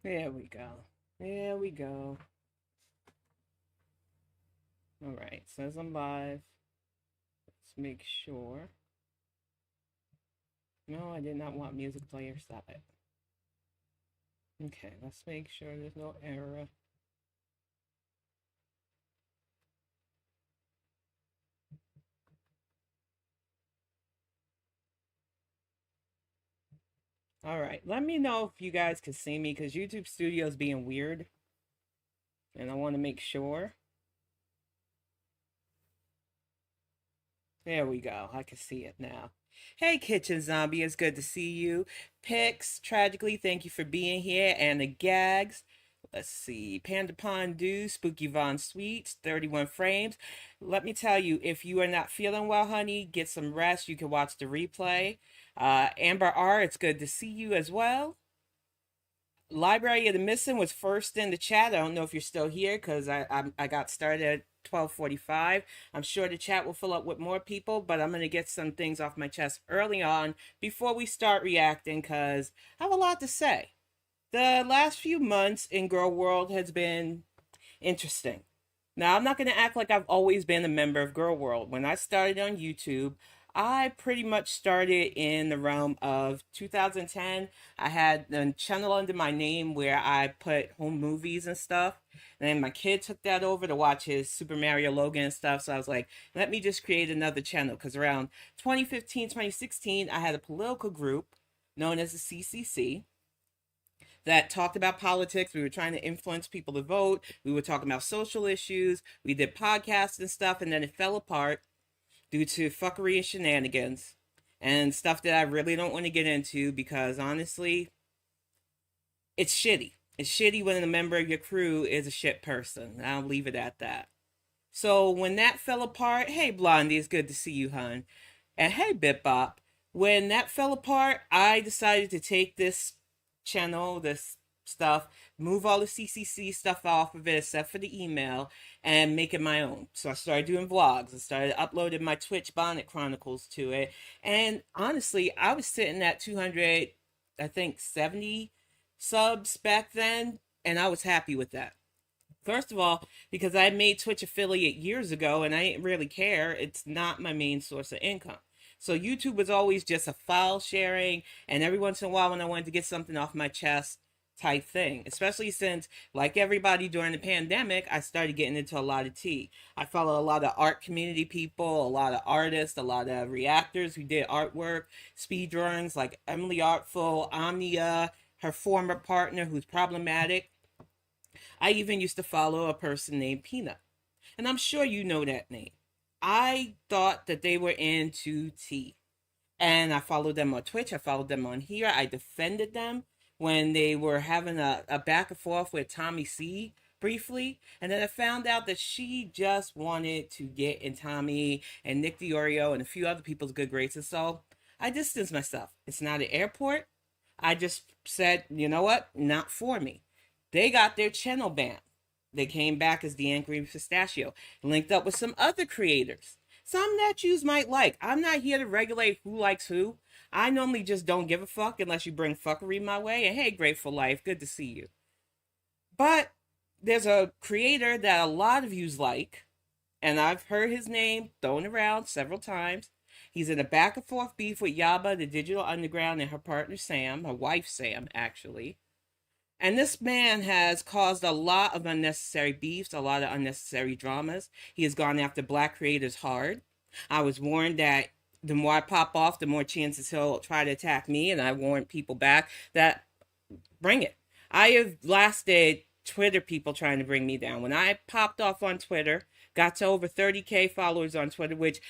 There we go. There we go. All right, says I'm live. Let's make sure. No, I did not want music player. Stop it. Okay, let's make sure there's no error. All right, let me know if you guys can see me because YouTube Studio's being weird. And I want to make sure. There we go. I can see it now. Hey, Kitchen Zombie, it's good to see you. Pix, tragically, thank you for being here. And the gags. Let's see. Panda Pondu, Spooky Von Sweets, 31 frames. Let me tell you, if you are not feeling well, honey, get some rest. You can watch the replay. Amber R, it's good to see you as well. Library of the Missing was first in the chat. I don't know if you're still here because I got started at 12:45. I'm sure the chat will fill up with more people, but I'm going to get some things off my chest early on before we start reacting because I have a lot to say. The last few months in Gorl World has been interesting. Now, I'm not going to act like I've always been a member of Gorl World. When I started on YouTube, I pretty much started in the realm of 2010. I had a channel under my name where I put home movies and stuff. And then my kid took that over to watch his Super Mario Logan and stuff. So I was like, let me just create another channel. Because around 2015, 2016, I had a political group known as the CCC that talked about politics. We were trying to influence people to vote. We were talking about social issues. We did podcasts and stuff. And then it fell apart due to fuckery and shenanigans and stuff that I really don't want to get into because honestly, it's shitty. It's shitty when a member of your crew is a shit person. I'll leave it at that. So when that fell apart, hey Blondie, it's good to see you, hun. And hey Bip when that fell apart, I decided to take this channel, this stuff, move all the CCC stuff off of it except for the email and make it my own. So I started doing vlogs. I started uploading my Twitch Bonnet Chronicles to it. And honestly, I was sitting at 200, I think 70 subs back then, and I was happy with that. First of all, because I made Twitch affiliate years ago and I didn't really care. It's not my main source of income. So YouTube was always just a file sharing, and every once in a while when I wanted to get something off my chest type thing, especially since, like everybody during the pandemic, I started getting into a lot of tea. I follow a lot of art community people, a lot of artists, a lot of reactors who did artwork, speed drawings like Emily Artful, Omnia, her former partner who's problematic. I even used to follow a person named Peanut, and I'm sure you know that name. I thought that they were into tea. And I followed them on Twitch. I followed them on here. I defended them when they were having a back and forth with Tommy C briefly. And then I found out that she just wanted to get in Tommy and Nick Diorio and a few other people's good graces. So I distanced myself. It's not an airport. I just said, you know what? Not for me. They got their channel banned. They came back as the Angry Pistachio, linked up with some other creators. Some that yous might like. I'm not here to regulate who likes who. I normally just don't give a fuck unless you bring fuckery my way. And hey, Grateful Life, good to see you. But there's a creator that a lot of yous like, and I've heard his name thrown around several times. He's in a back and forth beef with Yaba, the Digital Underground, and her partner Sam, her wife Sam, actually. And this man has caused a lot of unnecessary beefs, a lot of unnecessary dramas. He has gone after black creators hard. I was warned that the more I pop off, the more chances he'll try to attack me. And I warned people back that bring it. I have lasted Twitter people trying to bring me down. When I popped off on Twitter, got to over 30K followers on Twitter, which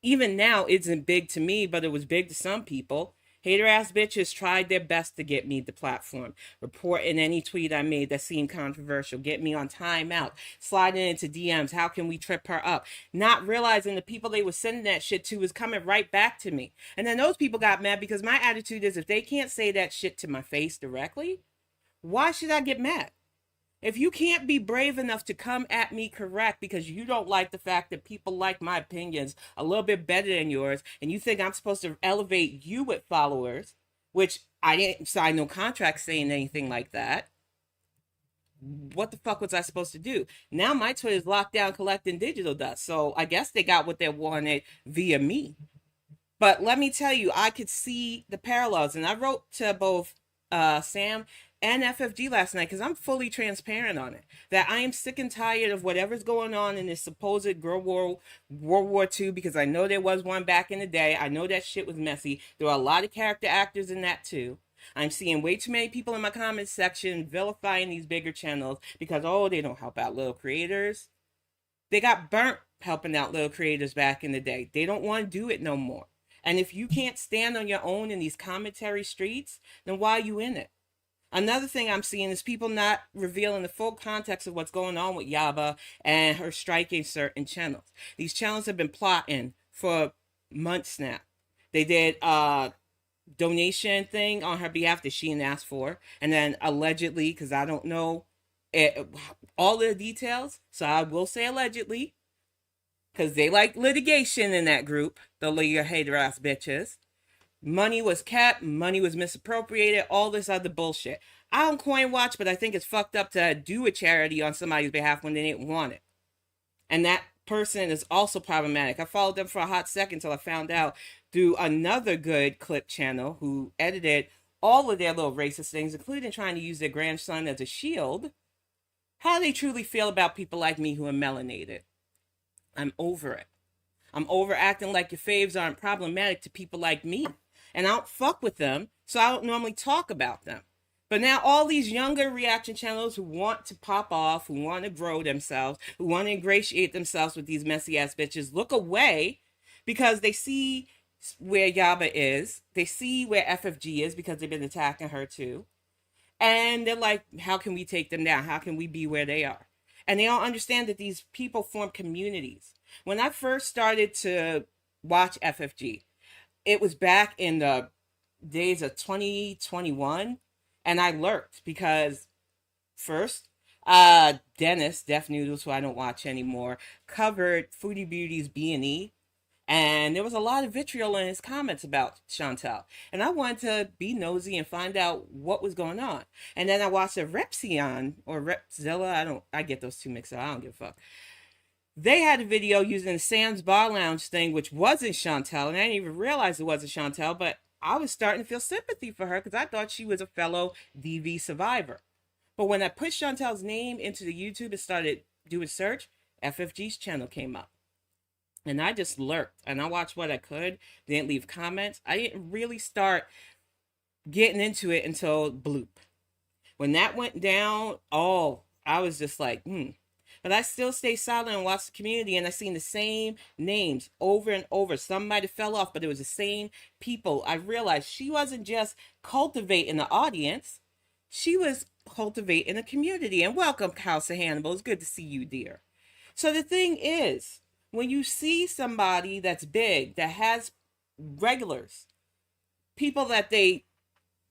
even now isn't big to me, but it was big to some people. Hater ass bitches tried their best to get me the platform, reporting any tweet I made that seemed controversial, get me on timeout, sliding into DMs, how can we trip her up? Not realizing the people they were sending that shit to was coming right back to me. And then those people got mad because my attitude is if they can't say that shit to my face directly, why should I get mad? If you can't be brave enough to come at me correct because you don't like the fact that people like my opinions a little bit better than yours, and you think I'm supposed to elevate you with followers, which I didn't sign no contract saying anything like that, what the fuck was I supposed to do? Now my Twitter's locked down collecting digital dust. So I guess they got what they wanted via me. But let me tell you, I could see the parallels. And I wrote to both Sam and FFG last night because I'm fully transparent on it. That I am sick and tired of whatever's going on in this supposed Gorl World World War II, because I know there was one back in the day. I know that shit was messy. There were a lot of character actors in that too. I'm seeing way too many people in my comments section vilifying these bigger channels because, oh, they don't help out little creators. They got burnt helping out little creators back in the day. They don't want to do it no more. And if you can't stand on your own in these commentary streets, then why are you in it? Another thing I'm seeing is people not revealing the full context of what's going on with Yaba and her striking certain channels. These channels have been plotting for months now. They did a donation thing on her behalf that she didn't ask for. And then allegedly, because I don't know all the details, so I will say allegedly, because they like litigation in that group, the your hater ass bitches. Money was kept, money was misappropriated, all this other bullshit. I don't coin watch, but I think it's fucked up to do a charity on somebody's behalf when they didn't want it. And that person is also problematic. I followed them for a hot second until I found out through another good clip channel who edited all of their little racist things, including trying to use their grandson as a shield, how they truly feel about people like me who are melanated. I'm over it. I'm over acting like your faves aren't problematic to people like me. And I don't fuck with them, so I don't normally talk about them. But now all these younger reaction channels who want to pop off, who want to grow themselves, who want to ingratiate themselves with these messy ass bitches, look away because they see where Yaba is. They see where FFG is because they've been attacking her too. And they're like, how can we take them down? How can we be where they are? And they don't understand that these people form communities. When I first started to watch FFG, it was back in the days of 2021. And I lurked because first, Dennis, Def Noodles, who I don't watch anymore, covered Foodie Beauty's B&E. And there was a lot of vitriol in his comments about Chantel. And I wanted to be nosy and find out what was going on. And then I watched a Repsion or Repzilla. I get those two mixed up. I don't give a fuck. They had a video using the Sam's Bar Lounge thing, which wasn't Chantel. And I didn't even realize it wasn't Chantel, but I was starting to feel sympathy for her because I thought she was a fellow DV survivor. But when I put Chantel's name into the YouTube and started doing search, FFG's channel came up. And I just lurked and I watched what I could, didn't leave comments. I didn't really start getting into it until Bloop. When that went down, I was just like, But I still stay silent and watch the community, and I seen the same names over and over. Some might have fell off, but it was the same people. I realized she wasn't just cultivating the audience. She was cultivating a community. And welcome, House of Hannibal. It's good to see you, dear. So the thing is, when you see somebody that's big, that has regulars, people that they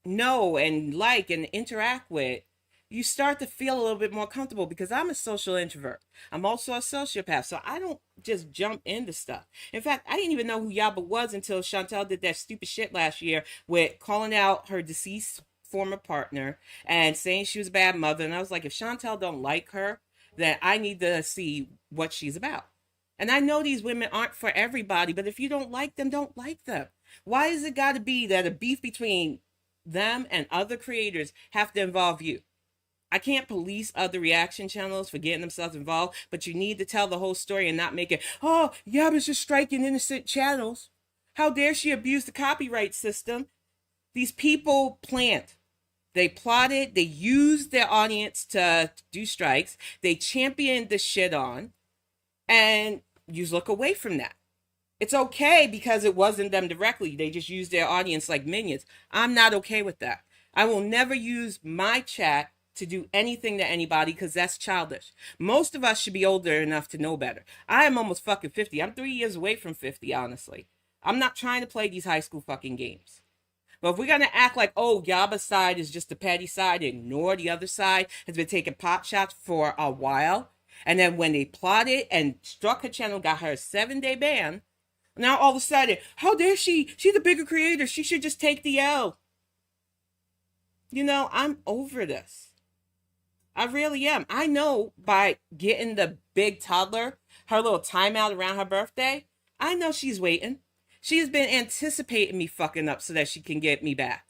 know and like and interact with, you start to feel a little bit more comfortable because I'm a social introvert. I'm also a sociopath, so I don't just jump into stuff. In fact, I didn't even know who Yaba was until Chantel did that stupid shit last year with calling out her deceased former partner and saying she was a bad mother. And I was like, if Chantel don't like her, then I need to see what she's about. And I know these women aren't for everybody, but if you don't like them, don't like them. Why is it got to be that a beef between them and other creators have to involve you? I can't police other reaction channels for getting themselves involved, but you need to tell the whole story and not make it, oh, Yaba's just striking innocent channels. How dare she abuse the copyright system? These people plant. They plotted, they used their audience to do strikes, they championed the shit on, and you look away from that. It's okay because it wasn't them directly. They just used their audience like minions. I'm not okay with that. I will never use my chat to do anything to anybody because that's childish. Most of us should be older enough to know better. I am almost fucking 50. I'm 3 years away from 50, honestly. I'm not trying to play these high school fucking games. But if we're going to act like, oh, Yaba's side is just the petty side, ignore the other side, has been taking pot shots for a while, and then when they plotted and struck her channel, got her a 7-day ban, now all of a sudden, how dare she? She's a bigger creator. She should just take the L. You know, I'm over this. I really am. I know by getting the big toddler her little timeout around her birthday, I know she's waiting. She's been anticipating me fucking up so that she can get me back.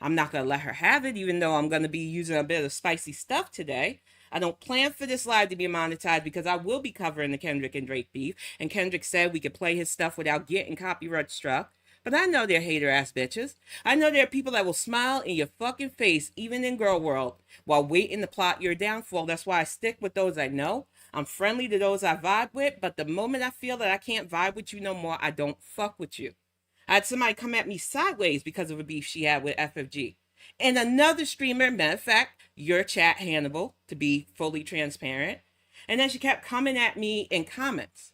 I'm not going to let her have it, even though I'm going to be using a bit of spicy stuff today. I don't plan for this live to be monetized because I will be covering the Kendrick and Drake beef. And Kendrick said we could play his stuff without getting copyright struck. But I know they're hater ass bitches. I know there are people that will smile in your fucking face, even in Gorl World, while waiting to plot your downfall. That's why I stick with those I know. I'm friendly to those I vibe with, but the moment I feel that I can't vibe with you no more, I don't fuck with you. I had somebody come at me sideways because of a beef she had with FFG. And another streamer, matter of fact, your chat Hannibal, to be fully transparent. And then she kept coming at me in comments.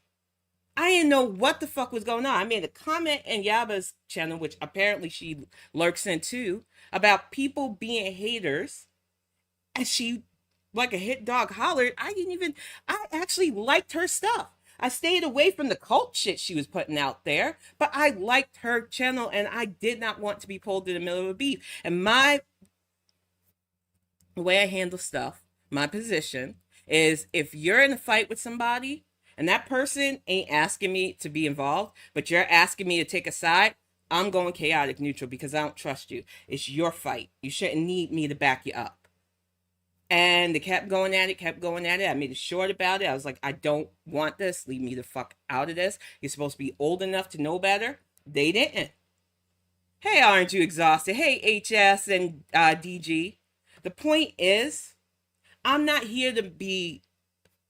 I didn't know what the fuck was going on. I made a comment in Yaba's channel, which apparently she lurks in too, about people being haters. And she, like a hit dog, hollered. I actually liked her stuff. I stayed away from the cult shit she was putting out there, but I liked her channel and I did not want to be pulled in the middle of a beef. And the way I handle stuff, my position is if you're in a fight with somebody and that person ain't asking me to be involved, but you're asking me to take a side, I'm going chaotic neutral because I don't trust you. It's your fight. You shouldn't need me to back you up. And they kept going at it. I made a short about it. I was like, I don't want this. Leave me the fuck out of this. You're supposed to be old enough to know better. They didn't. Hey, aren't you exhausted? Hey, HS and DG. The point is, I'm not here to be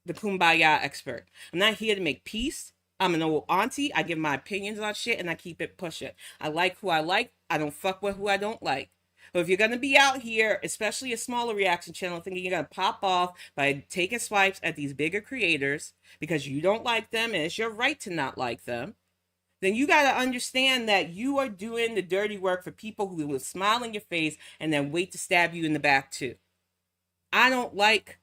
the kumbaya expert. I'm not here to make peace. I'm an old auntie. I give my opinions on shit and I keep it pushing. I like who I like. I don't fuck with who I don't like. But if you're going to be out here, especially a smaller reaction channel, thinking you're going to pop off by taking swipes at these bigger creators because you don't like them and it's your right to not like them, then you got to understand that you are doing the dirty work for people who will smile in your face and then wait to stab you in the back too. I don't like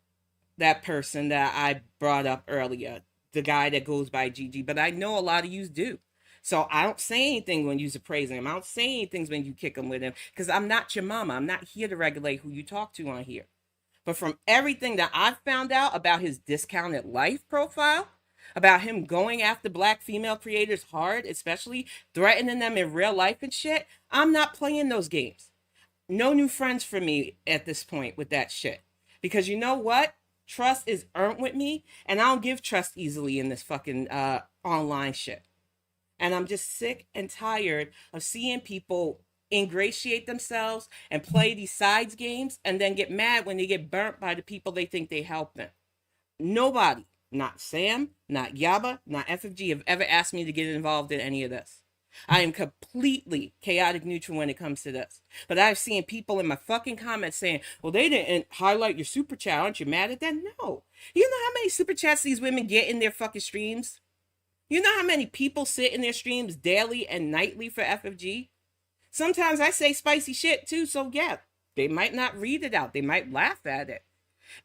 that person that I brought up earlier, the guy that goes by GG, but I know a lot of yous do. So I don't say anything when you're praising him. I don't say anything when you kick him with him because I'm not your mama. I'm not here to regulate who you talk to on here. But from everything that I've found out about his discounted life profile, about him going after black female creators hard, especially threatening them in real life and shit, I'm not playing those games. No new friends for me at this point with that shit. Because you know what? Trust is earned with me, and I don't give trust easily in this fucking online shit. And I'm just sick and tired of seeing people ingratiate themselves and play these sides games and then get mad when they get burnt by the people they think they helping. Nobody, not Sam, not Yaba, not FFG, have ever asked me to get involved in any of this. I am completely chaotic neutral when it comes to this. But I've seen people in my fucking comments saying, well, they didn't highlight your super chat. Aren't you mad at that? No. You know how many super chats these women get in their fucking streams? You know how many people sit in their streams daily and nightly for FFG? Sometimes I say spicy shit too, so yeah, they might not read it out. They might laugh at it.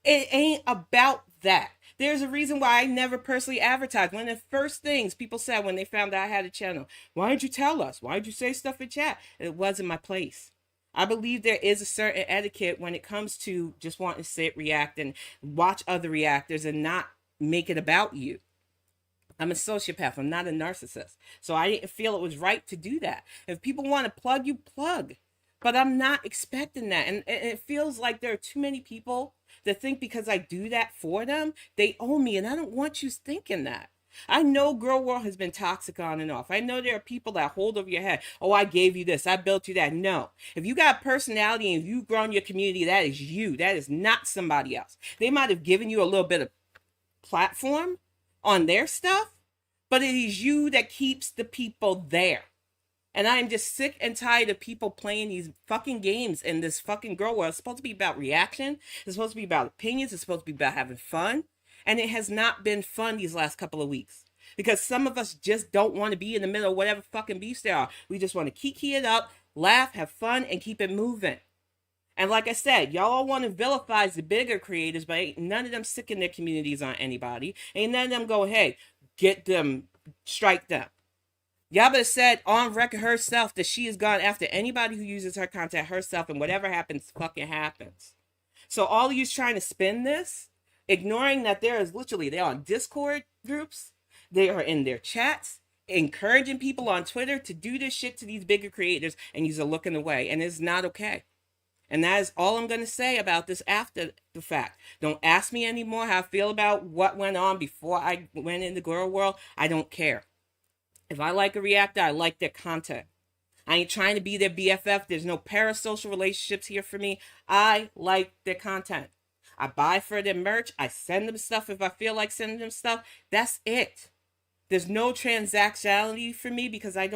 It ain't about that. There's a reason why I never personally advertised. One of the first things people said when they found out I had a channel, why didn't you tell us? Why did you say stuff in chat? It wasn't my place. I believe there is a certain etiquette when it comes to just wanting to sit, react, and watch other reactors and not make it about you. I'm a sociopath. I'm not a narcissist. So I didn't feel it was right to do that. If people want to plug, you plug. But I'm not expecting that. And it feels like there are too many people that think because I do that for them, they owe me. And I don't want you thinking that. I know Gorl World has been toxic on and off. I know there are people that hold over your head. Oh, I gave you this. I built you that. No. If you got personality and you've grown your community, that is you. That is not somebody else. They might have given you a little bit of platform on their stuff, but it is you that keeps the people there. And I'm just sick and tired of people playing these fucking games in this fucking Gorl World. It's supposed to be about reaction. It's supposed to be about opinions. It's supposed to be about having fun. And it has not been fun these last couple of weeks. Because some of us just don't want to be in the middle of whatever fucking beefs there are. We just want to kiki it up, laugh, have fun, and keep it moving. And like I said, y'all all want to vilify the bigger creators, but ain't none of them sicking their communities on anybody. Ain't none of them go, hey, get them, strike them. Yaba said on record herself that she has gone after anybody who uses her content herself, and whatever happens, fucking happens. So all of you trying to spin this, ignoring that there is literally, they're on Discord groups, they are in their chats, encouraging people on Twitter to do this shit to these bigger creators, and you're looking away, and it's not okay. And that is all I'm going to say about this after the fact. Don't ask me anymore how I feel about what went on before I went into Gorl World. I don't care. If I like a reactor, I like their content. I ain't trying to be their BFF. There's no parasocial relationships here for me. I like their content. I buy for their merch. I send them stuff if I feel like sending them stuff. That's it. There's no transactionality for me because I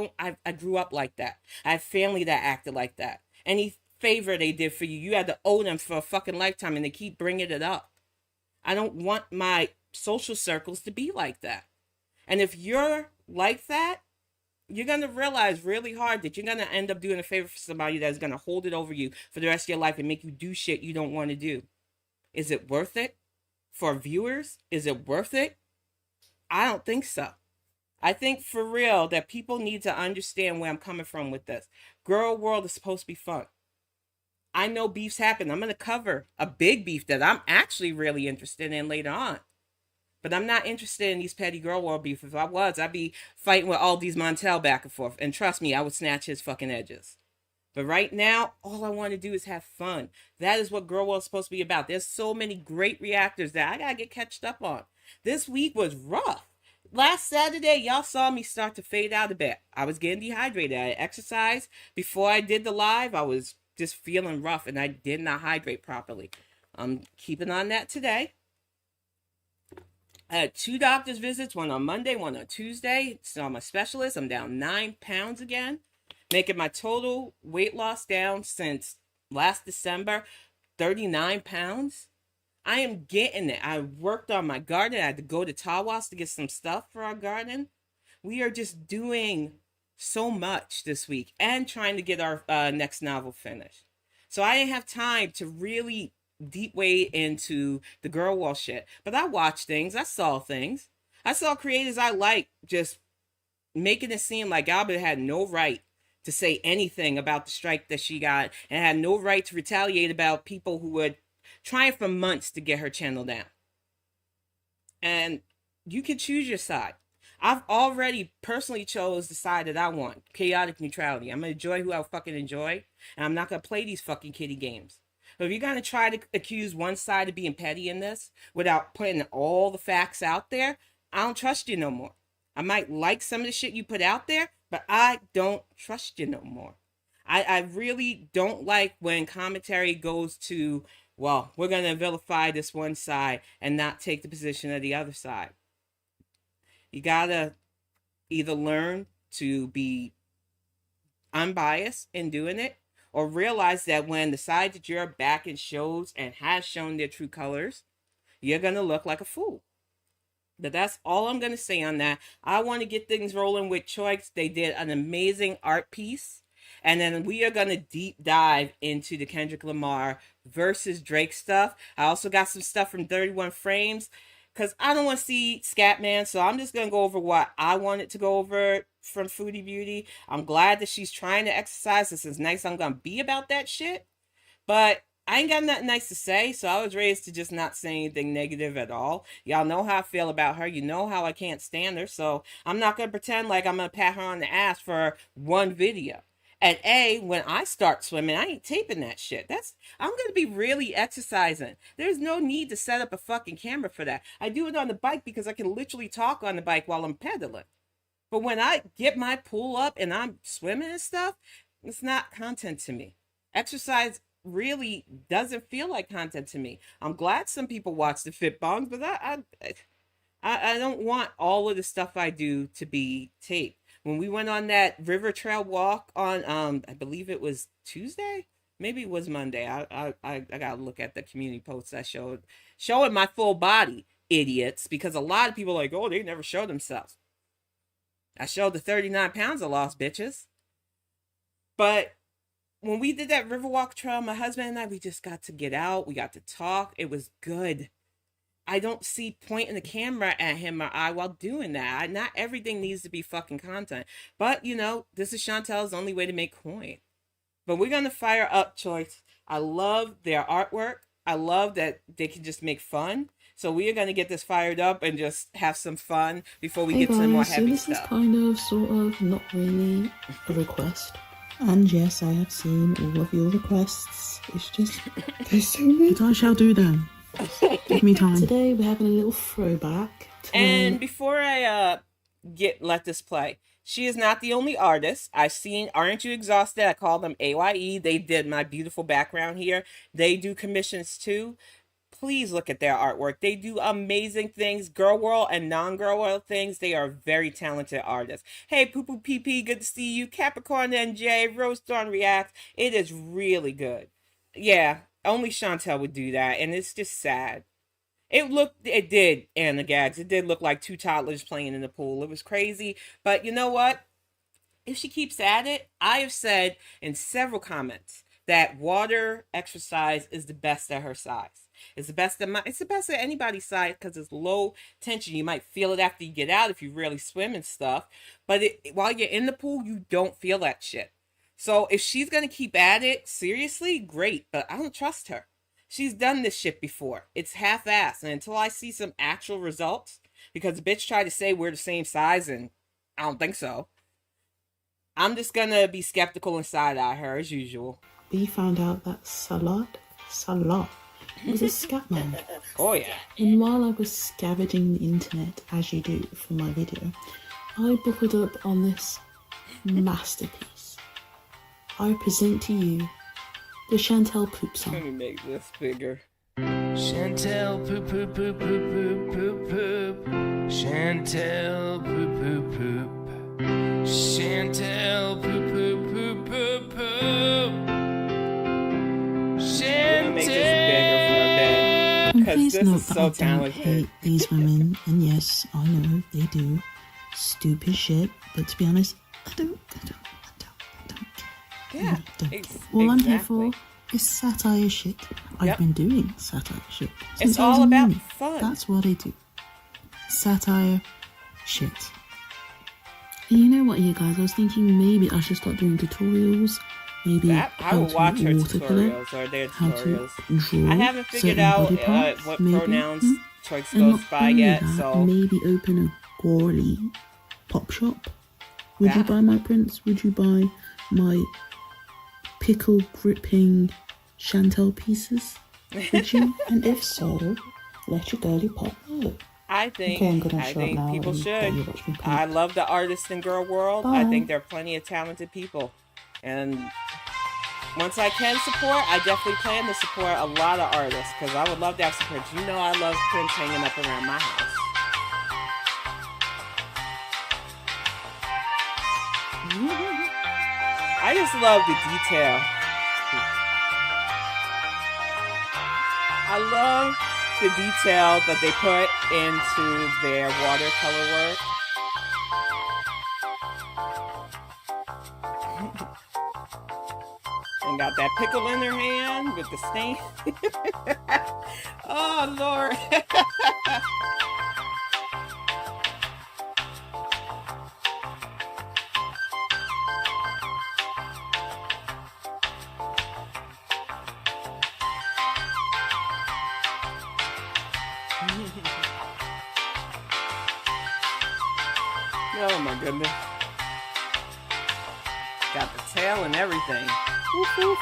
grew up like that. I have family that acted like that. Any favor they did for you, you had to owe them for a fucking lifetime, and they keep bringing it up. I don't want my social circles to be like that. And if you're like that, you're going to realize really hard that you're going to end up doing a favor for somebody that's going to hold it over you for the rest of your life and make you do shit you don't want to do. Is it worth it? For viewers, is it worth it? I don't think so. I think for real that people need to understand where I'm coming from with this. Gorl World is supposed to be fun. I know beefs happen. I'm going to cover a big beef that I'm actually really interested in later on. But I'm not interested in these petty Gorl World beef. If I was, I'd be fighting with all these Montel back and forth. And trust me, I would snatch his fucking edges. But right now, all I want to do is have fun. That is what Gorl World is supposed to be about. There's so many great reactors that I got to get catched up on. This week was rough. Last Saturday, y'all saw me start to fade out a bit. I was getting dehydrated. I exercised. Before I did the live, I was just feeling rough and I did not hydrate properly. I'm keeping on that today. I had 2 doctor's visits, one on Monday, one on Tuesday. Saw my specialist. I'm down 9 pounds again, making my total weight loss down since last December, 39 pounds. I am getting it. I worked on my garden. I had to go to Tawas to get some stuff for our garden. We are just doing so much this week and trying to get our next novel finished. So I didn't have time to really deep wade into the Gorl World shit. But I watched things. I saw things. I saw creators I like just making it seem like Yaba had no right to say anything about the strike that she got and had no right to retaliate about people who would trying for months to get her channel down. And you can choose your side. I've already personally chose the side that I want. Chaotic neutrality. I'm going to enjoy who I fucking enjoy. And I'm not going to play these fucking kiddie games. But if you're going to try to accuse one side of being petty in this without putting all the facts out there, I don't trust you no more. I might like some of the shit you put out there, but I don't trust you no more. I really don't like when commentary goes to, well, we're going to vilify this one side and not take the position of the other side. You got to either learn to be unbiased in doing it or realize that when the side that you're backing shows and has shown their true colors, you're going to look like a fool. But that's all I'm going to say on that. I want to get things rolling with Choice. They did an amazing art piece. And then we are going to deep dive into the Kendrick Lamar versus Drake stuff. I also got some stuff from 31 Frames because I don't want to see Scatman. So I'm just going to go over what I wanted to go over from Foodie Beauty. I'm glad that she's trying to exercise. This is nice. I'm going to be about that shit. But I ain't got nothing nice to say, so I was raised to just not say anything negative at all. Y'all know how I feel about her. You know how I can't stand her, so I'm not going to pretend like I'm going to pat her on the ass for one video. And when I start swimming, I ain't taping that shit. I'm going to be really exercising. There's no need to set up a fucking camera for that. I do it on the bike because I can literally talk on the bike while I'm pedaling. But when I get my pool up and I'm swimming and stuff, it's not content to me. Exercise really doesn't feel like content to me. I'm glad some people watch the fit bongs, but I don't want all of the stuff I do to be taped. When we went on that river trail walk on I believe it was Tuesday, maybe it was Monday. I gotta look at the community posts I showed showing my full body, idiots, because a lot of people are like, oh, they never show themselves. I showed the 39 pounds I lost, bitches. But when we did that Riverwalk trail, my husband and I, we just got to get out. We got to talk. It was good. I don't see pointing the camera at him or I while doing that. Not everything needs to be fucking content. But, you know, this is Chantel's only way to make coin. But we're going to fire up Choice. I love their artwork. I love that they can just make fun. So we are going to get this fired up and just have some fun before we Hey get to the more guys, so heavy this stuff. is kind of, sort of, not really a request. And yes, I have seen all of your requests. It's just, there's so many. But I shall do them. Give me time. Today we're having a little throwback. And before I let this play, she is not the only artist. I've seen Aren't You Exhausted? I call them AYE. They did my beautiful background here. They do commissions too. Please look at their artwork. They do amazing things, Gorl World and non-Gorl World things. They are very talented artists. Hey, Poo Poo PP, good to see you. Capricorn NJ, Rose Dawn Reacts. It is really good. Yeah, only Chantel would do that, and it's just sad. It did, and the gags. It did look like two toddlers playing in the pool. It was crazy, but you know what? If she keeps at it, I have said in several comments that water exercise is the best at her size. It's the best at anybody's size because it's low tension. You might feel it after you get out if you really swim and stuff, but while you're in the pool, you don't feel that shit. So if she's gonna keep at it, seriously, great, but I don't trust her. She's done this shit before. It's half-assed, and until I see some actual results, because the bitch tried to say we're the same size, and I don't think so. I'm just gonna be skeptical and side-eye her as usual. We found out that Salah was a scatman. Oh yeah. And while I was scavenging the internet, as you do for my video, I buckled up on this masterpiece. I present to you the Chantel poop song. Let me make this bigger. Chantel poop poop poop poop poop poop poop. Chantel poop poop poop. Chantel poop poop poop poop poop. Chantel. Make this bigger for a bit. And Because please this note is that so I don't talented. hate these women, and yes, I know they do stupid shit, but to be honest, I don't care. Yeah. All I'm here for is satire shit. I've Yep. been doing satire shit It's since I all was in about uni. fun. That's what I do. Satire shit. And you know what, you guys? I was thinking maybe I should start doing tutorials. Maybe I how will to watch her watercolor, tutorials or their how to tutorials. draw I haven't figured certain out body parts, what maybe. pronouns choice And goes not by only yet, that, so maybe open a Gorly pop shop. Would you That- buy my prints? Would you buy my pickle gripping Chantel pieces? Would you? And if so, let your girly pop know. I think Okay, I'm gonna I shut up think now people and let you should. watch me paint. I love the artists in Gorl World. I Bye. think there are plenty of talented people, and once I can support, I definitely plan to support a lot of artists because I would love to have some prints. You know, I love prints hanging up around my house. I just love the detail. I love the detail that they put into their watercolor work. And got that pickle in her hand with the stain. Oh, Lord. Oh my goodness. Got the tail and everything. Woof, woof.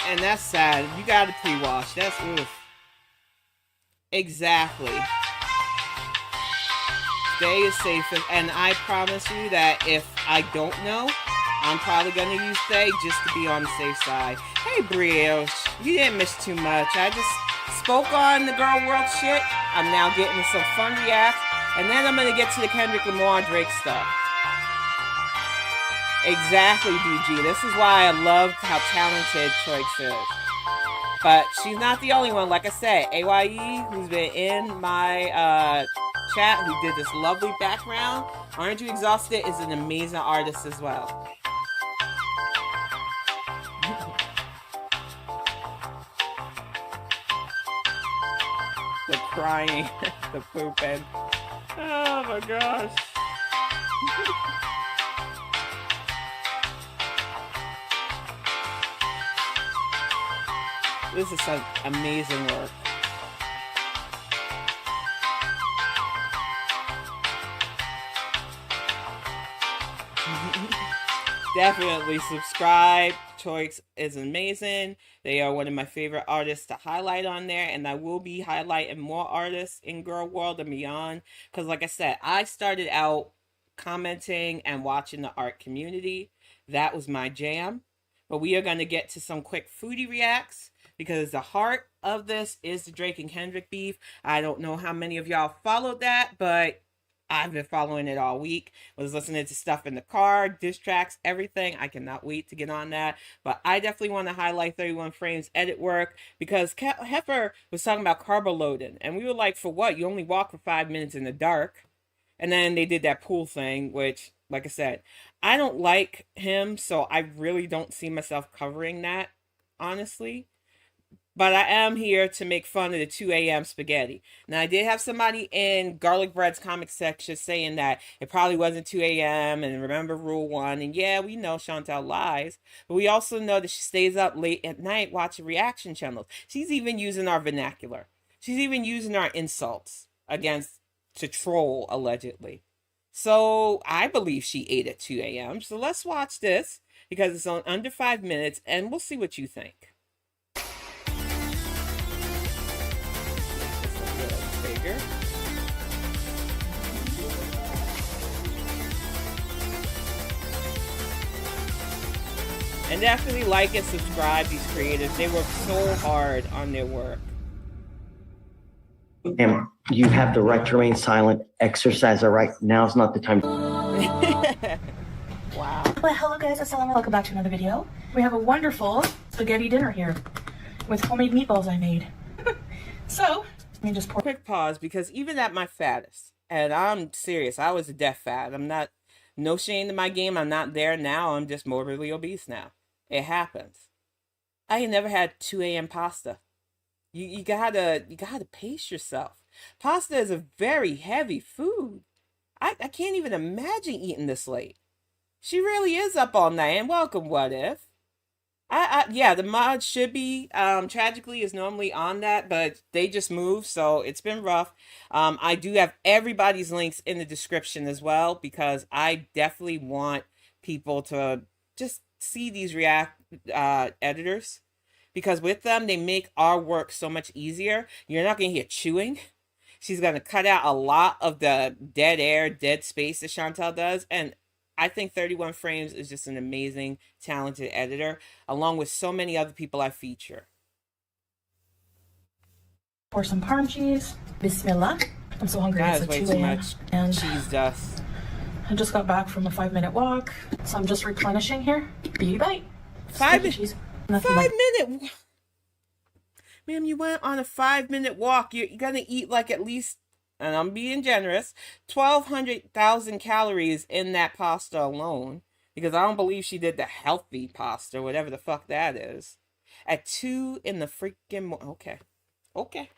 And that's sad. You gotta pre-wash. That's oof. Exactly. Stay as safe as, and I promise you that if I don't know, I'm probably gonna use Stay just to be on the safe side. Hey Brioche, you didn't miss too much. I just spoke on the Gorl World shit. I'm now getting some fun reacts, and then I'm gonna get to the Kendrick and Drake stuff. Exactly, DG. This is why I love how talented Choice is. But she's not the only one. Like I said, AYE, who's been in my chat, who did this lovely background. Aren't You Exhausted is an amazing artist as well. The crying, the pooping. Oh my gosh. This is some amazing work. Definitely subscribe. Choice is amazing. They are one of my favorite artists to highlight on there, and I will be highlighting more artists in Gorl World and beyond. Because like I said, I started out commenting and watching the art community. That was my jam. But we are going to get to some quick foodie reacts, because the heart of this is the Drake and Kendrick beef. I don't know how many of y'all followed that, but I've been following it all week. Was listening to stuff in the car, diss tracks, everything. I cannot wait to get on that. But I definitely want to highlight 31 Frames edit work, because Heffa was talking about carbo loading. And we were like, for what? You only walk for 5 minutes in the dark. And then they did that pool thing, which, like I said, I don't like him, so I really don't see myself covering that, honestly. But I am here to make fun of the 2 a.m. spaghetti. Now, I did have somebody in Garlic Bread's comic section saying that it probably wasn't 2 a.m. and remember Rule 1. And yeah, we know Chantel lies. But we also know that she stays up late at night watching reaction channels. She's even using our vernacular. She's even using our insults to troll, allegedly. So I believe she ate at 2 a.m. So let's watch this, because it's on under 5 minutes, and we'll see what you think. Bigger. And definitely like and subscribe these creators. They work so hard on their work. And you have the right to remain silent. Exercise the right. Now's not the time. Wow. Well, hello guys, assalamu. Welcome back to another video. We have a wonderful spaghetti dinner here with homemade meatballs I made. So, let me just pour. Quick pause, because even at my fattest, and I'm serious, I was a death fat. I'm not, no shame in my game. I'm not there now. I'm just morbidly obese now. It happens. I ain't never had 2 a.m. pasta. You gotta pace yourself. Pasta is a very heavy food. I can't even imagine eating this late. She really is up all night. And welcome, What If? Yeah, the mod should be, Tragically is normally on that, but they just moved, so it's been rough. I do have everybody's links in the description as well, because I definitely want people to just see these react editors, because with them, they make our work so much easier. You're not going to hear chewing. She's going to cut out a lot of the dead air, dead space that Chantel does, and I think 31 Frames is just an amazing, talented editor, along with so many other people I feature. Pour some parm cheese. Bismillah. I'm so hungry. That is it's way 2 too a.m. much and cheese dust. I just got back from a 5-minute walk, so I'm just replenishing here. Beauty bite. 5 cheese. 5 minute. Ma'am, you went on a 5-minute walk. You're gonna eat like at least, and I'm being generous, 1,200,000 calories in that pasta alone, because I don't believe she did the healthy pasta, whatever the fuck that is, at 2 in the freaking okay.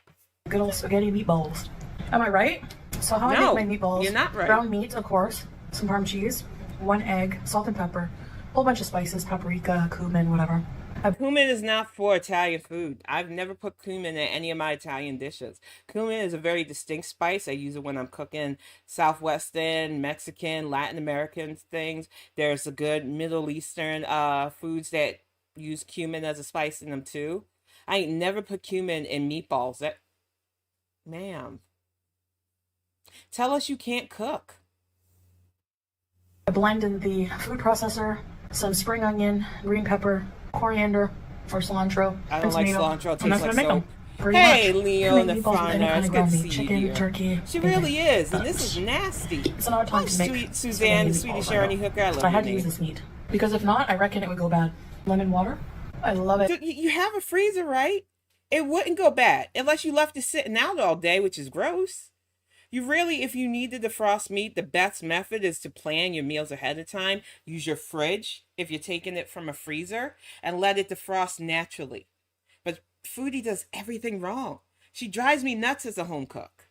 Good old spaghetti meatballs. Am I right? So how No, I make my meatballs? you're not right. Ground meat, of course. Some parm cheese. 1 egg. Salt and pepper. Whole bunch of spices. Paprika, cumin, whatever. Cumin is not for Italian food. I've never put cumin in any of my Italian dishes. Cumin is a very distinct spice. I use it when I'm cooking Southwestern, Mexican, Latin American things. There's a good Middle Eastern foods that use cumin as a spice in them too. I ain't never put cumin in meatballs. That, ma'am. Tell us you can't cook. I blend in the food processor, some spring onion, green pepper, coriander, or cilantro. I don't like cilantro. It tastes like soap. Pretty Hey, much. Leona Make meatballs with any Farner, kind it's of good to ground see meat. you Chicken, here. turkey. She really is, and this is nasty. It's an odd time to make Sweet Suzanne, spaghetti the Swedish meatballs, I know. Ernie Hooker, I love But I had your to name. use this meat. Because if not, I reckon it would go bad. Lemon water. I love it. You have a freezer, right? It wouldn't go bad unless you left it sitting out all day, which is gross. You really, if you need to defrost meat, the best method is to plan your meals ahead of time. Use your fridge if you're taking it from a freezer, and let it defrost naturally. But Foodie does everything wrong. She drives me nuts as a home cook.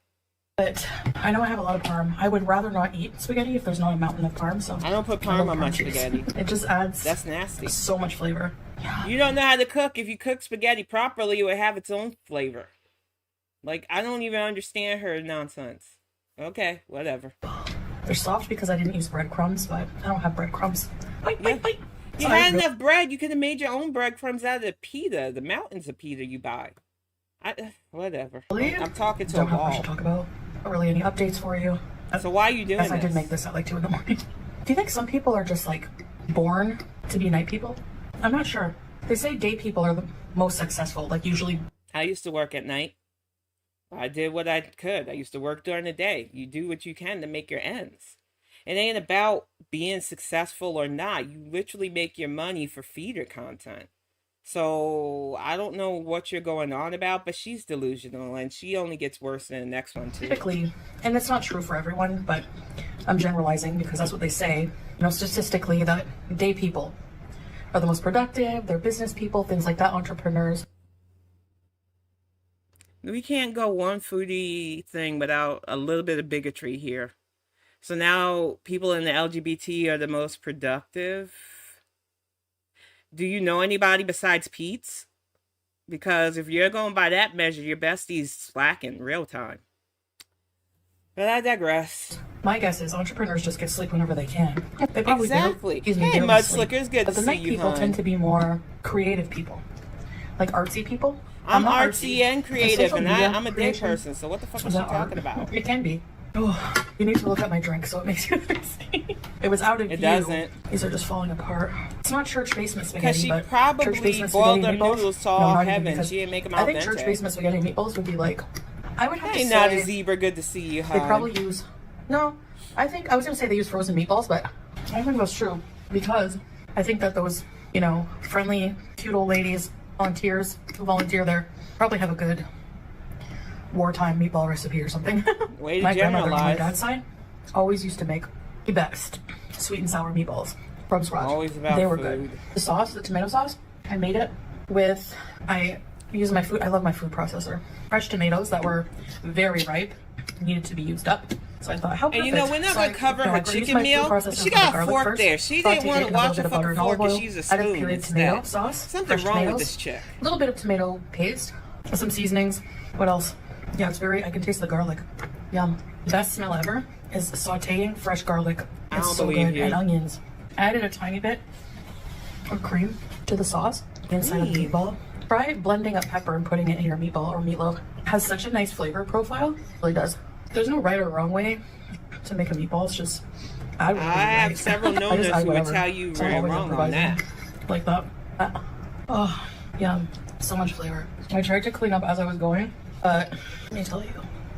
But I know I have a lot of parm. I would rather not eat spaghetti if there's not a mountain of parm. So I don't put parm on my spaghetti. It just adds That's nasty. so much flavor. Yeah. You don't know how to cook. If you cook spaghetti properly, it would have its own flavor. Like, I don't even understand her nonsense. Okay, whatever. They're soft because I didn't use breadcrumbs, but I don't have breadcrumbs. Bite, bite, bite. You had enough bread. You could have made your own breadcrumbs out of the pita, the mountains of pita you buy. Whatever. Really? I'm talking to Don't a have much wall. to talk about. Not really any updates for you. So why are you doing As this? I did make this at like 2 in the morning. Do you think some people are just like born to be night people? I'm not sure. They say day people are the most successful. Like usually. I used to work at night. I did what I could. I used to work during the day. You do what you can to make your ends. It ain't about being successful or not. You literally make your money for feeder content. So I don't know what you're going on about, but she's delusional and she only gets worse than the next one too. Typically, and it's not true for everyone, but I'm generalizing because that's what they say. You know, statistically, that day people are the most productive. They're business people, things like that, entrepreneurs. We can't go one foodie thing without a little bit of bigotry here. So now people in the LGBT are the most productive. Do you know anybody besides Pete's? Because if you're going by that measure, your bestie's slacking real time. But I digress. My guess is entrepreneurs just get sleep whenever they can. They probably Exactly. do. Hey, Mudslicker's good But to the see night you, people hon. tend to be more creative people, like artsy people. I'm not artsy and creative, social and media I'm a day creation, person, so what the fuck is is she that art? talking about? It can be. Oh, you need to look at my drink so it makes you thirsty. It was out of view. It doesn't. These are just falling apart. It's not church basement Because spaghetti, she but probably church basement boiled spaghetti them meatballs. noodles to No, all not even heaven. because She didn't make them I al think church dente. basement spaghetti meatballs would be like, I would have Hey, to not a say zebra. Good to see you, they hon. probably use. No, I was gonna say they use frozen meatballs, but I don't think that's true because I think that those, you know, friendly, cute old ladies, volunteers who volunteer there probably have a good wartime meatball recipe or something. Way to My grandmother on my generalize. dad's side always used to make the best sweet and sour meatballs from scratch. Always about they were food. good. The sauce, the tomato sauce, I made it with, I use my food, I love my food processor. Fresh tomatoes that were very ripe needed to be used up. So I thought, how perfect. And you know, we're not So going to cover her I'm gonna use chicken my food meal. processor She for got the a garlic fork first, there. She saute didn't want it to in a little watch bit a of butter fucking and olive fork and oil, she's a added spoon pureed tomato instead. sauce, Something fresh wrong tomatoes, with this chick. a little bit of tomato paste, some seasonings. What else? Yeah, it's very, I can taste the garlic. Yum. Best smell ever is sauteing fresh garlic. I It's don't so believe good. you. And onions. Added a tiny bit of cream to the sauce inside of the meatball. Try blending up pepper and putting it in your meatball or meatloaf. Has such a nice flavor profile. It really does. There's no right or wrong way to make a meatball. It's just, I have several knowns who would tell you So I'm we're always wrong on improvising. that. Like that. Oh, yum. So much flavor. I tried to clean up as I was going, but let me tell you,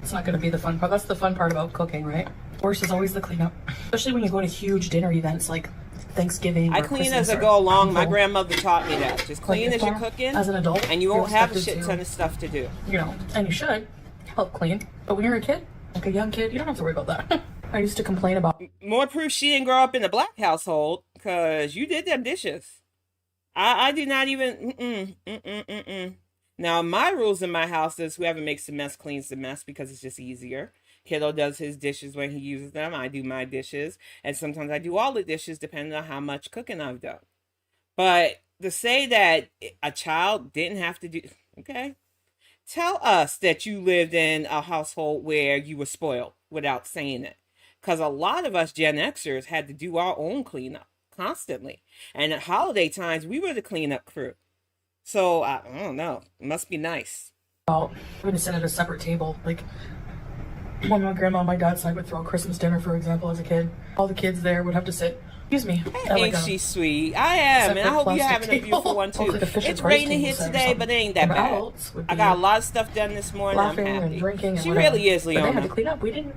it's not going to be the fun part. That's the fun part about cooking, right? Worst is always the cleanup. Especially when you go to huge dinner events like Thanksgiving I or clean Christmas as I or go along. My April. grandmother taught me that. Just clean as you're cooking, As an adult, and you you're won't have a expected shit to, ton of stuff to do. You know, and you should help clean. But when you're a kid, like a young kid, you don't have to worry about that. I used to complain about More proof she didn't grow up in a black household, because you did them dishes. I do not even, Now, my rules in my house is whoever makes the mess cleans the mess because it's just easier. Kiddo does his dishes when he uses them. I do my dishes. And sometimes I do all the dishes depending on how much cooking I've done. But to say that a child didn't have to do... Okay. Tell us that you lived in a household where you were spoiled without saying it. Because a lot of us Gen Xers had to do our own cleanup constantly. And at holiday times, we were the cleanup crew. So, I don't know. It must be nice. having to sit at a separate table. Like when my grandma on my dad's side would throw a Christmas dinner, for example, as a kid, all the kids there would have to sit. Excuse me. at like Ain't she sweet? I am, and I hope you're having a beautiful one too. Like a Fisher It's Price raining here table set or today, but it ain't that something. bad. Adults would I be got a lot of stuff done this morning. laughing I'm happy. and drinking. And She whatever. really is, But they had to Leona. clean up. We didn't.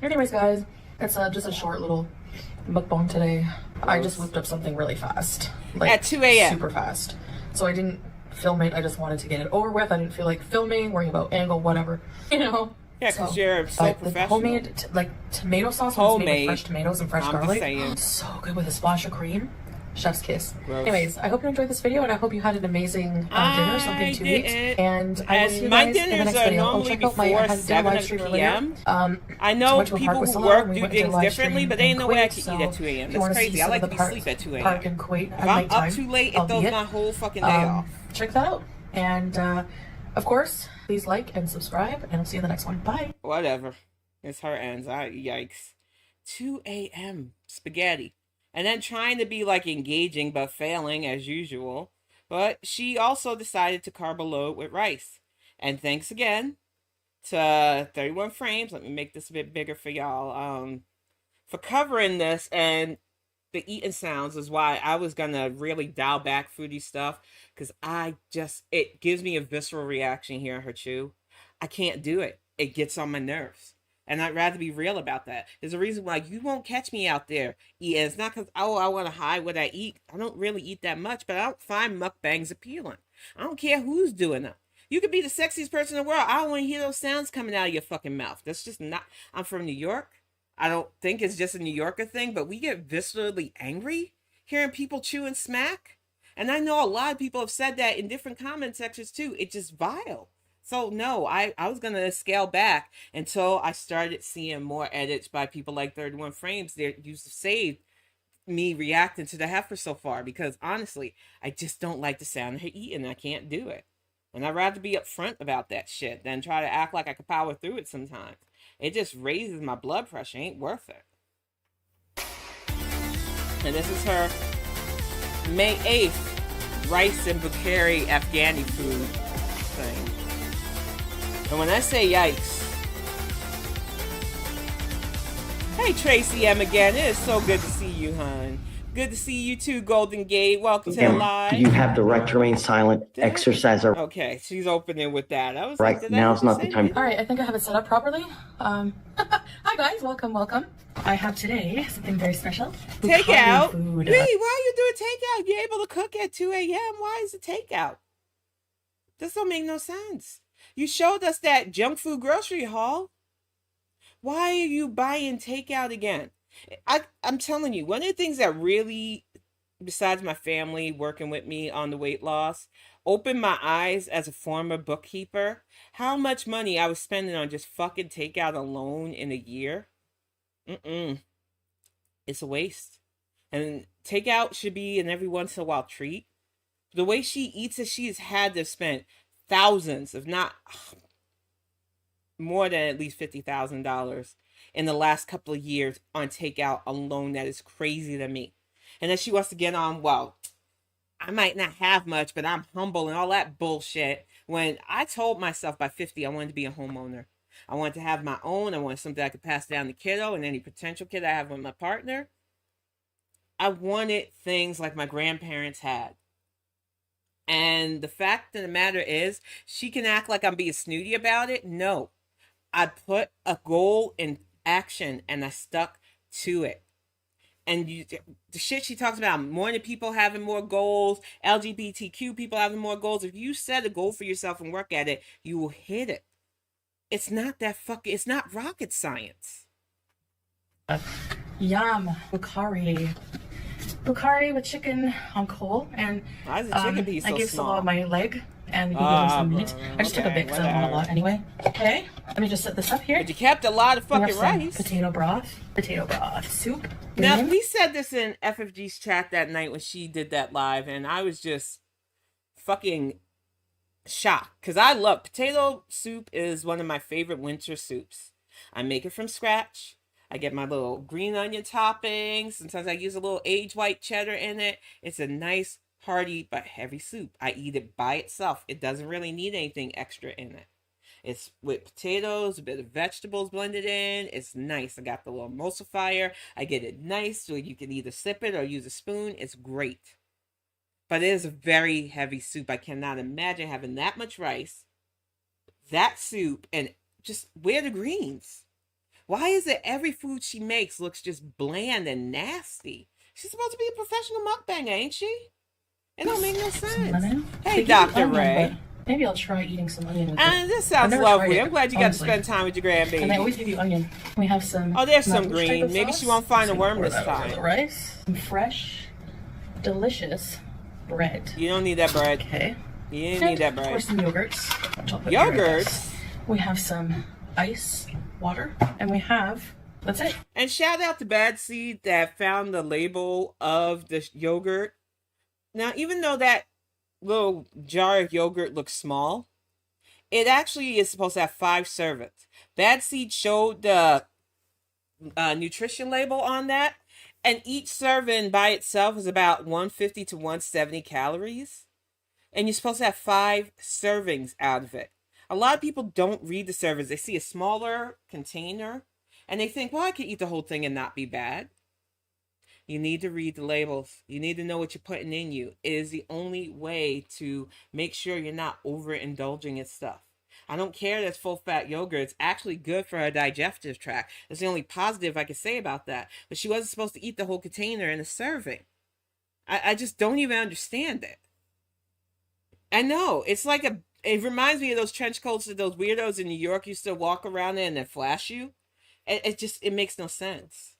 Anyways, guys, that's just a short little mukbang today. I just whipped up something really fast, like At 2 a.m. super fast. So I didn't film it. I just wanted to get it over with. I didn't feel like filming, worrying about angle, whatever. You know. Yeah, because you're so but the professional. homemade, like tomato sauce, when it's made with Homemade. fresh tomatoes and fresh I'm garlic, saying. so good with a splash of cream. Chef's kiss. Gross. Anyways, I hope you enjoyed this video, and I hope you had an amazing dinner, something to eat. And I will see you my guys in the dinners next are video. normally Check out my before 7 p.m. I know went to a park people with who Salah, work we do went to things live differently, stream but they ain't in no way I Kuwait, can eat at so 2 a.m. if you That's wanna crazy. see I some like of to the be asleep at 2 park a.m. in Kuwait If at I'm up nighttime, too late, it I'll throws be my whole fucking day off. Check that out. And of course, please like and subscribe, and I'll see you in the next one. Bye. Whatever. It's her ends. Yikes. 2 a.m. spaghetti. And then trying to be like engaging but failing as usual. But she also decided to carb a load with rice. And thanks again to 31 Frames. Let me make this a bit bigger for y'all. For covering this, and the eating sounds is why I was gonna really dial back foodie stuff, because it gives me a visceral reaction hearing her chew. I can't do it. It gets on my nerves. And I'd rather be real about that. There's a reason why you won't catch me out there eating. It's not because, oh, I want to hide what I eat. I don't really eat that much, but I don't find mukbangs appealing. I don't care who's doing them. You could be the sexiest person in the world. I don't want to hear those sounds coming out of your fucking mouth. That's just not... I'm from New York. I don't think it's just a New Yorker thing, but we get viscerally angry hearing people chew and smack. And I know a lot of people have said that in different comment sections too. It's just vile. So no, I was going to scale back until I started seeing more edits by people like 31 Frames. They used to save me reacting to the heifer so far, because honestly, I just don't like the sound of her eating. I can't do it. And I'd rather be upfront about that shit than try to act like I could power through it sometimes. It just raises my blood pressure. Ain't worth it. And this is her May 8th rice and Bukhari Afghani food thing. And when I say yikes. Hey Tracy M again. It is so good to see you, hon. Good to see you too, Golden Gate. Welcome to the live. You have the right to remain silent. Exercise a Okay, she's opening with that. I was right. like, Now's not the time. All right, I think I have it set up properly. Hi guys, welcome. I have today something very special. Takeout? Food. Why are you doing takeout? You're able to cook at 2 a.m. Why is it takeout? This don't make no sense. You showed us that junk food grocery haul. Why are you buying takeout again? I'm telling you, one of the things that really, besides my family working with me on the weight loss, opened my eyes as a former bookkeeper, how much money I was spending on just fucking takeout alone in a year. It's a waste. And takeout should be an every once in a while treat. The way she eats it, she has had to spend thousands, if not more than at least $50,000 in the last couple of years on takeout alone. That is crazy to me. And then she wants to get on, well, I might not have much, but I'm humble and all that bullshit. When I told myself by 50, I wanted to be a homeowner. I wanted to have my own. I wanted something I could pass down to kiddo and any potential kid I have with my partner. I wanted things like my grandparents had. And the fact of the matter is, she can act like I'm being snooty about it. No. I put a goal in action and I stuck to it. And the shit she talks about, morning people having more goals, LGBTQ people having more goals. If you set a goal for yourself and work at it, you will hit it. It's not that it's not rocket science. Yum, Bukhari with chicken on coal, and why is the chicken piece so I gave small? Salah my leg, and we gave him some meat. I just took a bit because I don't want a lot anyway. Okay, let me just set this up here. But you kept a lot of fucking rice. Potato broth, soup. Now, we said this in FFG's chat that night when she did that live, and I was just fucking shocked, because I love potato soup. Is one of my favorite winter soups. I make it from scratch. I get my little green onion toppings. Sometimes I use a little aged white cheddar in it. It's a nice, hearty, but heavy soup. I eat it by itself. It doesn't really need anything extra in it. It's with potatoes, a bit of vegetables blended in. It's nice. I got the little emulsifier. I get it nice so you can either sip it or use a spoon. It's great. But it is a very heavy soup. I cannot imagine having that much rice, that soup, and just where are the greens? Why is it every food she makes looks just bland and nasty? She's supposed to be a professional mukbanger, ain't she? It don't make no sense. Hey, Dr. Ray. Maybe I'll try eating some onion with it. And this sounds lovely. I'm glad you got to spend time with your grandbaby. And I always give you onion. We have some. Oh, there's some green. Maybe she won't find a worm this time. Rice, some fresh delicious bread. You don't need that bread. Okay. You didn't need that Of bread. course, some yogurts. Chocolate yogurts. Yogurts? We have some ice, water, and we have, that's it. And shout out to Bad Seed that found the label of the yogurt. Now, even though that little jar of yogurt looks small, it actually is supposed to have 5 servings. Bad Seed showed the nutrition label on that, and each serving by itself is about 150 to 170 calories. And you're supposed to have 5 servings out of it. A lot of people don't read the servings. They see a smaller container, and they think, well, I could eat the whole thing and not be bad. You need to read the labels. You need to know what you're putting in you. It is the only way to make sure you're not overindulging in stuff. I don't care that it's full-fat yogurt. It's actually good for her digestive tract. That's the only positive I can say about that. But she wasn't supposed to eat the whole container in a serving. I just don't even understand it. I know. It's like it reminds me of those trench coats that those weirdos in New York used to walk around in and then flash you. It makes no sense.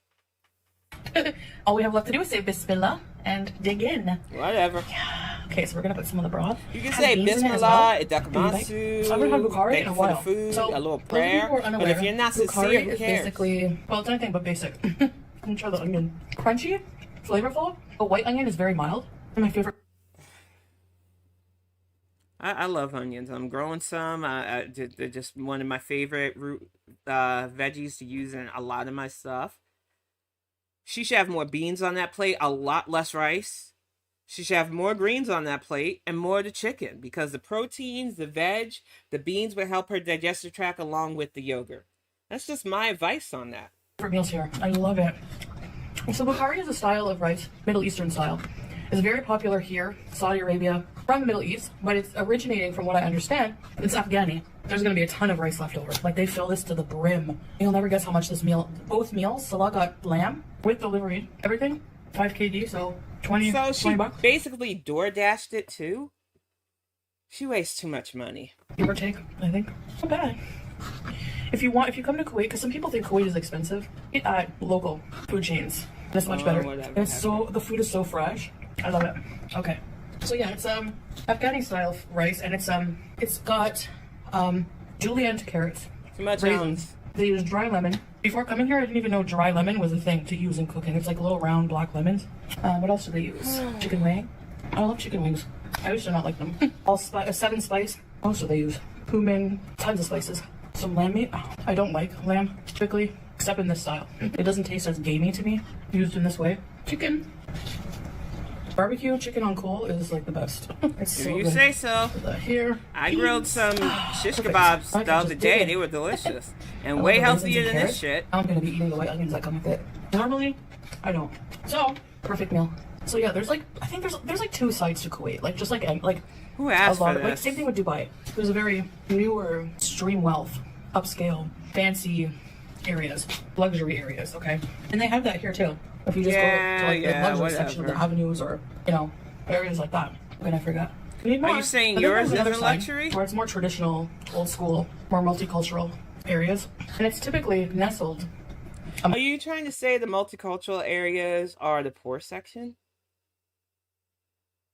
All we have left to do is say Bismillah and dig in. Whatever. Okay, so we're gonna put some of the broth. You can Has say beans in it as Bismillah, well. Idakamatsu, So I've never had bukhari thank in a you for the while. food, So, a little those of you prayer. who are But unaware, if you're not bukhari sincere, who is cares? basically, well, it's anything but basic. Let me try the onion. Crunchy, flavorful. The white onion is very mild. And my favorite. I love onions. I'm growing some. They're just one of my favorite root veggies to use in a lot of my stuff. She should have more beans on that plate, a lot less rice. She should have more greens on that plate and more of the chicken, because the proteins, the veg, the beans will help her digestive tract along with the yogurt. That's just my advice on that. Meals here. I love it. So bukhari is a style of rice, Middle Eastern style. It's very popular here, Saudi Arabia, from the Middle East, but it's originating, from what I understand, it's Afghani. There's going to be a ton of rice left over. Like, they fill this to the brim. You'll never guess how much this meal, both meals, Salah got lamb with delivery, everything, 5 kg, so 20 So she 20 bucks. basically door dashed it too. She wastes too much money. Give or take, I think. Not bad. If you come to Kuwait, because some people think Kuwait is expensive, eat at local food chains. It's much better. Whatever. It's the food is so fresh. I love it. Okay. So yeah, it's Afghani style rice, and it's got julienne carrots, Too much raisins. onions. They use dry lemon. Before coming here, I didn't even know dry lemon was a thing to use in cooking. It's like little round black lemons. What else do they use? Chicken wing. I love chicken wings. I used to not like them. 7 spice. What else do they use? Cumin. Tons of spices. Some lamb meat. I don't like lamb typically, except in this style. It doesn't taste as gamey to me used in this way. Chicken. Barbecue chicken on coal is like the best. It's If so you good. say so. Put that here. I grilled some shish Perfect. kebabs I the can other just day. dig They in. were delicious I and love way the raisins healthier and than this carrots. shit. I'm gonna be eating the white onions that come with it. Normally, I don't. So, perfect meal. So yeah, there's like, I think there's like 2 sides to Kuwait. Like, just like Who a asked lot for of, like, this? same thing with Dubai. There's a very newer, extreme wealth, upscale, fancy areas, luxury areas, okay? And they have that here too. If you just go to like the luxury section of the whatever. avenues, or, areas like that. When I forgot. Are you saying yours isn't luxury? Where it's more traditional, old school, more multicultural areas. And it's typically nestled. Are you trying to say the multicultural areas are the poor section?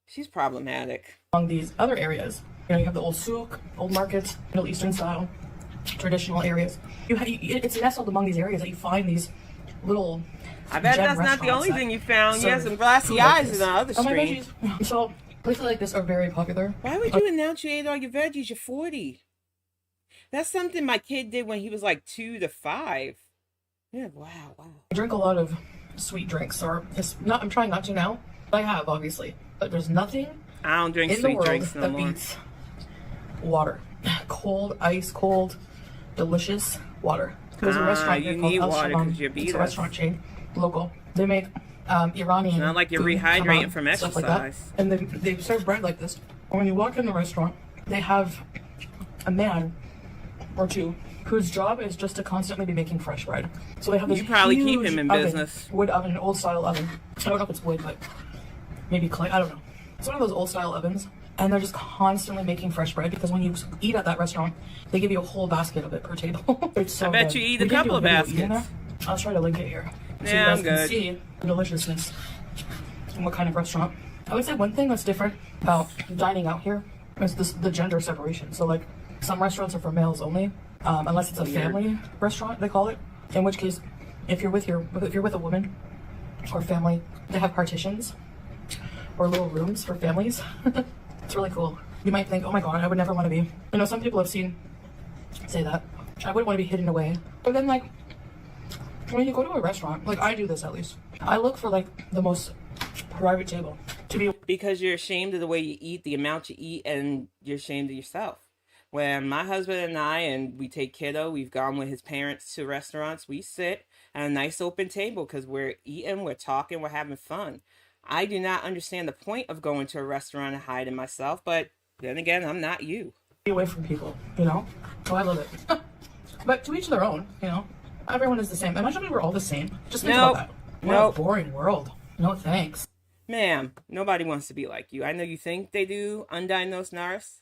She's problematic. Among these other areas. You have the old souk, old markets, Middle Eastern style, traditional areas. It's nestled among these areas that you find these little I bet gem that's not the restaurants only that thing you found. You had serve some glassy food like eyes this. in the other Oh, my screen. veggies. So places like this are very popular. Why would you announce you ate all your veggies? You're 40. That's something my kid did when he was like 2 to 5. Yeah, wow. I drink a lot of sweet drinks, or I'm trying not to now. I have, obviously, but there's nothing I don't drink in the sweet world drinks no that more. beats water. Cold, ice cold, delicious water. There's a restaurant here you called need Al water Shabam. 'cause you're It's beat a up. restaurant chain, local. They make Iranian. It's not like you're food, rehydrating kebab, from stuff like that. exercise. And they serve bread like this. And when you walk in the restaurant, they have a man or 2 whose job is just to constantly be making fresh bread. So they have this You probably keep huge him in oven, business. wood oven, old style oven. I don't know if it's wood, but maybe clay. I don't know. It's one of those old style ovens, and they're just constantly making fresh bread, because when you eat at that restaurant, they give you a whole basket of it per table. It's so I bet good. you eat a We can couple do of video eating baskets. that. I'll try to link it here so Yeah, you guys I'm can good. see the deliciousness. and what kind of restaurant. I would say one thing that's different about dining out here is the gender separation. So like some restaurants are for males only, unless it's a family restaurant, they call it. In which case, if you're with a woman or family, they have partitions or little rooms for families. It's really cool. You might think, oh my god, I would never want to be. You know, some people I've seen say that. I wouldn't want to be hidden away. But then like, when you go to a restaurant, like I do this at least, I look for like the most private table to be. Because you're ashamed of the way you eat, the amount you eat, and you're ashamed of yourself. When my husband and I, and we take kiddo, we've gone with his parents to restaurants, we sit at a nice open table because we're eating, we're talking, we're having fun. I do not understand the point of going to a restaurant and hiding myself, but then again, I'm not you. Be away from people, you know? Oh, I love it. But to each their own, you know? Everyone is the same. Imagine we were all the same. Just think about that. What a boring world. No thanks. Ma'am, nobody wants to be like you. I know you think they do, undiagnosed narcissists,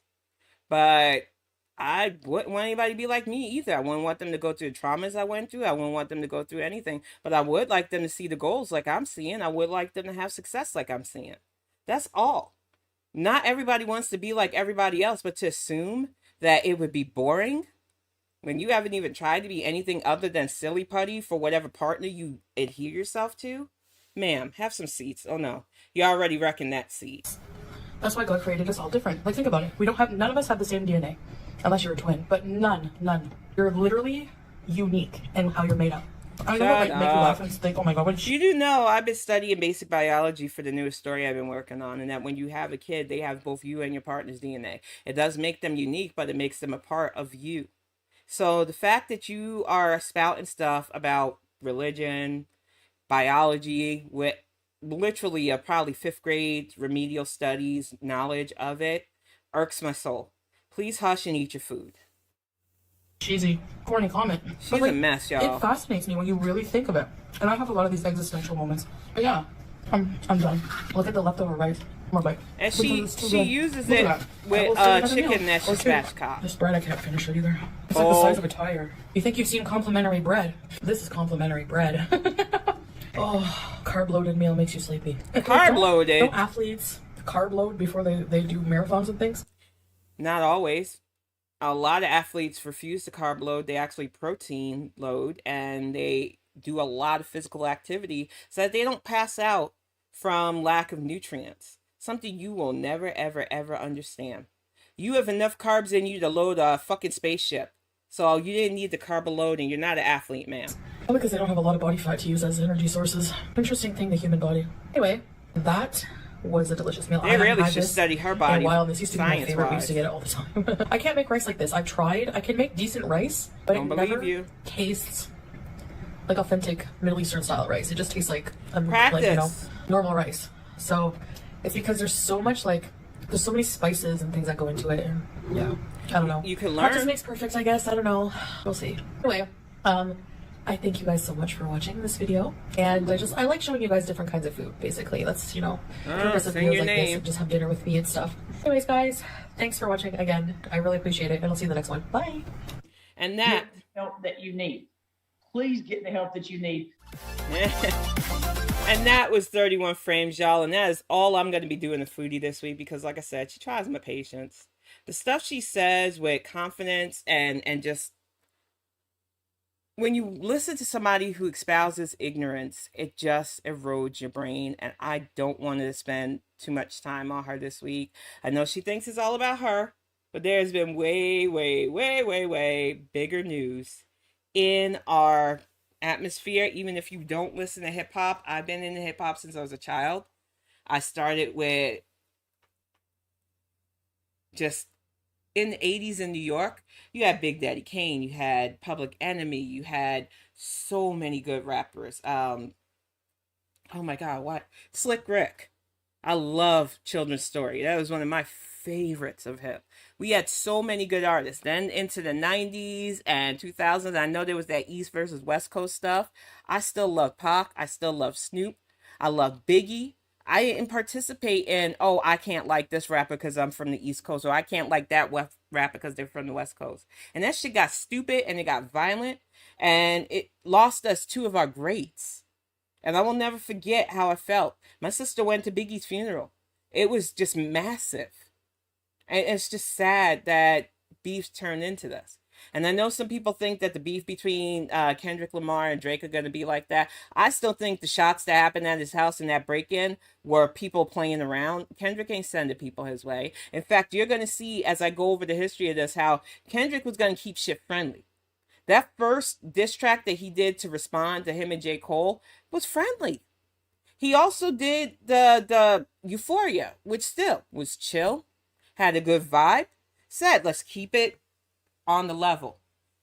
but I wouldn't want anybody to be like me either. I wouldn't want them to go through the traumas I went through. I wouldn't want them to go through anything. But I would like them to see the goals like I'm seeing. I would like them to have success like I'm seeing. That's all. Not everybody wants to be like everybody else, but to assume that it would be boring when you haven't even tried to be anything other than silly putty for whatever partner you adhere yourself to. Ma'am, have some seats. Oh no, you already reckon that seat. That's why God created us all different. Like think about it. None of us have the same DNA. Unless you're a twin, but none. You're literally unique in how you're made up. I know it make you laugh and think, oh my god, you do know I've been studying basic biology for the newest story I've been working on, and that when you have a kid, they have both you and your partner's DNA. It does make them unique, but it makes them a part of you. So the fact that you are spouting stuff about religion, biology, with literally a probably 5th grade remedial studies knowledge of it, irks my soul. Please hush and eat your food. Cheesy, corny comment. She's a mess, y'all. It fascinates me when you really think of it. And I have a lot of these existential moments. But yeah, I'm done. Look at the leftover rice. More bite. And she uses it with chicken that's just spatchcock. This bread, I can't finish it either. It's like the size of a tire. You think you've seen complimentary bread? This is complimentary bread. Oh, carb-loaded meal makes you sleepy. Carb-loaded? Don't athletes carb load before they do marathons and things? Not always. A lot of athletes refuse to carb load. They actually protein load, and they do a lot of physical activity so that they don't pass out from lack of nutrients. Something you will never, ever, ever understand. You have enough carbs in you to load a fucking spaceship. So you didn't need the carb load, and you're not an athlete, man. Well, because they don't have a lot of body fat to use as energy sources. Interesting thing, the human body. Anyway, that was a delicious meal. They really should study her body. Wow, this used to be my favorite. We used to get it all the time. I can't make rice like this. I've tried. I can make decent rice, but it never tastes like authentic Middle Eastern style rice. It just tastes like normal rice. So it's because there's so much there's so many spices and things that go into it. And yeah, I don't know. You can learn. Practice makes perfect, I guess. I don't know. We'll see. Anyway, I thank you guys so much for watching this video, and I like showing you guys different kinds of food. Basically, that's purpose of videos like this, and just have dinner with me and stuff. Anyways, guys, thanks for watching again. I really appreciate it, and I'll see you in the next one. Bye. And that help that you need. Please get the help that you need. And that was 31 frames, y'all, and that is all I'm going to be doing to Foodie this week because, like I said, she tries my patience. The stuff she says with confidence and just. When you listen to somebody who espouses ignorance, it just erodes your brain, and I don't want to spend too much time on her this week. I know she thinks it's all about her, but there's been way, way, way, way, way bigger news in our atmosphere. Even if you don't listen to hip-hop, I've been into hip-hop since I was a child. I started with just in the 80s in New York, you had Big Daddy Kane, you had Public Enemy, you had so many good rappers. Oh my God, what? Slick Rick. I love Children's Story. That was one of my favorites of hip. We had so many good artists. Then into the 90s and 2000s, I know there was that East versus West Coast stuff. I still love Pac. I still love Snoop. I love Biggie. I didn't participate in, oh, I can't like this rapper because I'm from the East Coast, or I can't like that rapper because they're from the West Coast. And that shit got stupid and it got violent, and it lost us two of our greats. And I will never forget how I felt. My sister went to Biggie's funeral. It was just massive. And it's just sad that beefs turned into this. And I know some people think that the beef between Kendrick Lamar and Drake are going to be like that. I still think the shots that happened at his house in that break-in were people playing around. Kendrick ain't sending people his way. In fact, you're going to see as I go over the history of this how Kendrick was going to keep shit friendly. That first diss track that he did to respond to him and J. Cole was friendly. He also did the Euphoria, which still was chill, had a good vibe, said, let's keep it on the level.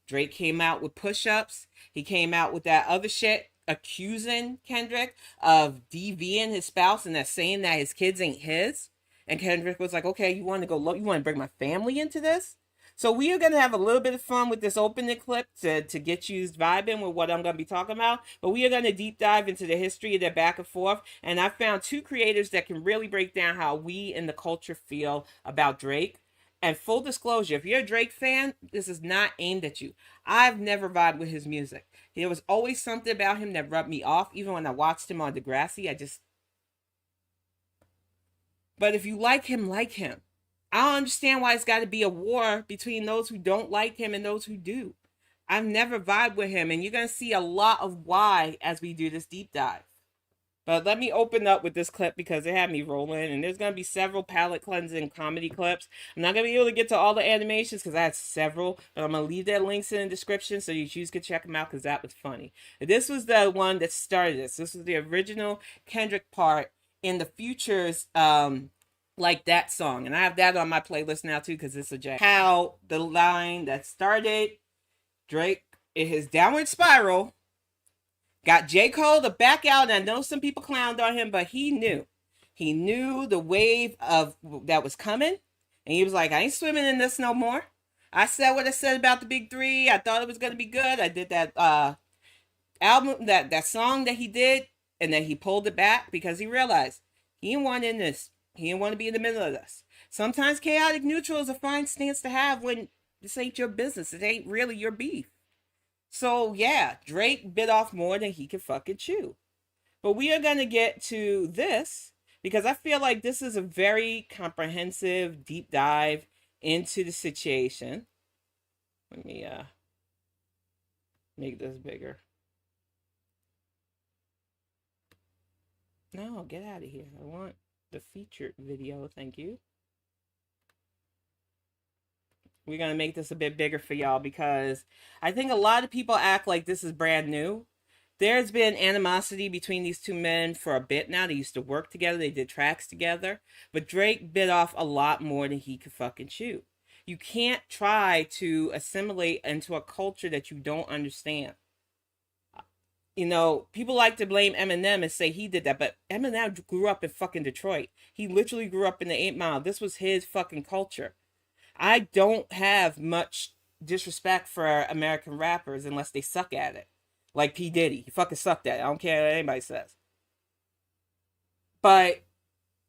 Drake came out with push-ups. He came out with that other shit accusing Kendrick of DVing his spouse and that saying that his kids ain't his. And Kendrick was like, okay, you want to go low? You want to bring my family into this? So we are going to have a little bit of fun with this opening clip to get you vibing with what I'm going to be talking about. But we are going to deep dive into the history of their back and forth. And I found two creators that can really break down how we in the culture feel about Drake. And full disclosure, if you're a Drake fan, this is not aimed at you. I've never vibed with his music. There was always something about him that rubbed me off. Even when I watched him on Degrassi, But if you like him, like him. I don't understand why it's got to be a war between those who don't like him and those who do. I've never vibed with him, and you're going to see a lot of why as we do this deep dive. But let me open up with this clip because it had me rolling, and there's going to be several palette cleansing comedy clips. I'm not going to be able to get to all the animations because I had several, but I'm going to leave their links in the description so you can check them out because that was funny. This was the one that started this. This was the original Kendrick part in the Future's Like That song, and I have that on my playlist now too because it's a jam. How the line that started Drake in his downward spiral got J. Cole to back out, and I know some people clowned on him, but he knew the wave of that was coming, and he was like, I ain't swimming in this no more. I said what I said about the big three. I thought it was going to be good. I did that album, that song that he did, and then he pulled it back because he realized he didn't want in this. He didn't want to be in the middle of this. Sometimes chaotic neutral is a fine stance to have when this ain't your business. It ain't really your beef. So yeah, Drake bit off more than he could fucking chew. But we are going to get to this because I feel like this is a very comprehensive deep dive into the situation. Let me make this bigger. No, get out of here. I want the featured video, thank you. We're going to make this a bit bigger for y'all because I think a lot of people act like this is brand new. There's been animosity between these two men for a bit now. They used to work together. They did tracks together. But Drake bit off a lot more than he could fucking chew. You can't try to assimilate into a culture that you don't understand. You know, people like to blame Eminem and say he did that, but Eminem grew up in fucking Detroit. He literally grew up in the 8 Mile. This was his fucking culture. I don't have much disrespect for American rappers unless they suck at it. Like P. Diddy. He fucking sucked at it. I don't care what anybody says. But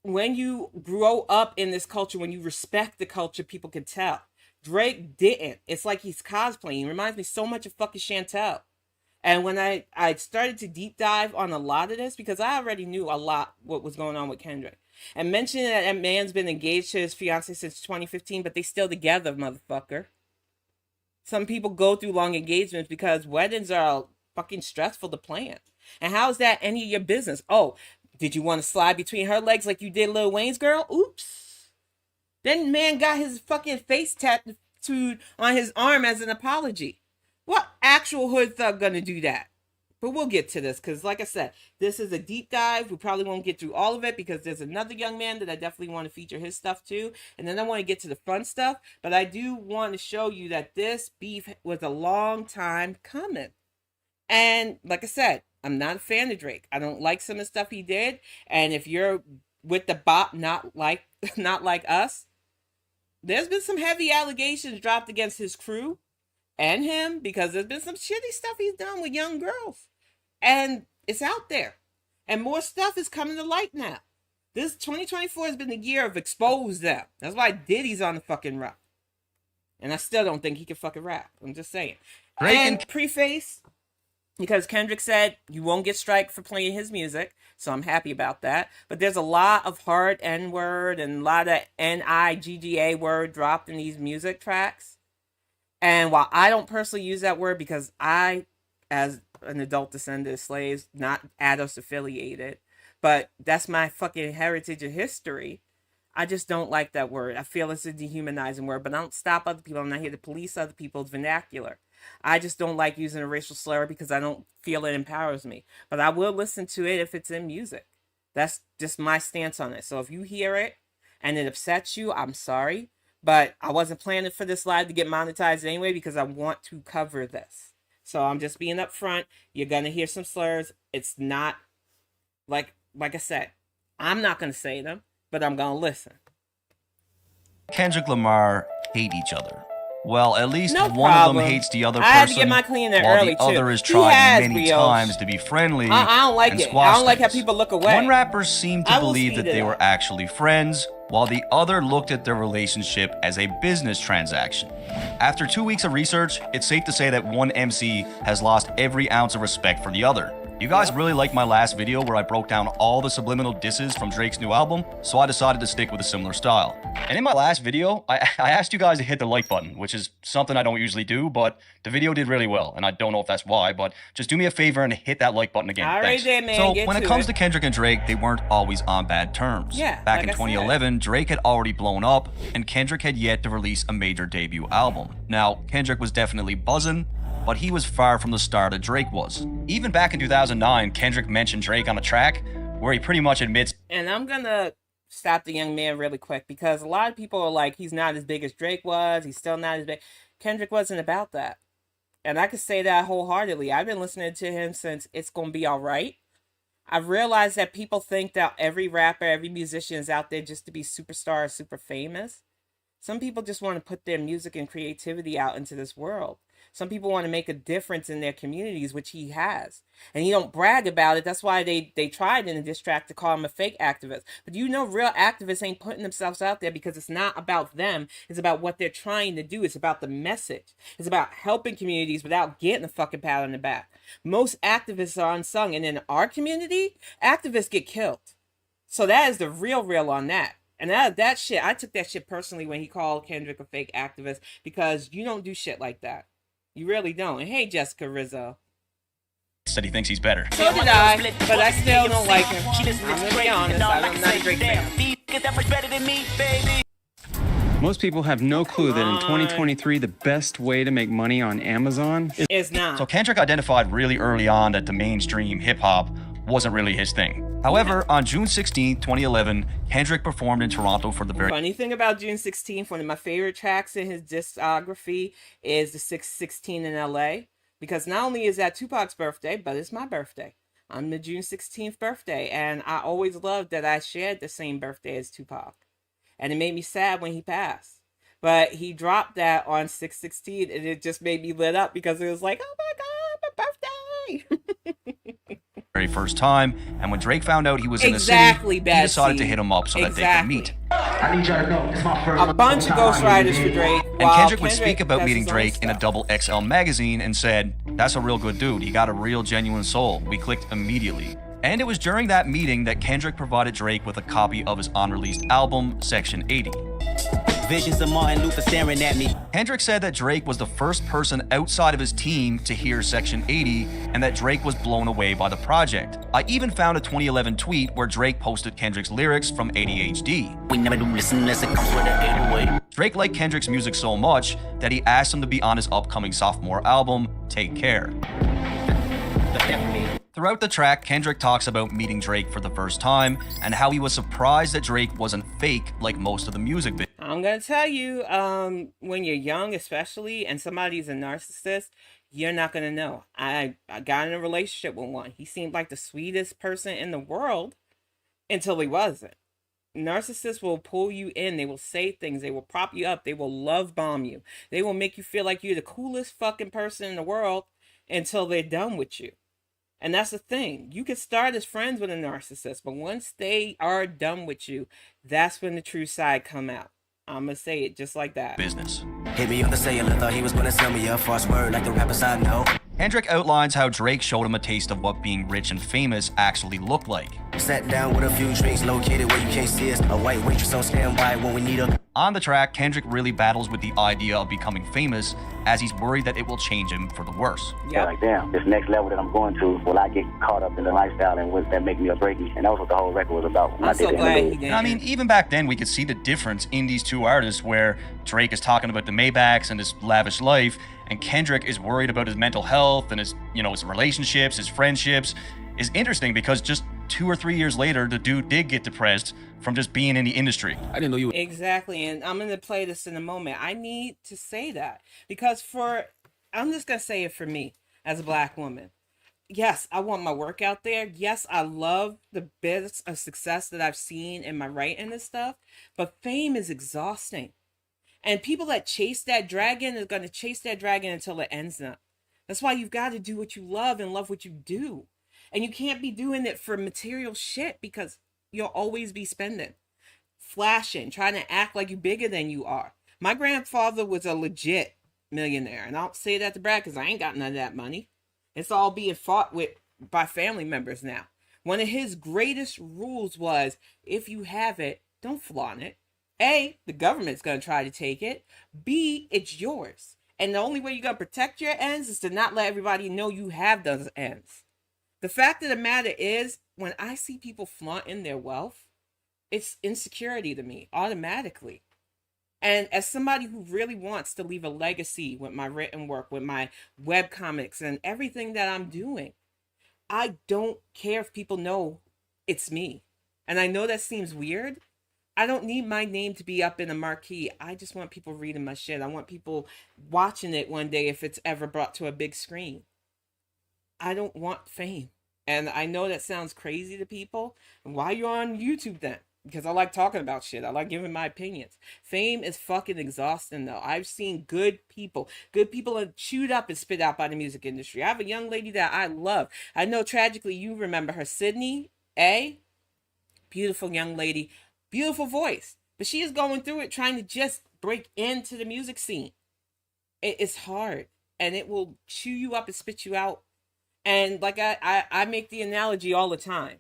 when you grow up in this culture, when you respect the culture, people can tell. Drake didn't. It's like he's cosplaying. He reminds me so much of fucking Chantel. And when I started to deep dive on a lot of this, because I already knew a lot what was going on with Kendrick. And mentioning that man's been engaged to his fiancée since 2015, but they still together, motherfucker. Some people go through long engagements because weddings are fucking stressful to plan. And how is that any of your business? Oh, did you want to slide between her legs like you did Lil Wayne's girl? Oops. Then man got his fucking face tattooed on his arm as an apology. What actual hood thug gonna do that? But we'll get to this because, like I said, this is a deep dive. We probably won't get through all of it because there's another young man that I definitely want to feature his stuff too. And then I want to get to the fun stuff. But I do want to show you that this beef was a long time coming. And like I said, I'm not a fan of Drake. I don't like some of the stuff he did. And if you're with the bop not like us, there's been some heavy allegations dropped against his crew and him because there's been some shitty stuff he's done with young girls. And it's out there. And more stuff is coming to light now. This 2024 has been the year of expose them. That's why Diddy's on the fucking rap. And I still don't think he can fucking rap. I'm just saying. And preface, because Kendrick said you won't get striked for playing his music, so I'm happy about that. But there's a lot of hard N-word and a lot of N-I-G-G-A word dropped in these music tracks. And while I don't personally use that word because I, as an adult descendant of slaves, not ADOS affiliated, but that's my fucking heritage and history, I just don't like that word. I feel it's a dehumanizing word, but I don't stop other people. I'm not here to police other people's vernacular. I just don't like using a racial slur because I don't feel it empowers me. But I will listen to it if it's in music. That's just my stance on it. So if you hear it and it upsets you, I'm sorry. But I wasn't planning for this live to get monetized anyway because I want to cover this. So I'm just being upfront. You're going to hear some slurs. It's not, like I said, I'm not going to say them, but I'm going to listen. Kendrick Lamar hate each other. Well, at least No one problem. of them hates the other I person, had to get my clean there while early, the other too. has He tried has many brioche. times to be friendly I don't like and it. squash I don't like how things. people look away. One rapper seemed to I will believe that speed it they were up. actually friends, while the other looked at their relationship as a business transaction. After 2 weeks of research, it's safe to say that one MC has lost every ounce of respect for the other. You guys really liked my last video where I broke down all the subliminal disses from Drake's new album, so I decided to stick with a similar style. And in my last video, I asked you guys to hit the like button, which is something I don't usually do, but the video did really well, and I don't know if that's why, but just do me a favor and hit that like button again. All right Thanks. then, man, So get when it to comes it. to Kendrick and Drake, they weren't always on bad terms. Yeah, Back like in I said. 2011, Drake had already blown up, and Kendrick had yet to release a major debut album. Now, Kendrick was definitely buzzing, but he was far from the star that Drake was. Even back in 2009, Kendrick mentioned Drake on a track where he pretty much admits, And I'm going to stop the young man really quick because a lot of people are like, he's not as big as Drake was. He's still not as big. Kendrick wasn't about that. And I could say that wholeheartedly. I've been listening to him since It's Gonna Be Alright. I've realized that people think that every rapper, every musician is out there just to be superstar or super famous. Some people just want to put their music and creativity out into this world. Some people want to make a difference in their communities, which he has. And he don't brag about it. That's why they tried in a diss track to call him a fake activist. But you know real activists ain't putting themselves out there because it's not about them. It's about what they're trying to do. It's about the message. It's about helping communities without getting a fucking pat on the back. Most activists are unsung. And in our community, activists get killed. So that is the real on that. And that shit, I took that shit personally when he called Kendrick a fake activist because you don't do shit like that. You really don't. And hey, Jessica Rizzo. said he thinks he's better. So did I, but I still don't like him. I'm gonna be honest, I'm not a Drake fan. Most people have no clue that in 2023, the best way to make money on Amazon It's not. So Kendrick identified really early on that the mainstream hip-hop wasn't really his thing. However, on June 16, 2011, Kendrick performed in Toronto for the very Funny thing about June 16th, one of my favorite tracks in his discography is the 616 in LA. Because not only is that Tupac's birthday, but it's my birthday. I'm the June 16th birthday, and I always loved that I shared the same birthday as Tupac. And it made me sad when he passed. But he dropped that on 616, and it just made me lit up because it was like, oh my God, my birthday! very first time, and when Drake found out he was in the Exactly, city, he decided Betsy. to hit him up so that they could Exactly. meet. I need y'all to know, it's my first A bunch of ghostwriters for Drake. And Kendrick would speak about meeting Drake in a double XL magazine and said, "That's a real good dude. He got a real genuine soul." We clicked immediately. And it was during that meeting that Kendrick provided Drake with a copy of his unreleased album, Section 80. Visions of Martin Luther staring at me. Kendrick said that Drake was the first person outside of his team to hear Section 80 and that Drake was blown away by the project. I even found a 2011 tweet where Drake posted Kendrick's lyrics from ADHD. We never do listen unless it comes with an 808. Drake liked Kendrick's music so much that he asked him to be on his upcoming sophomore album, Take Care. Throughout the track, Kendrick talks about meeting Drake for the first time and how he was surprised that Drake wasn't fake like most of the music videos. I'm gonna tell you, when you're young, especially, and somebody's a narcissist, you're not gonna know. I got in a relationship with one. He seemed like the sweetest person in the world until he wasn't. Narcissists will pull you in. They will say things. They will prop you up. They will love bomb you. They will make you feel like you're the coolest fucking person in the world until they're done with you. And that's the thing. You can start as friends with a narcissist, but once they are done with you, that's when the true side come out. I'm gonna say it just like that. Business. Hit me on the cellular, thought he was gonna sell me a false word like the rappers I know. Kendrick outlines how Drake showed him a taste of what being rich and famous actually looked like. Sat down with a few drinks located where you can't see us. A white waitress on standby when we need her. On the track, Kendrick really battles with the idea of becoming famous, as he's worried that it will change him for the worse. Yeah, like, damn, this next level that I'm going to, will I get caught up in the lifestyle and will that make me or break me? And that was what the whole record was about. I'm so glad he did. I mean, even back then, we could see the difference in these two artists, where Drake is talking about the Maybachs and his lavish life, and Kendrick is worried about his mental health and his, his relationships, his friendships. Is interesting because just 2 or 3 years later, the dude did get depressed from just being in the industry. I didn't know you. Exactly, and I'm going to play this in a moment. I need to say that because I'm just going to say it for me as a black woman. Yes, I want my work out there. Yes, I love the bits of success that I've seen in my writing and stuff, but fame is exhausting. And people that chase that dragon are going to chase that dragon until it ends them. That's why you've got to do what you love and love what you do. And you can't be doing it for material shit because you'll always be spending, flashing, trying to act like you're bigger than you are. My grandfather was a legit millionaire. And I don't say that to brag because I ain't got none of that money. It's all being fought with by family members now. One of his greatest rules was, if you have it, don't flaunt it. A, the government's going to try to take it. B, it's yours. And the only way you're going to protect your ends is to not let everybody know you have those ends. The fact of the matter is, when I see people flaunting their wealth, it's insecurity to me, automatically. And as somebody who really wants to leave a legacy with my written work, with my webcomics and everything that I'm doing, I don't care if people know it's me. And I know that seems weird. I don't need my name to be up in a marquee. I just want people reading my shit. I want people watching it one day if it's ever brought to a big screen. I don't want fame. And I know that sounds crazy to people. And why you're on YouTube then? Because I like talking about shit. I like giving my opinions. Fame is fucking exhausting though. I've seen good people are chewed up and spit out by the music industry. I have a young lady that I love. I know tragically you remember her, Sydney A. Beautiful young lady, beautiful voice. But she is going through it trying to just break into the music scene. It's hard. And it will chew you up and spit you out. And like I make the analogy all the time.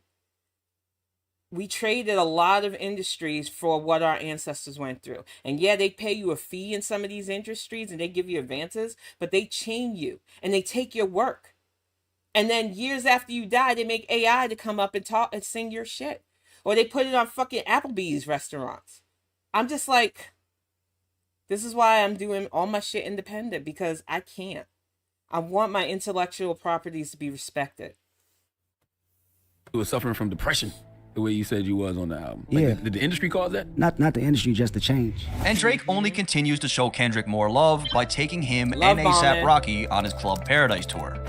We traded a lot of industries for what our ancestors went through. And yeah, they pay you a fee in some of these industries and they give you advances, but they chain you and they take your work. And then years after you die, they make AI to come up and talk and sing your shit. Or they put it on fucking Applebee's restaurants. I'm just like, this is why I'm doing all my shit independent, because I can't. I want my intellectual properties to be respected. You were suffering from depression, the way you said you was on the album. Like, Yeah. Did the industry cause that? Not the industry, just the change. And Drake only continues to show Kendrick more love by taking him Love and A$AP Bonnet. Rocky on his Club Paradise tour.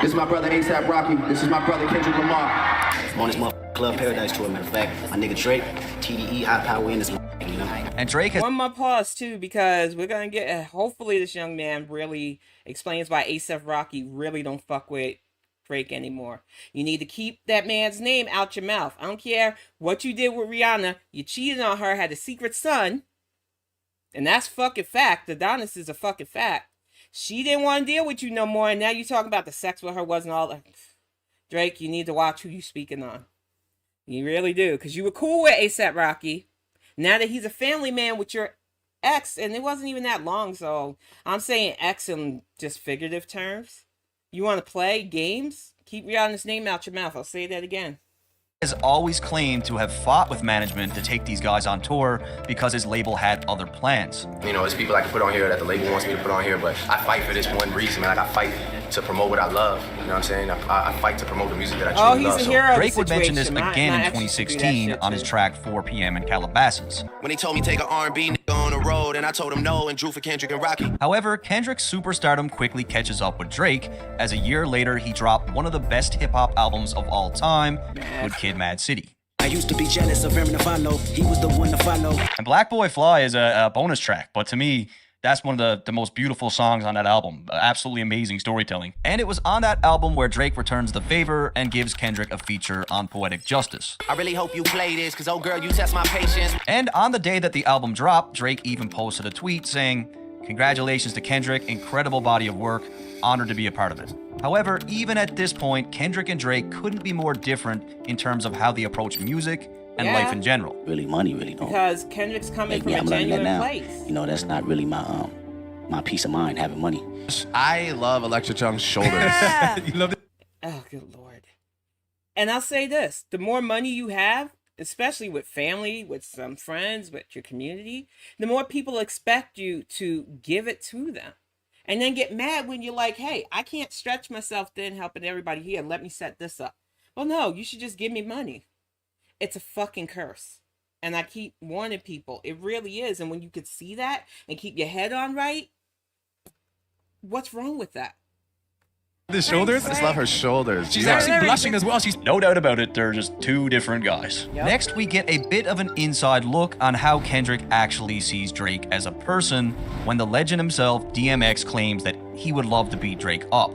This is my brother A$AP Rocky. This is my brother Kendrick Lamar. I'm on this Club Paradise tour, matter of fact. My nigga Drake, TDE, high power in this, you know. And Drake has One more pause too, because we're gonna get. Hopefully, this young man really explains why A$AP Rocky really don't fuck with Drake anymore. You need to keep that man's name out your mouth. I don't care what you did with Rihanna. You cheated on her, had a secret son, and that's fucking fact. Adonis is a fucking fact. She didn't want to deal with you no more, and now you talking about the sex with her wasn't all that. Drake, you need to watch who you speaking on. You really do, because you were cool with A$AP Rocky. Now that he's a family man with your ex, and it wasn't even that long, so I'm saying ex in just figurative terms. You want to play games? Keep Rihanna's name out your mouth. I'll say that again. has always claimed to have fought with management to take these guys on tour because his label had other plans. You know, there's people I can put on here that the label wants me to put on here, but I fight for this one reason, man. Like, I fight to promote what I love. You know what I'm saying? I fight to promote the music that I truly love. He's a hero. Drake would mention this again in 2016 on his track 4 p.m. in Calabasas. When they told me take an R&B nigga on the road, and I told him no and drew for Kendrick and Rocky. However, Kendrick's superstardom quickly catches up with Drake, as a year later he dropped one of the best hip-hop albums of all time, Good Kid, Mad City. I used to be jealous of him if I know he was the one to follow. And Black Boy Fly is a bonus track, but to me, that's one of the most beautiful songs on that album. Absolutely amazing storytelling. And it was on that album where Drake returns the favor and gives Kendrick a feature on Poetic Justice. I really hope you play this, cause oh girl, you test my patience. And on the day that the album dropped, Drake even posted a tweet saying, Congratulations to Kendrick, incredible body of work, honored to be a part of it. However, even at this point, Kendrick and Drake couldn't be more different in terms of how they approach music and life in general. Really, money really don't. Because Kendrick's coming from a I'm learning that genuine now. place. You know, that's not really my my peace of mind, having money. I love Electra Chung's shoulders. You love it? Oh, good Lord. And I'll say this, the more money you have, especially with family, with some friends, with your community, the more people expect you to give it to them. And then get mad when you're like, hey, I can't stretch myself thin helping everybody here. Let me set this up. Well, no, you should just give me money. It's a fucking curse. And I keep warning people, it really is. And when you could see that and keep your head on right, what's wrong with that? The shoulders? I just love her shoulders. She's actually blushing as well. She's no doubt about it. They're just two different guys. Yep. Next, we get a bit of an inside look on how Kendrick actually sees Drake as a person when the legend himself, DMX, claims that he would love to beat Drake up.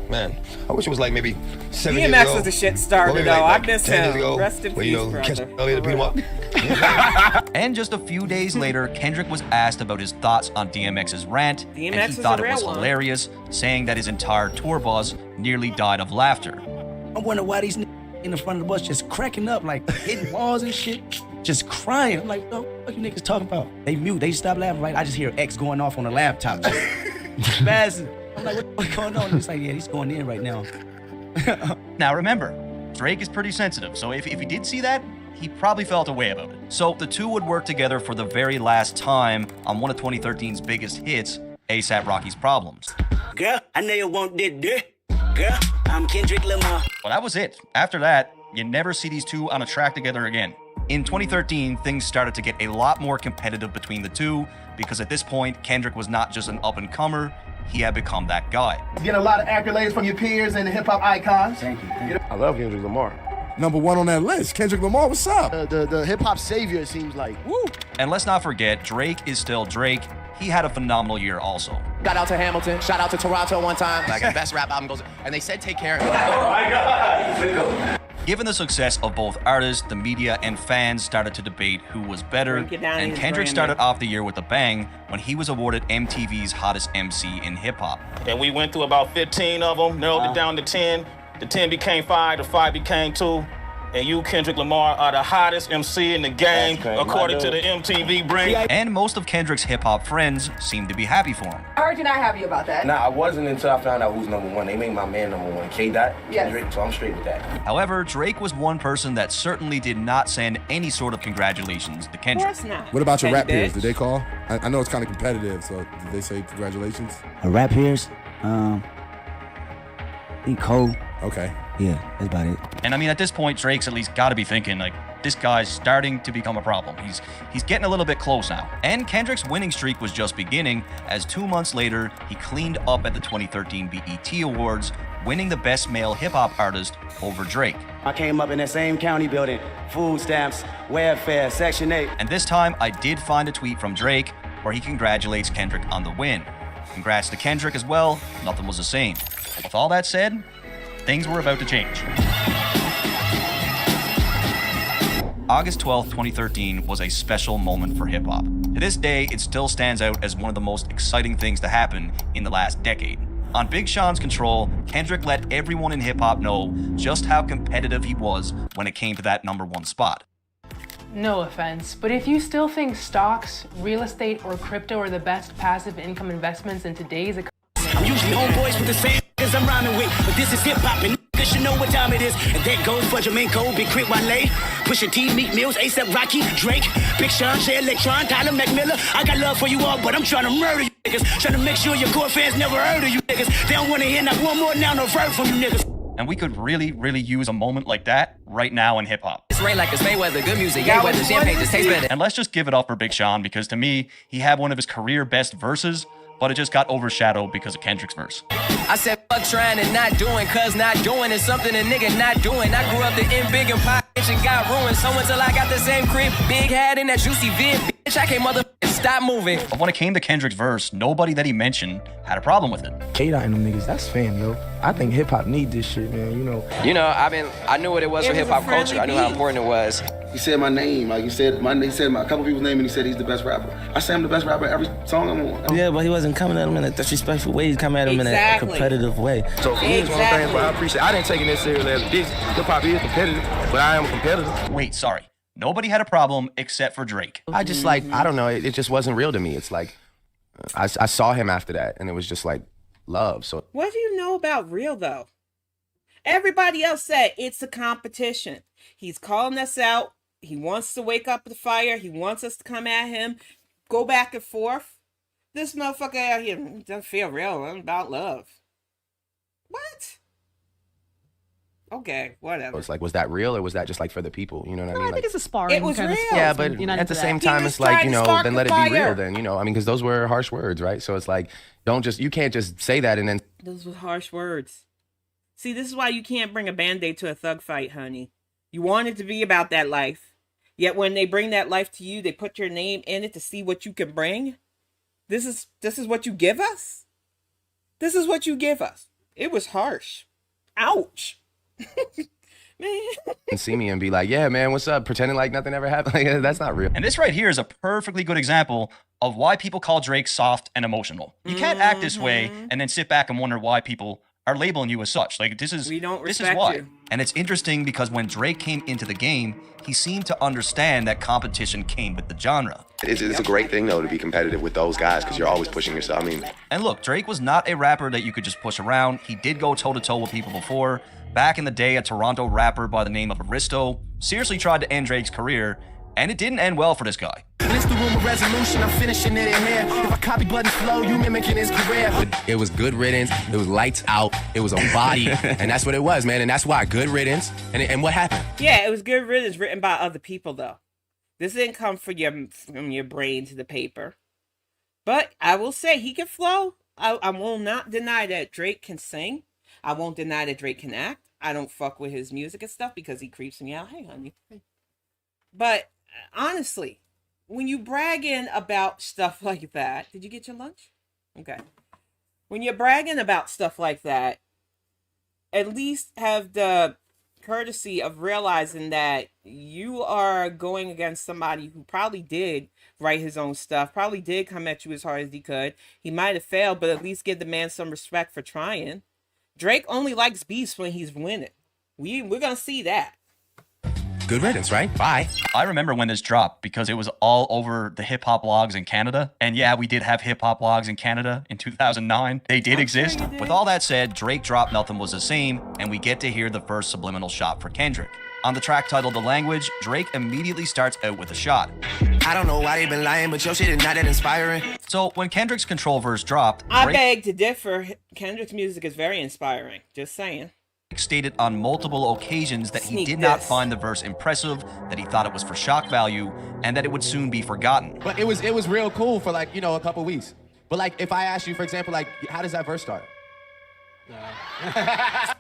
Man, I wish it was like maybe 7 years ago. DMX was the shit starter, though. I miss 10 years him. ago, Rest in where, peace, you know, catch brother. earlier to beat him up. And just a few days later, Kendrick was asked about his thoughts on DMX's rant, and DMX he was thought a it was real one. hilarious, saying that his entire tour bus nearly died of laughter. I wonder why these niggas in the front of the bus just cracking up, like hitting walls and shit, just crying. I'm like, what you niggas talking about? They mute, they stop laughing, right? I just hear X going off on the laptop, just spazzing. I'm like, what's going on? He's like, yeah, he's going in right now. Now remember, Drake is pretty sensitive, so if he did see that, he probably felt a way about it. So the two would work together for the very last time on one of 2013's biggest hits, A$AP Rocky's Problems. Girl, I know you want this. Girl, I'm Kendrick Lamar. Well, that was it. After that, you never see these two on a track together again. In 2013, things started to get a lot more competitive between the two, because at this point, Kendrick was not just an up-and-comer, he had become that guy. You're getting a lot of accolades from your peers and the hip-hop icons. Thank you. I love Kendrick Lamar. #1 on that list. Kendrick Lamar, what's up? The hip-hop savior, it seems like. Woo! And let's not forget, Drake is still Drake. He had a phenomenal year also. Shout out to Hamilton. Shout out to Toronto one time. Like, the best rap album goes. And they said take care. Oh my God. Given the success of both artists, the media and fans started to debate who was better, and Kendrick started off the year with a bang when he was awarded MTV's hottest MC in hip-hop. And we went through about 15 of them, narrowed it down to 10. The 10 became 5, the 5 became 2. And you, Kendrick Lamar, are the hottest MC in the game, according to the MTV brain. And most of Kendrick's hip-hop friends seemed to be happy for him. I heard you're not happy about that. Nah, I wasn't until I found out who's #1. They made my man #1, KDOT, Kendrick, so I'm straight with that. However, Drake was one person that certainly did not send any sort of congratulations to Kendrick. Of course not. What about your rap peers? Did they call? I know it's kind of competitive, so did they say congratulations? A rap peers? I think Cole. Okay. Yeah, that's about it. And I mean, at this point, Drake's at least got to be thinking, like, this guy's starting to become a problem. He's getting a little bit close now. And Kendrick's winning streak was just beginning, as 2 months later, he cleaned up at the 2013 BET Awards, winning the Best Male Hip-Hop Artist over Drake. I came up in that same county building, food stamps, welfare, Section 8. And this time, I did find a tweet from Drake where he congratulates Kendrick on the win. Congrats to Kendrick as well, nothing was the same. With all that said, things were about to change. August 12th, 2013 was a special moment for hip-hop. To this day, it still stands out as one of the most exciting things to happen in the last decade. On Big Sean's Control, Kendrick let everyone in hip-hop know just how competitive he was when it came to that #1 spot. No offense, but if you still think stocks, real estate, or crypto are the best passive income investments in today's economy, I'm usually homeboys with the same as I'm rhyming with, but this is hip-hop and niggas should know what time it is. And that goes for Jamaica, Big Crit Wale, Pusha T, Meek Mills, A$AP Rocky, Drake, Big Sean, Jay Electron, Tyler McMillan. I got love for you all, but I'm trying to murder you niggas. Trying to make sure your core fans never heard of you niggas. They don't want to hear not one more now, no verb from you niggas. And we could really, really use a moment like that right now in hip-hop. It's rain like it's Mayweather, good music, Mayweather, champagne just tastes better. And let's just give it up for Big Sean, because to me, he had one of his career best verses, but it just got overshadowed because of Kendrick's verse. I said fuck trying and not doing, cause not doing is something a nigga not doing. I grew up to end big and pop and got ruined. So until I got the same crib, big hat and that juicy vid, I can't stop moving. But when it came to Kendrick's verse, nobody that he mentioned had a problem with it. KDOT and them niggas, that's fam, yo. I think hip hop need this shit, man. I knew what it was for hip hop culture. I knew how important it was. He said my name, like he said a couple people's name, and he said he's the best rapper. I say I'm the best rapper every song I'm on. Yeah, but he wasn't coming at him in a disrespectful way. He's coming at him in a competitive way. So for me, it's one of the things, but I appreciate. I didn't take it necessarily as a diss. Hip hop is competitive, but I am a competitor. Wait, sorry. Nobody had a problem except for Drake. I just I don't know, it just wasn't real to me. It's like, I saw him after that, and it was just like love. So what do you know about real, though? Everybody else said it's a competition. He's calling us out. He wants to wake up the fire. He wants us to come at him, go back and forth. This motherfucker out here doesn't feel real. It's about love. What? Okay, whatever. it's like, was that real, or was that just like for the people? You know what I mean? I think it's a sparring. It was kind real. Of Yeah, but at the same time, it's like, then let it be real then, I mean, because those were harsh words, right? So it's like, you can't just say that and then. Those were harsh words. See, this is why you can't bring a Band-Aid to a thug fight, honey. You want it to be about that life. Yet when they bring that life to you, they put your name in it to see what you can bring. This is what you give us? This is what you give us. It was harsh. Ouch. Man. And see me and be like, yeah, man, what's up? Pretending like nothing ever happened. Like, that's not real. And this right here is a perfectly good example of why people call Drake soft and emotional. You can't act this way and then sit back and wonder why people are labeling you as such. Like, this is why. You. And it's interesting because when Drake came into the game, he seemed to understand that competition came with the genre. It's a great thing, though, to be competitive with those guys because you're always pushing yourself. I mean, and look, Drake was not a rapper that you could just push around. He did go toe-to-toe with people before. Back in the day, a Toronto rapper by the name of Aristo seriously tried to end Drake's career, and it didn't end well for this guy. It's the room of resolution, I'm finishing it in here. If I copy Buddy's flow, you mimicking his career. It was good riddance, it was lights out, it was on body, and that's what it was, man. And that's why good riddance. And what happened? Yeah, it was good riddance written by other people, though. This didn't come from your brain to the paper. But I will say he can flow. I will not deny that Drake can sing. I won't deny that Drake can act. I don't fuck with his music and stuff because he creeps me out. Hey, honey. But honestly, when you bragging about stuff like that, did you get your lunch? Okay. When you're bragging about stuff like that, at least have the courtesy of realizing that you are going against somebody who probably did write his own stuff, probably did come at you as hard as he could. He might have failed, but at least give the man some respect for trying. Drake only likes beefs when he's winning. We're gonna see that. Good riddance, right? Bye. I remember when this dropped because it was all over the hip-hop blogs in Canada. And yeah, we did have hip-hop blogs in Canada in 2009. They did exist. With all that said, Drake dropped Nothing Was the Same, and we get to hear the first subliminal shot for Kendrick. On the track titled The Language, Drake immediately starts out with a shot. I don't know why they been lying, but your shit is not that inspiring. So when Kendrick's Control verse dropped, I beg to differ. Kendrick's music is very inspiring. Just saying. Stated on multiple occasions that he did not find the verse impressive, that he thought it was for shock value, and that it would soon be forgotten. But it was real cool for like, a couple weeks. But like, if I ask you, for example, like, how does that verse start?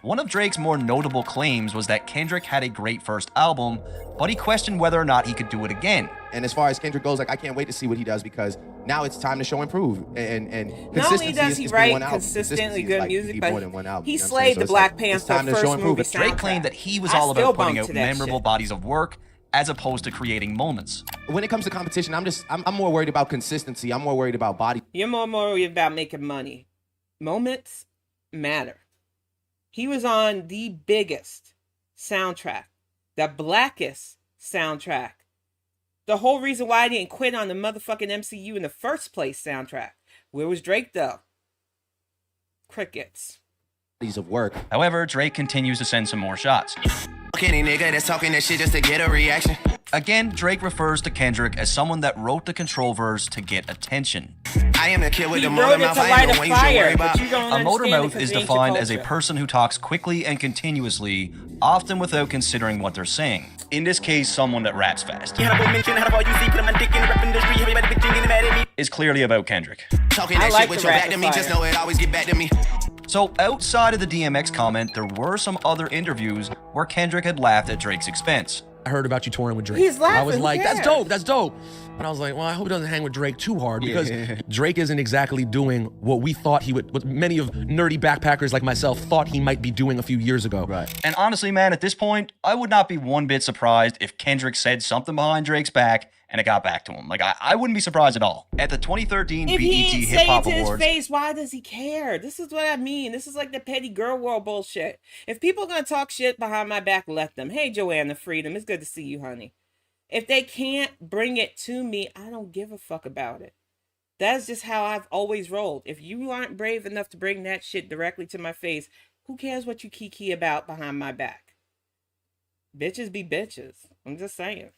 One of Drake's more notable claims was that Kendrick had a great first album, but he questioned whether or not he could do it again. And as far as Kendrick goes, like, I can't wait to see what he does because now it's time to show improve. And not only does he write consistently good music, but he slayed the Black Panther first movie soundtrack. Drake claimed that he was all about putting out memorable bodies of work as opposed to creating moments. When it comes to competition, I'm more worried about consistency. I'm more worried about body. You're more worried about making money. Moments matter. He was on the biggest soundtrack, the blackest soundtrack. The whole reason why I didn't quit on the motherfucking MCU in the first place soundtrack. Where was Drake, though? Crickets. Piece of work. However, Drake continues to send some more shots. Any nigga that's talking that shit just to get a reaction. Again, Drake refers to Kendrick as someone that wrote the Control verse to get attention. I am the kid with the motor mouth. I ain't the one you should worry about. A motor mouth is defined as a person who talks quickly and continuously, often without considering what they're saying. In this case, someone that raps fast. Is clearly about Kendrick. Talking that shit with your back to me, just know it always get back to me. So outside of the DMX comment, there were some other interviews where Kendrick had laughed at Drake's expense. I heard about you touring with Drake. He's laughing. I was Who like, that's cares? dope, that's dope. But I was like, well, I hope he doesn't hang with Drake too hard because Drake isn't exactly doing what we thought he would, what many of nerdy backpackers like myself thought he might be doing a few years ago. Right. And honestly, man, at this point, I would not be one bit surprised if Kendrick said something behind Drake's back and it got back to him. Like, I wouldn't be surprised at all. At the 2013 If BET he ain't Hip saying Hop to his Awards, face, why does he care? This is what I mean. This is like the petty Gorlworld bullshit. If people are gonna talk shit behind my back, let them. Hey, Joanna Freedom, it's good to see you, honey. If they can't bring it to me, I don't give a fuck about it. That's just how I've always rolled. If you aren't brave enough to bring that shit directly to my face, who cares what you kiki about behind my back? Bitches be bitches. I'm just saying.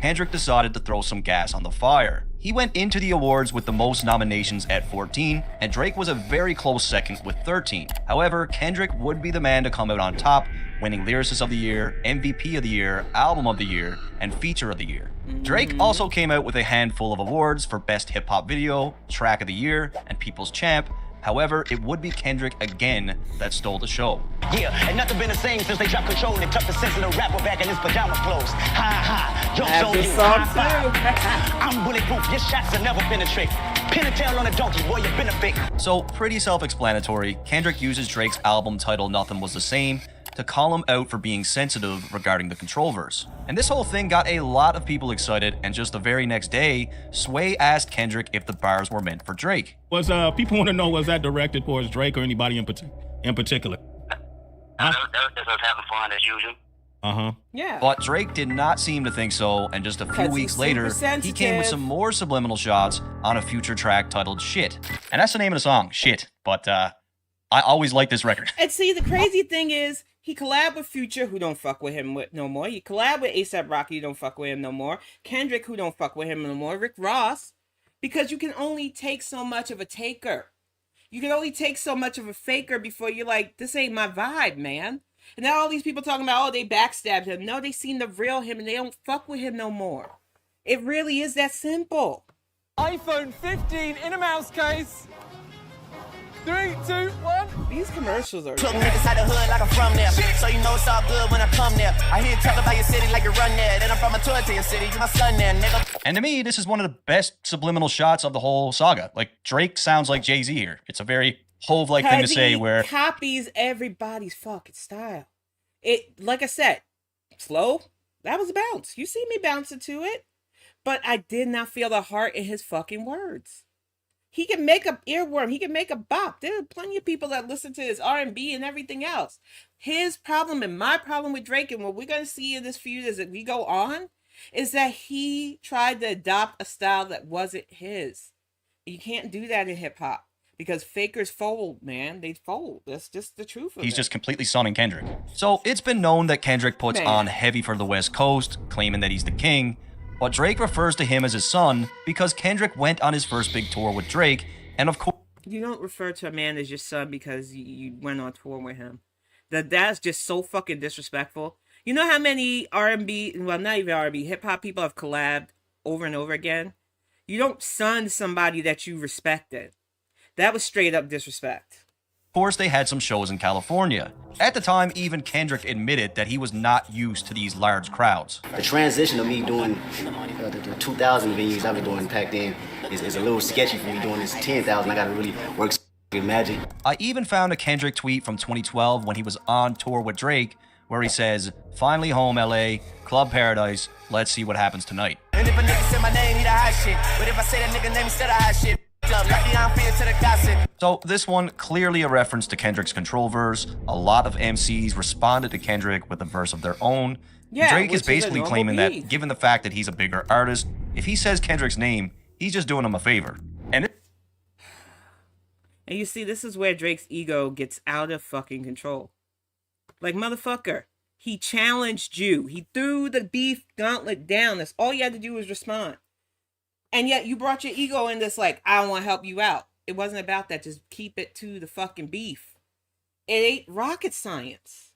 Kendrick decided to throw some gas on the fire. He went into the awards with the most nominations at 14, and Drake was a very close second with 13. However, Kendrick would be the man to come out on top, winning Lyricist of the Year, MVP of the Year, Album of the Year, and Feature of the Year. Drake also came out with a handful of awards for Best Hip Hop Video, Track of the Year, and People's Champ. However, it would be Kendrick again that stole the show. Yeah, and nothing been the same since they dropped Control and tucked the sensitive rapper back in his pajama clothes. Ha ha, jokes on you, ha. I'm bulletproof, your shots will never penetrate. Pin a tail on a donkey, boy, you benefit. So, pretty self-explanatory, Kendrick uses Drake's album title Nothing Was the Same to call him out for being sensitive regarding the Control verse. And this whole thing got a lot of people excited, and just the very next day, Sway asked Kendrick if the bars were meant for Drake. Was people want to know, was that directed towards Drake or anybody in particular? That was just us having fun as usual. Yeah. But Drake did not seem to think so, and just a few weeks later, he came with some more subliminal shots on a future track titled Shit. And that's the name of the song, Shit. But I always liked this record. And see, the crazy thing is, he collabed with Future, who don't fuck with him no more. He collabed with A$AP Rocky, who don't fuck with him no more. Kendrick, who don't fuck with him no more. Rick Ross. Because you can only take so much of a taker. You can only take so much of a faker before you're like, this ain't my vibe, man. And now all these people talking about, oh, they backstabbed him. No, they seen the real him and they don't fuck with him no more. It really is that simple. iPhone 15 in a mouse case. 3, 2, 1. These commercials are... Took niggas out the hood like I'm from there. So you know it's all good when I come there. I hear you talk about your city like you run there. Then I'm from a tour to your city. You my son there, nigga. And to me, this is one of the best subliminal shots of the whole saga. Like, Drake sounds like Jay-Z here. It's a very Hove-like thing to say where... He copies everybody's fucking style. It, like I said, slow. That was a bounce. You see me bouncing to it. But I did not feel the heart in his fucking words. He can make a earworm. He can make a bop. There are plenty of people that listen to his R&B and everything else. His problem and my problem with Drake, and what we're going to see in this feud as we go on, is that he tried to adopt a style that wasn't his. You can't do that in hip-hop because fakers fold, man. They fold. That's just the truth of He's it. just completely sunning Kendrick. So it's been known that Kendrick puts on heavy for the West Coast, claiming that he's the king. But Drake refers to him as his son because Kendrick went on his first big tour with Drake, and of course... You don't refer to a man as your son because you went on tour with him. That's just so fucking disrespectful. You know how many R&B, well, not even R&B, hip-hop people have collabed over and over again? You don't son somebody that you respected. That was straight up disrespect. Of course, they had some shows in California. At the time, even Kendrick admitted that he was not used to these large crowds. The transition of me doing the 2,000 venues I've been doing back then is a little sketchy for me doing this 10,000. I gotta really work with magic. I even found a Kendrick tweet from 2012 when he was on tour with Drake, where he says, "Finally home, LA, Club Paradise, let's see what happens tonight." And if a nigga say my name, he the hot shit. But if I say that nigga name instead of hot shit, So this one clearly a reference to Kendrick's Control verse. A lot of MCs responded to Kendrick with a verse of their own. Yeah, Drake is which is a basically normal claiming beat. that given the fact that he's a bigger artist, if he says Kendrick's name, he's just doing him a favor. And you see, this is where Drake's ego gets out of fucking control. Like, motherfucker, he challenged you. He threw the beef gauntlet down. That's all you had to do was respond. And yet you brought your ego in this like, I want to help you out. It wasn't about that. Just keep it to the fucking beef. It ain't rocket science.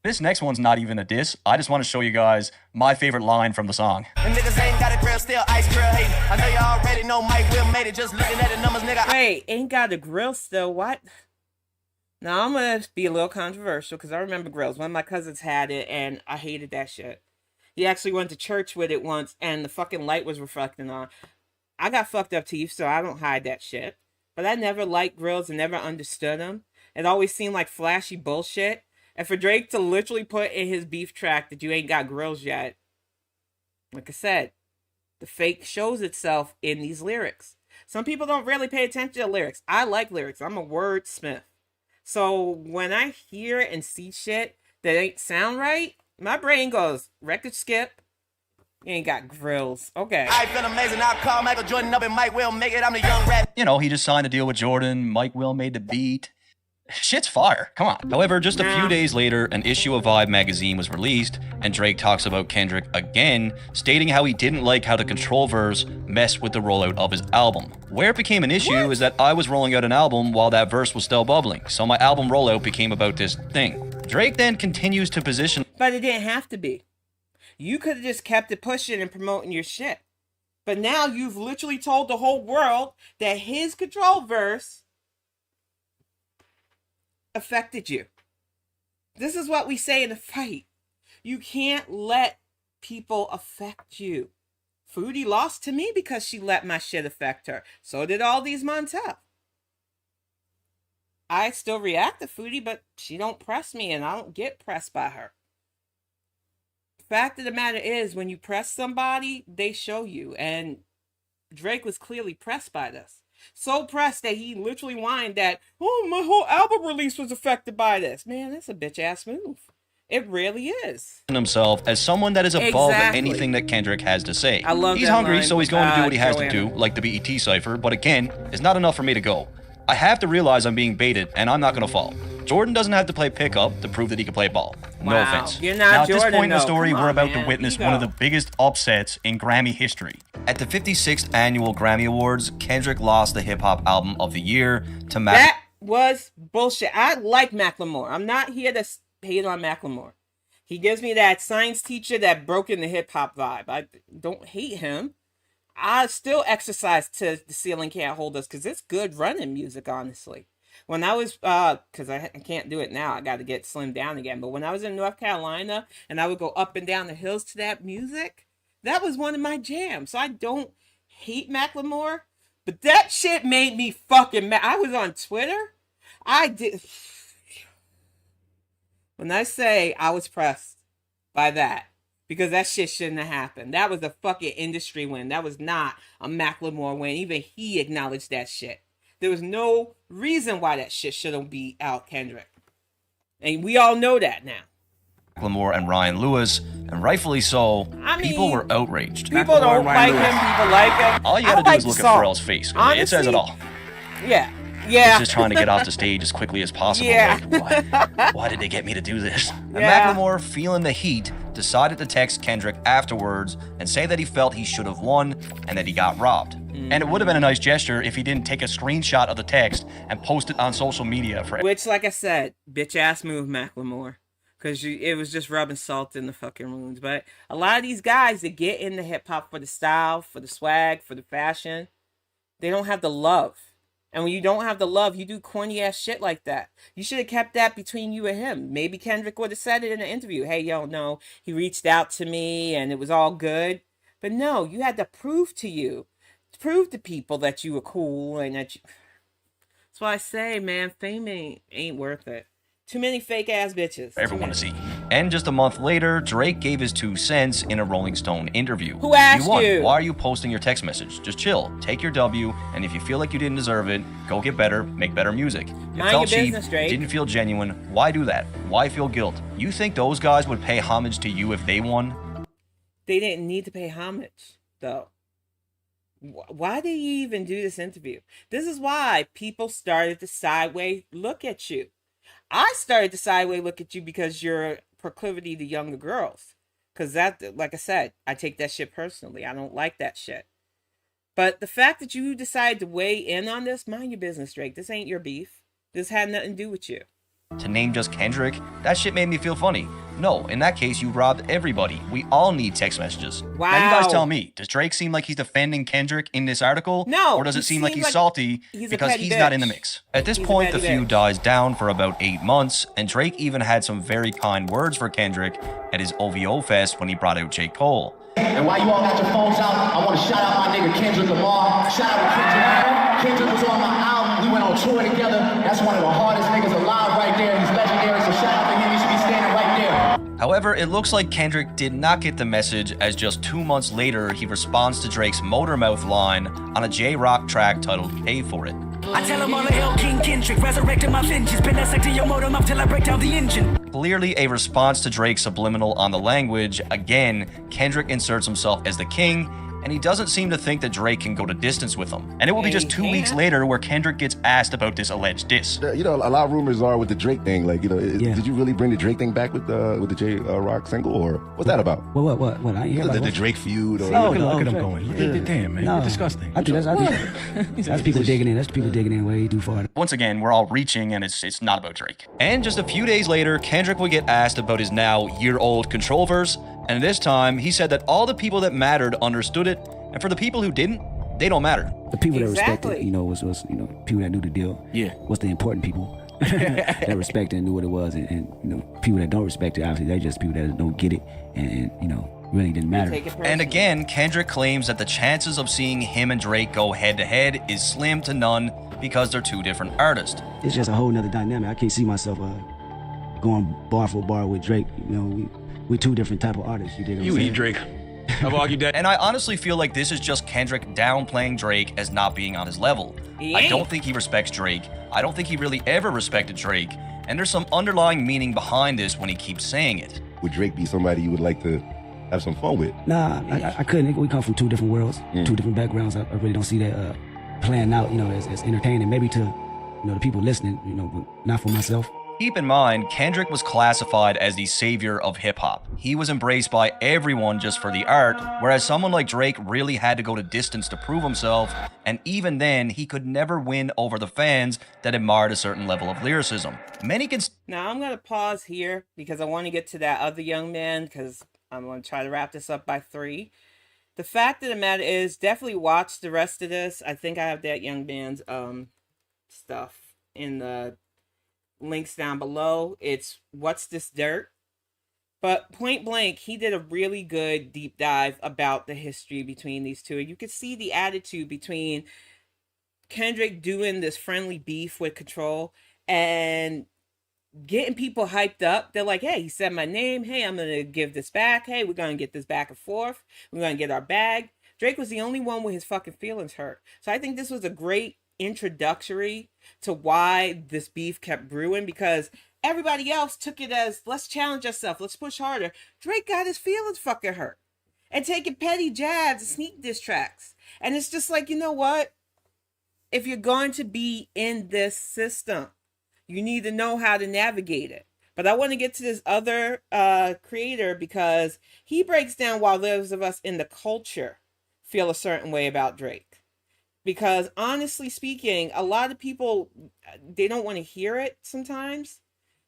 this next one's not even a diss. I just want to show you guys my favorite line from the song. Them niggas ain't got a grill, still ice grill hating. I know y'all already know Mike Will made it. Just looking at the numbers, nigga. Wait, ain't got a grill still? What? Now, I'm going to be a little controversial because I remember grills. One of my cousins had it, and I hated that shit. He actually went to church with it once, and the fucking light was reflecting on. I got fucked up teeth, so I don't hide that shit. But I never liked grills and never understood them. It always seemed like flashy bullshit. And for Drake to literally put in his beef track that you ain't got grills yet, like I said, the fake shows itself in these lyrics. Some people don't really pay attention to lyrics. I like lyrics. I'm a wordsmith. So when I hear and see shit that ain't sound right, my brain goes, record skip. You ain't got grills. Okay. I feel amazing. I'll call Michael Jordan up and Mike will make it. I'm the young rat. You know, he just signed a deal with Jordan. Mike Will made the beat. Shit's fire. Come on. However, just a few days later, an issue of Vibe magazine was released, and Drake talks about Kendrick again, stating how he didn't like how the control verse messed with the rollout of his album. Where it became an issue is that I was rolling out an album while that verse was still bubbling, so my album rollout became about this thing. Drake then continues to position... But it didn't have to be. You could have just kept it pushing and promoting your shit. But now you've literally told the whole world that his control verse affected you. This is what we say in a fight. You can't let people affect you. Foodie lost to me because she let my shit affect her. So did all these Montel. I still react to Foodie, but she don't press me and I don't get pressed by her. Fact of the matter is, when you press somebody, they show you. And Drake was clearly pressed by this. So pressed that he literally whined that, oh, my whole album release was affected by this. Man, that's a bitch-ass move. It really is. Himself as someone that is above anything that Kendrick has to say. I love He's that hungry, line so he's with, going to do what he has Joanna. to do, like the BET cipher, but again, it's not enough for me to go. I have to realize I'm being baited, and I'm not going to fall. Jordan doesn't have to play pickup to prove that he can play ball. No Wow. offense. You're not now, at Jordan, this point in the though. story, Come we're on, about man. to witness Ego. one of the biggest upsets in Grammy history. At the 56th Annual Grammy Awards, Kendrick lost the Hip Hop Album of the Year to That was bullshit. I like Macklemore. I'm not here to hate on Macklemore. He gives me that science teacher that broke in the hip-hop vibe. I don't hate him. I still exercise to The Ceiling Can't Hold Us because it's good running music, honestly. When I was, because I can't do it now, I got to get slimmed down again. But when I was in North Carolina and I would go up and down the hills to that music, that was one of my jams. So I don't hate Macklemore, but that shit made me fucking mad. I was on Twitter. I did. When I say I was pressed by that, because that shit shouldn't have happened. That was a fucking industry win. That was not a Macklemore win. Even he acknowledged that shit. There was no reason why that shit shouldn't be out, Kendrick. And we all know that now. Macklemore and Ryan Lewis, and rightfully so, people were outraged. People don't like him. People like him. All you gotta do is look at Pharrell's face. It says it all. Yeah. Yeah. He's just trying to get off the stage as quickly as possible. Yeah. Like, why did they get me to do this? And Yeah. Macklemore, feeling the heat, decided to text Kendrick afterwards and say that he felt he should have won and that he got robbed. And it would have been a nice gesture if he didn't take a screenshot of the text and post it on social media for. Which, like I said, bitch ass move, Macklemore. Because it was just rubbing salt in the fucking wounds. But a lot of these guys that get into hip hop for the style, for the swag, for the fashion, they don't have the love. And when you don't have the love, you do corny ass shit like that. You should have kept that between you and him. Maybe Kendrick would have said it in an interview. Hey, yo, no, he reached out to me and it was all good. But no, you had to prove to people that you were cool and that you... That's why I say, man, fame ain't worth it. Too many fake ass bitches. Everyone to see. And just a month later, Drake gave his 2 cents in a Rolling Stone interview. Who asked you? Won. you? Why are you posting your text message? Just chill. Take your W, and if you feel like you didn't deserve it, go get better, make better music. It Mind felt your cheap, business, Drake. didn't feel genuine. Why do that? Why feel guilt? You think those guys would pay homage to you if they won? They didn't need to pay homage, though. Why did you even do this interview? This is why people started to sideways look at you. I started to sideways look at you because your proclivity to younger girls. Because that, like I said, I take that shit personally. I don't like that shit. But the fact that you decided to weigh in on this, mind your business, Drake. This ain't your beef. This had nothing to do with you. To name just Kendrick, that shit made me feel funny. No, in that case, you robbed everybody. We all need text messages. Wow. Now you guys tell me, does Drake seem like he's defending Kendrick in this article? No. Or does it seem like he's salty because he's not in the mix? At this He's a point, the petty feud bitch. dies down for about 8 months, and Drake even had some very kind words for Kendrick at his OVO fest when he brought out J. Cole. And while you all got your phones out, I want to shout out my nigga Kendrick Lamar. Shout out to Kendrick. Kendrick was on my album. We went on tour together. That's one of the hardest niggas alive right there. He's legendary, so shout out to him. He should be standing right there. However, it looks like Kendrick did not get the message, as just 2 months later, he responds to Drake's Motormouth line on a J-Rock track titled Pay For It. I tell him all the hell, King Kendrick, resurrecting my vengeance. Been dissecting your motor mouth till I break down the engine. Clearly a response to Drake's subliminal on the language. Again, Kendrick inserts himself as the king, and he doesn't seem to think that Drake can go to distance with him. And it will be just 2 weeks later where Kendrick gets asked about this alleged diss. You know, a lot of rumors are with the Drake thing. Like, you know, did you really bring the Drake thing back with the J Rock single, or what's that about? What? I ain't hear about the Drake feud. Or Look at him going. Damn, man, you're disgusting. I think that's people digging in. That's people digging in way too far. Once again, we're all reaching, and it's not about Drake. And just a few days later, Kendrick would get asked about his now year-old control verse, and this time he said that all the people that mattered understood it, and for the people who didn't, they don't matter. The people that respected, was people that knew the deal. Yeah. What's the important people that respected and knew what it was, and people that don't respect it, obviously, they're just people that don't get it, and really didn't matter. And again, Kendrick claims that the chances of seeing him and Drake go head-to-head is slim to none because they're two different artists. It's just a whole nother dynamic. I can't see myself going bar for bar with Drake. We two different type of artists. You dig what I'm saying? eat Drake. I've argued that. And I honestly feel like this is just Kendrick downplaying Drake as not being on his level. I don't think he respects Drake. I don't think he really ever respected Drake. And there's some underlying meaning behind this when he keeps saying it. Would Drake be somebody you would like to have some fun with? Nah, I couldn't. We come from two different worlds, two different backgrounds. I really don't see that playing out, as entertaining. Maybe to, the people listening, but not for myself. Keep in mind, Kendrick was classified as the savior of hip-hop. He was embraced by everyone just for the art, whereas someone like Drake really had to go to distance to prove himself, and even then, he could never win over the fans that admired a certain level of lyricism. Many can... Now, I'm going to pause here because I want to get to that other young man, because I'm going to try to wrap this up by 3. The fact of the matter is, definitely watch the rest of this. I think I have that young man's stuff in the links down below. It's What's This Dirt? But point blank, he did a really good deep dive about the history between these two. You could see the attitude between Kendrick doing this friendly beef with Control and getting people hyped up. They're like, hey, he said my name. Hey, I'm going to give this back. Hey, we're going to get this back and forth. We're going to get our bag. Drake was the only one with his fucking feelings hurt. So I think this was a great introductory to why this beef kept brewing, because everybody else took it as, let's challenge ourselves, let's push harder. Drake got his feelings fucking hurt and taking petty jabs and sneak diss tracks. And it's just like, you know what? If you're going to be in this system, you need to know how to navigate it. But I want to get to this other creator, because he breaks down why those of us in the culture feel a certain way about Drake. Because honestly speaking, a lot of people, they don't want to hear it sometimes.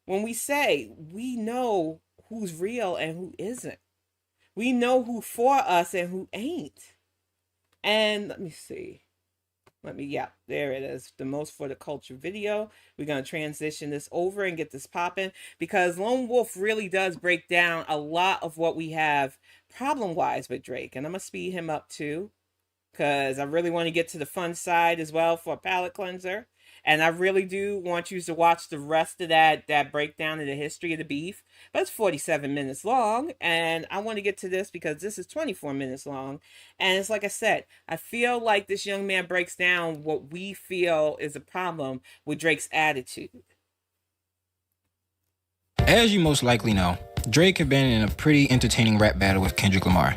When we say, we know who's real and who isn't. We know who for us and who ain't. And let me see. Yeah, there it is. The most for the culture video. We're going to transition this over and get this popping, because Lone Wolf really does break down a lot of what we have problem-wise with Drake. And I'm going to speed him up too, because I really want to get to the fun side as well for a palate cleanser. And I really do want you to watch the rest of that breakdown of the history of the beef. But it's 47 minutes long, and I want to get to this because this is 24 minutes long. And it's like I said, I feel like this young man breaks down what we feel is a problem with Drake's attitude. As you most likely know, Drake had been in a pretty entertaining rap battle with Kendrick Lamar.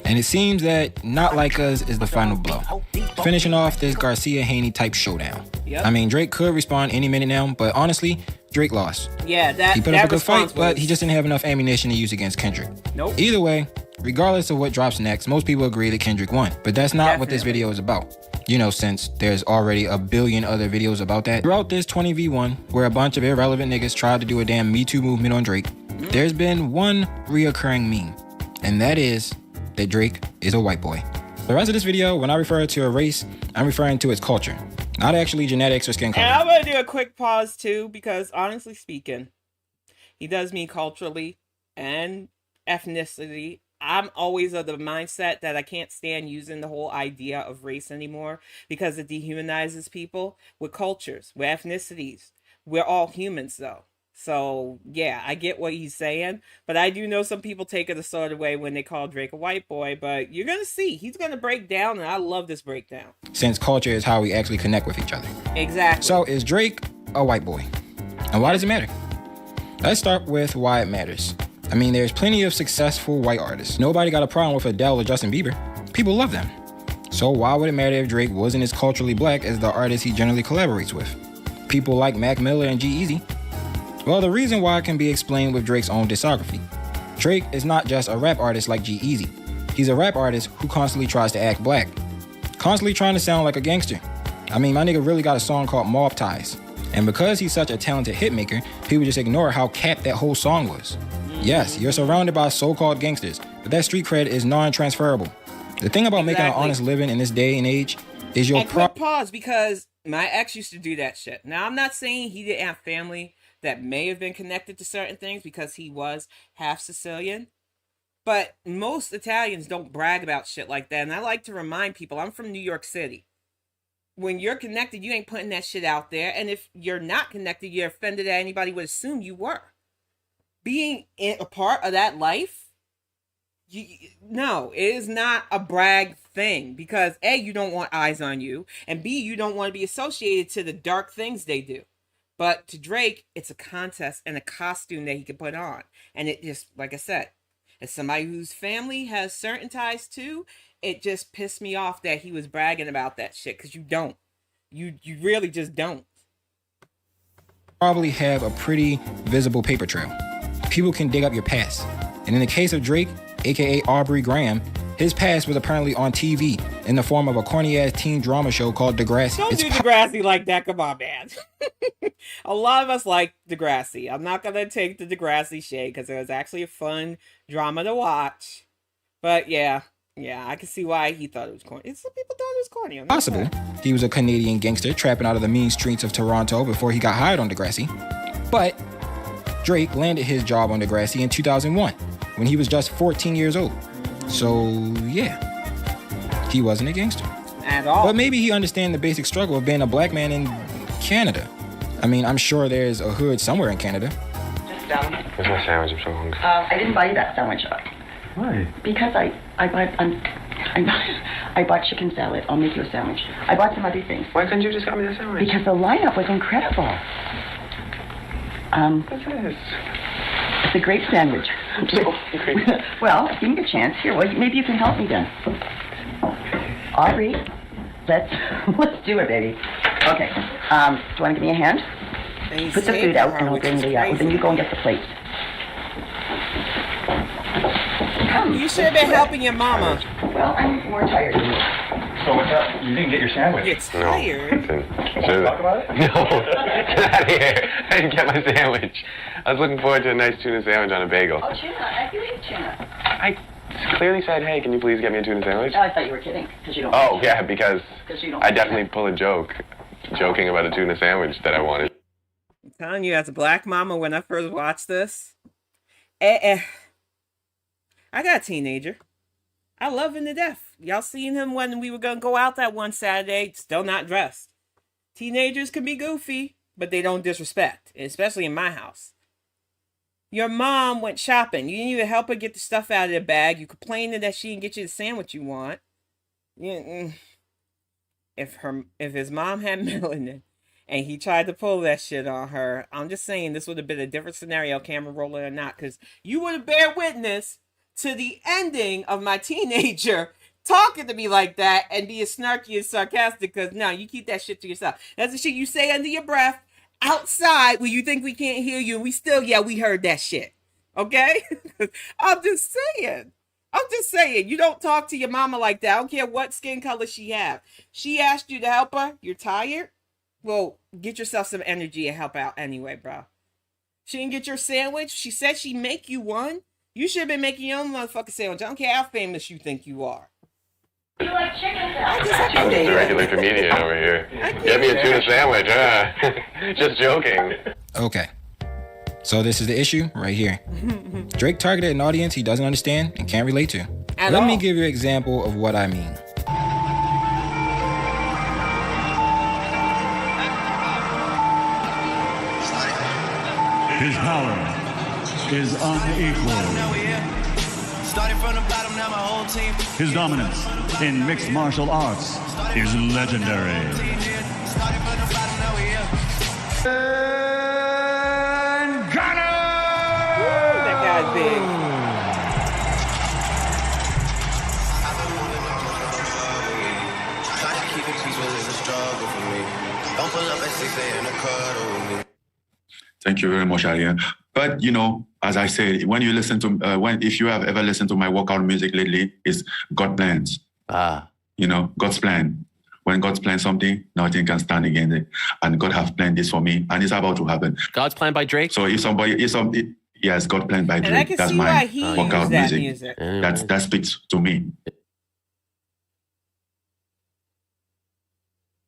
And it seems that Not Like Us is the final blow, finishing off this Garcia-Haney type showdown. Yep. I mean, Drake could respond any minute now, but honestly, Drake lost. Yeah, he put up a good fight, but he just didn't have enough ammunition to use against Kendrick. Nope. Either way, regardless of what drops next, most people agree that Kendrick won. But that's not what this video is about. You know, since there's already a billion other videos about that. Throughout this 20v1, where a bunch of irrelevant niggas tried to do a damn Me Too movement on Drake, there's been one reoccurring meme, and that is that Drake is a white boy. The rest of this video, when I refer to a race, I'm referring to its culture, not actually genetics or skin color. And I'm going to do a quick pause too, because honestly speaking, he does mean culturally and ethnicity. I'm always of the mindset that I can't stand using the whole idea of race anymore because it dehumanizes people. With cultures, with ethnicities, we're all humans though. So yeah, I get what he's saying, but I do know some people take it a sort of way when they call Drake a white boy, but you're going to see, he's going to break down, and I love this breakdown. Since culture is how we actually connect with each other. Exactly. So is Drake a white boy? And why does it matter? Let's start with why it matters. I mean, there's plenty of successful white artists. Nobody got a problem with Adele or Justin Bieber. People love them. So why would it matter if Drake wasn't as culturally black as the artists he generally collaborates with? People like Mac Miller and G-Eazy? Well, the reason why can be explained with Drake's own discography. Drake is not just a rap artist like G-Eazy. He's a rap artist who constantly tries to act black. Constantly trying to sound like a gangster. I mean, my nigga really got a song called Mob Ties. And because he's such a talented hitmaker, people just ignore how capped that whole song was. Yes, you're surrounded by so-called gangsters, but that street cred is non-transferable. The thing about making an honest living in this day and age is your quick pause, because my ex used to do that shit. Now, I'm not saying he didn't have family that may have been connected to certain things because he was half Sicilian, but most Italians don't brag about shit like that. And I like to remind people, I'm from New York City. When you're connected, you ain't putting that shit out there. And if you're not connected, you're offended that anybody would assume you were. Being a part of that life, no, it is not a brag thing, because A, you don't want eyes on you, and B, you don't want to be associated to the dark things they do. But to Drake, it's a contest and a costume that he can put on. And it just, like I said, as somebody whose family has certain ties too, it just pissed me off that he was bragging about that shit, because you don't. You really just don't. Probably have a pretty visible paper trail. People can dig up your past. And in the case of Drake, aka Aubrey Graham, his past was apparently on TV in the form of a corny-ass teen drama show called Degrassi. Don't do Degrassi like that, come on, man. A lot of us like Degrassi. I'm not going to take the Degrassi shade, because it was actually a fun drama to watch. But yeah, I can see why he thought it was corny. Some people thought it was corny. Possible. He was a Canadian gangster trapping out of the mean streets of Toronto before he got hired on Degrassi. But Drake landed his job on Degrassi in 2001, when he was just 14 years old. So, yeah, he wasn't a gangster. At all. But maybe he understands the basic struggle of being a black man in Canada. I mean, I'm sure there's a hood somewhere in Canada. Where's my sandwich? I'm so hungry. I didn't buy you that sandwich. Why? Because I bought chicken salad. I'll make you a sandwich. I bought some other things. Why couldn't you just got me the sandwich? Because the lineup was incredible. What's this? It's a great sandwich. Well, give me a chance. Here, well, maybe you can help me then. Aubrey, let's do it, baby. Okay. Do you want to give me a hand? Put the food out, and I'll bring then you go and get the plates. You should have been helping your mama. Well, I'm more tired than you. So what's up? You didn't get your sandwich? You're tired. No. Can we talk about it? No. Get out of here. I didn't get my sandwich. I was looking forward to a nice tuna sandwich on a bagel. Oh, tuna. I do eat tuna. I clearly said, hey, can you please get me a tuna sandwich? Oh, I thought you were kidding. Because you don't. Oh, yeah, because you don't I definitely pull a joke, joking about a tuna sandwich that I wanted. I'm telling you, as a black mama, when I first watched this, I got a teenager. I love him to death. Y'all seen him when we were going to go out that one Saturday, still not dressed. Teenagers can be goofy, but they don't disrespect, especially in my house. Your mom went shopping. You didn't even help her get the stuff out of the bag. You complaining that she didn't get you the sandwich you want. If his mom had melanin and he tried to pull that shit on her, I'm just saying this would have been a different scenario, camera rolling or not, because you would have bear witness to the ending of my teenager talking to me like that and being snarky and sarcastic, because no, you keep that shit to yourself. That's the shit you say under your breath outside where you think we can't hear you, and we still, yeah, we heard that shit. Okay? I'm just saying. I'm just saying, you don't talk to your mama like that. I don't care what skin color she have. She asked you to help her. You're tired? Well, get yourself some energy and help out anyway, bro. She didn't get your sandwich. She said she'd make you one. You should have been making your own motherfucking sandwich. I don't care how famous you think you are. You like chicken salad? I'm the regular comedian over here. Get me a tuna sandwich, huh? Just joking. Okay. So this is the issue right here. Drake targeted an audience he doesn't understand and can't relate to. Let me give you an example of what I mean. His power is unequal. His dominance in mixed martial arts is legendary. That guy's big. Thank you very much, Alien. But you know, as I said, when you listen to, if you have ever listened to my workout music lately, it's God plans. You know, God's plan. When God's planned something, nothing can stand against it. And God have planned this for me, and it's about to happen. God's plan by Drake. So if somebody, yes, God planned by Drake. And I can That's see my why he workout used that music. music. That speaks to me.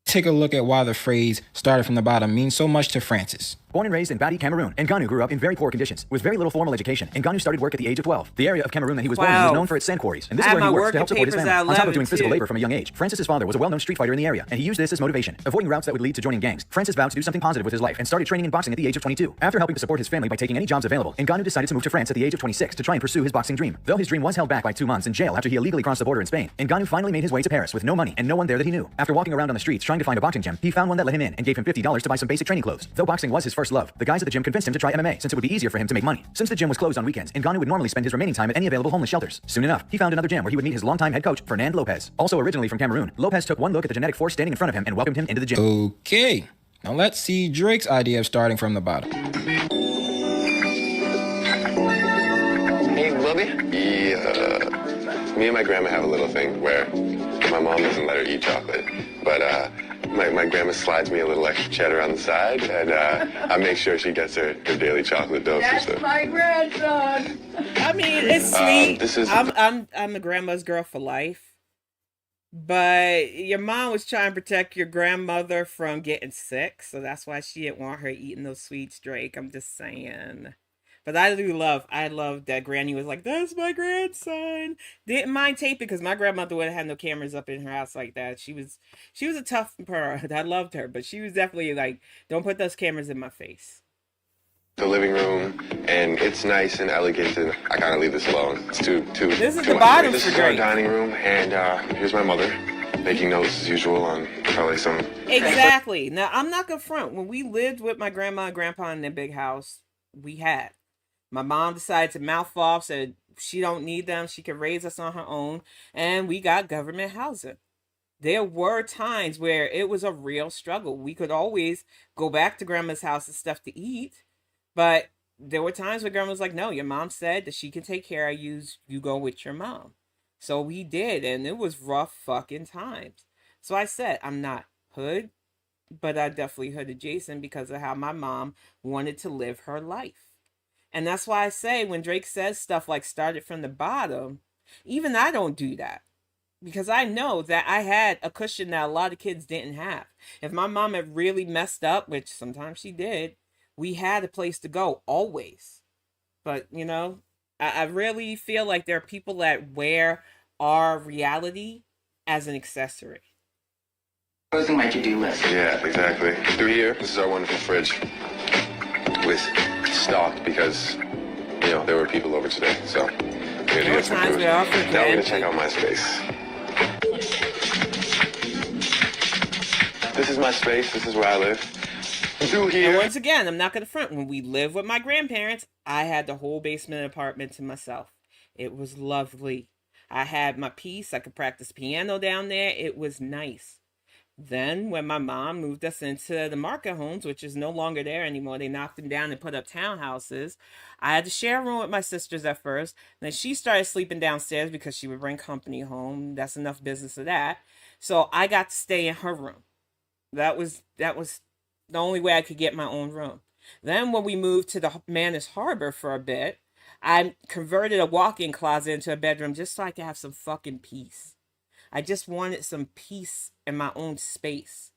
Take a look at why the phrase started from the bottom means so much to Francis. Born and raised in Badi, Cameroon, Ngannou grew up in very poor conditions with very little formal education. Ngannou started work at the age of 12. The area of Cameroon that he was born in was known for its sand quarries, and this is where he worked to help support his family. On top of doing physical labor from a young age, Francis's father was a well-known street fighter in the area, and he used this as motivation. Avoiding routes that would lead to joining gangs, Francis vowed to do something positive with his life and started training in boxing at the age of 22. After helping to support his family by taking any jobs available, Ngannou decided to move to France at the age of 26 to try and pursue his boxing dream. Though his dream was held back by 2 months in jail after he illegally crossed the border in Spain, Ngannou finally made his way to Paris with no money and no one there that he knew. After walking around on the streets trying to find a boxing gym, he found one that let him in and gave him $50 to buy some basic training clothes. Though boxing was his first love, the guys at the gym convinced him to try MMA since it would be easier for him to make money. Since the gym was closed on weekends, Ngannou would normally spend his remaining time at any available homeless shelters. Soon enough, he found another gym where he would meet his longtime head coach, Fernand Lopez. Also originally from Cameroon, Lopez took one look at the genetic force standing in front of him and welcomed him into the gym. Okay, now let's see Drake's idea of starting from the bottom. Hey, Bubby. Yeah. Me and my grandma have a little thing where my mom doesn't let her eat chocolate, but my grandma slides me a little extra cheddar on the side, and I make sure she gets her daily chocolate dose. That's my grandson. I mean, it's sweet. I'm a grandma's girl for life. But your mom was trying to protect your grandmother from getting sick, so that's why she didn't want her eating those sweets, Drake. I'm just saying. But I love that Granny was like, that's my grandson. Didn't mind taping because my grandmother would have had no cameras up in her house like that. She was a tough person. I loved her, but she was definitely like, don't put those cameras in my face. The living room, and it's nice and elegant, and I kind of leave this alone. It's too. This is the bottom. This is our dining room, and here's my mother making notes as usual on probably some. Exactly. Now I'm not gonna front. When we lived with my grandma and grandpa in their big house, we had. My mom decided to mouth off, said she don't need them. She can raise us on her own. And we got government housing. There were times where it was a real struggle. We could always go back to grandma's house and stuff to eat. But there were times where grandma was like, no, your mom said that she can take care of you. You go with your mom. So we did. And it was rough fucking times. So I said, I'm not hood, but I definitely hood adjacent because of how my mom wanted to live her life. And that's why I say when Drake says stuff like started from the bottom, even I don't do that. Because I know that I had a cushion that a lot of kids didn't have. If my mom had really messed up, which sometimes she did, we had a place to go always. But, you know, I really feel like there are people that wear our reality as an accessory. Closing my to-do list. Yeah, exactly. Through here, this is our wonderful fridge with stocked because, you know, there were people over today, so we're gonna do this. Now we're gonna check out my space. This is my space. This is where I live. Through here. And once again, I'm not gonna front. When we lived with my grandparents, I had the whole basement apartment to myself. It was lovely. I had my piece. I could practice piano down there. It was nice. Then when my mom moved us into the market homes, which is no longer there anymore, they knocked them down and put up townhouses. I had to share a room with my sisters at first. Then she started sleeping downstairs because she would bring company home. That's enough business of that. So I got to stay in her room. That was the only way I could get my own room. Then when we moved to the Manus Harbor for a bit, I converted a walk-in closet into a bedroom just so I could have some fucking peace. I just wanted some peace in my own space.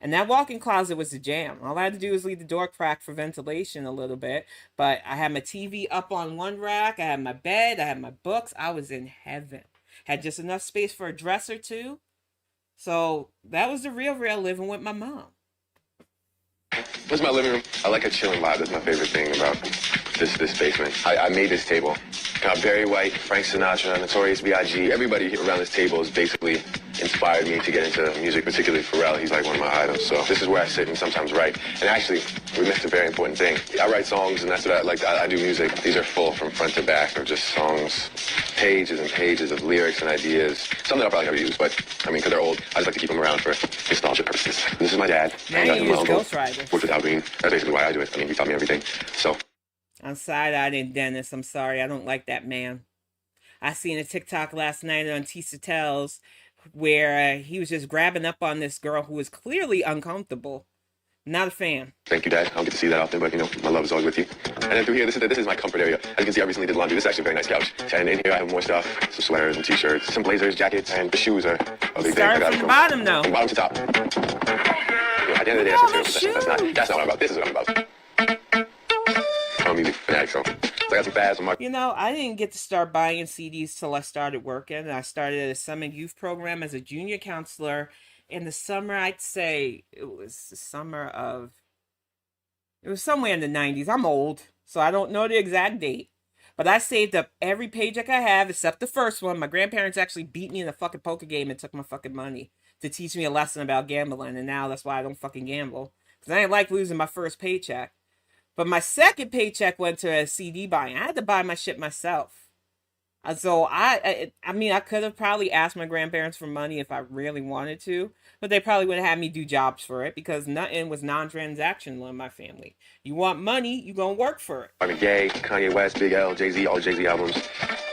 And that walk-in closet was a jam. All I had to do was leave the door cracked for ventilation a little bit. But I had my TV up on one rack. I had my bed. I had my books. I was in heaven. Had just enough space for a dresser too. So that was the real living with my mom. This is my living room. I like a chilling vibe. That's my favorite thing about this basement. I made this table. Barry White, Frank Sinatra, Notorious B.I.G. Everybody around this table has basically inspired me to get into music, particularly Pharrell. He's like one of my idols. So this is where I sit and sometimes write. And actually, we missed a very important thing. I write songs, and that's what I like. I do music. These are full from front to back of just songs, pages and pages of lyrics and ideas. Some that I'll probably never use, but I mean, because they're old, I just like to keep them around for nostalgia purposes. This is my dad. Now you use ghostwriter. Worked with Al Green. That's basically why I do it. I mean, he taught me everything. So. I'm side-eyed and Dennis. I'm sorry. I don't like that man. I seen a TikTok last night on Tisa Tells where he was just grabbing up on this girl who was clearly uncomfortable. Not a fan. Thank you, Dad. I don't get to see that often, but, you know, my love is always with you. And then through here, this is my comfort area. As you can see, I recently did laundry. This is actually a very nice couch. And in here, I have more stuff. Some sweaters and T-shirts, some blazers, jackets, and the shoes are a big thing. Start from the bottom, though. From bottom to top. You know, at the end of the day, that's not what I'm about. This is what I'm about. I'm a music fanatic, so I got some fads on my... You know, I didn't get to start buying CDs till I started working. I started at a summer youth program as a junior counselor. In the summer, I'd say it was the summer of... It was somewhere in the 90s. I'm old, so I don't know the exact date. But I saved up every paycheck I have except the first one. My grandparents actually beat me in a fucking poker game and took my fucking money to teach me a lesson about gambling. And now that's why I don't fucking gamble. Because I ain't like losing my first paycheck. But my second paycheck went to a CD buying. I had to buy my shit myself. So I mean, I could have probably asked my grandparents for money if I really wanted to, but they probably would have had me do jobs for it because nothing was non-transactional in my family. You want money, you gonna work for it. Marvin Gaye, Kanye West, Big L, Jay-Z, all the Jay-Z albums.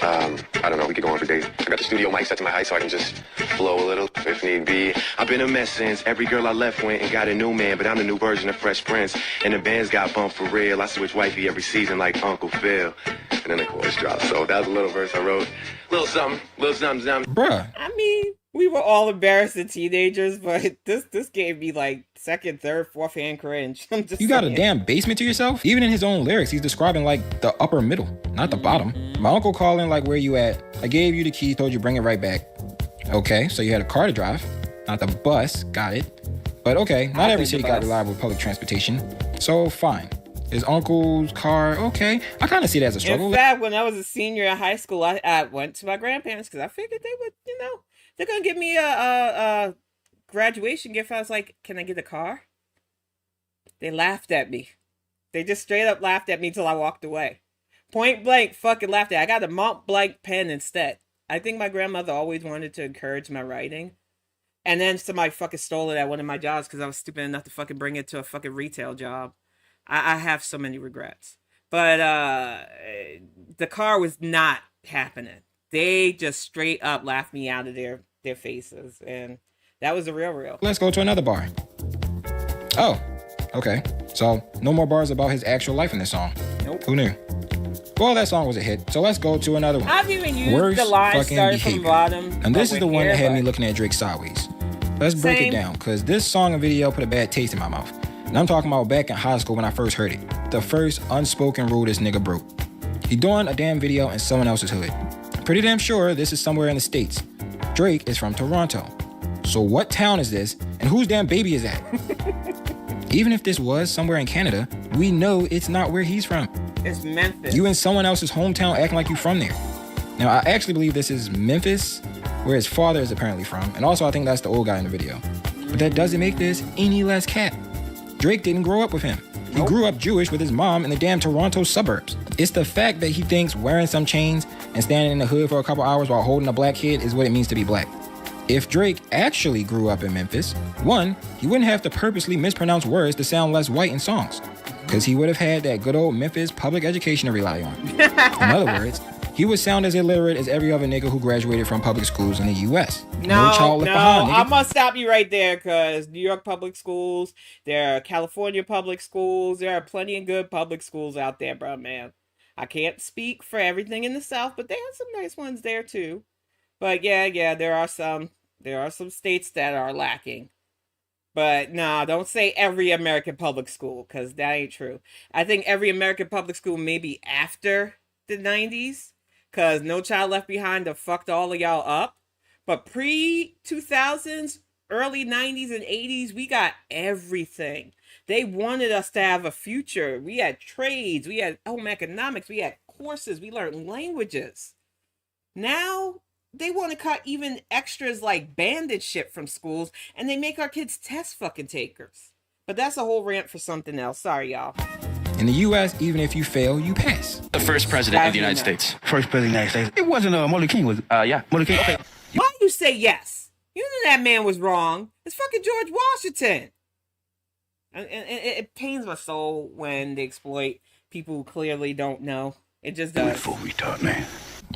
I don't know, we could go on for days. I got the studio mic set to my height so I can just flow a little if need be. I've been a mess since every girl I left went and got a new man, but I'm the new version of Fresh Prince. And the bands got bumped for real. I switch wifey every season like Uncle Phil. And then the chorus dropped. So that was a little verse I wrote. Little something. Bruh. I mean, we were all embarrassed as teenagers, but this gave me like second, third, fourth hand cringe. I'm just You got saying. a damn basement to yourself? Even in his own lyrics, he's describing like the upper middle, not the bottom. My uncle calling like, where you at? I gave you the key, told you bring it right back. Okay, so you had a car to drive, not the bus, got it. But okay, not every city got reliable public transportation, so fine. His uncle's car, okay. I kind of see that as a struggle. In fact, when I was a senior in high school, I went to my grandparents because I figured they would, you know, they're going to give me a graduation gift. I was like, can I get a car? They laughed at me. They just straight up laughed at me till I walked away. Point blank fucking laughed at me. I got a Mont Blanc pen instead. I think my grandmother always wanted to encourage my writing. And then somebody fucking stole it at one of my jobs because I was stupid enough to fucking bring it to a fucking retail job. I have so many regrets. But the car was not happening. They just straight up laughed me out of their faces. And that was the real. Let's go to another bar. Oh, okay. So no more bars about his actual life in this song. Nope. Who knew? Well, that song was a hit. So let's go to another one. I've even used Worst the line fucking started behavior. from the bottom. And this is the one that had me but... looking at Drake sideways. Let's break Same. it down, because this song and video put a bad taste in my mouth. And I'm talking about back in high school when I first heard it. The first unspoken rule this nigga broke. He doing a damn video in someone else's hood. Pretty damn sure this is somewhere in the States. Drake is from Toronto. So what town is this, and whose damn baby is that? Even if this was somewhere in Canada, we know it's not where he's from. It's Memphis. You in someone else's hometown acting like you from there. Now, I actually believe this is Memphis, where his father is apparently from. And also, I think that's the old guy in the video. But that doesn't make this any less cap. Drake didn't grow up with him. He grew up Jewish with his mom in the damn Toronto suburbs. It's the fact that he thinks wearing some chains and standing in the hood for a couple hours while holding a black kid is what it means to be black. If Drake actually grew up in Memphis, one, he wouldn't have to purposely mispronounce words to sound less white in songs, because he would have had that good old Memphis public education to rely on. In other words, he would sound as illiterate as every other nigga who graduated from public schools in the U.S. No, child left behind, nigga. I'm gonna stop you right there, because New York public schools, there are California public schools, there are plenty of good public schools out there, bro, man. I can't speak for everything in the South, but there are some nice ones there too. But yeah, there are some states that are lacking. But nah, don't say every American public school, because that ain't true. I think every American public school maybe after the 90s, because No Child Left Behind have fucked all of y'all up. But pre-2000s, early 90s and 80s, we got everything. They wanted us to have a future. We had trades, we had home economics, we had courses, we learned languages. Now, they want to cut even extras like bandit shit from schools, and they make our kids test fucking takers. But that's a whole rant for something else. Sorry, y'all. In the U.S., even if you fail, you pass. The first president of the United States. First president of the United States. It wasn't Martin King, was it? Yeah. Martin King, okay. Why you say yes? You knew that man was wrong. It's fucking George Washington. And it pains my soul when they exploit people who clearly don't know. It just does. Full retard, man.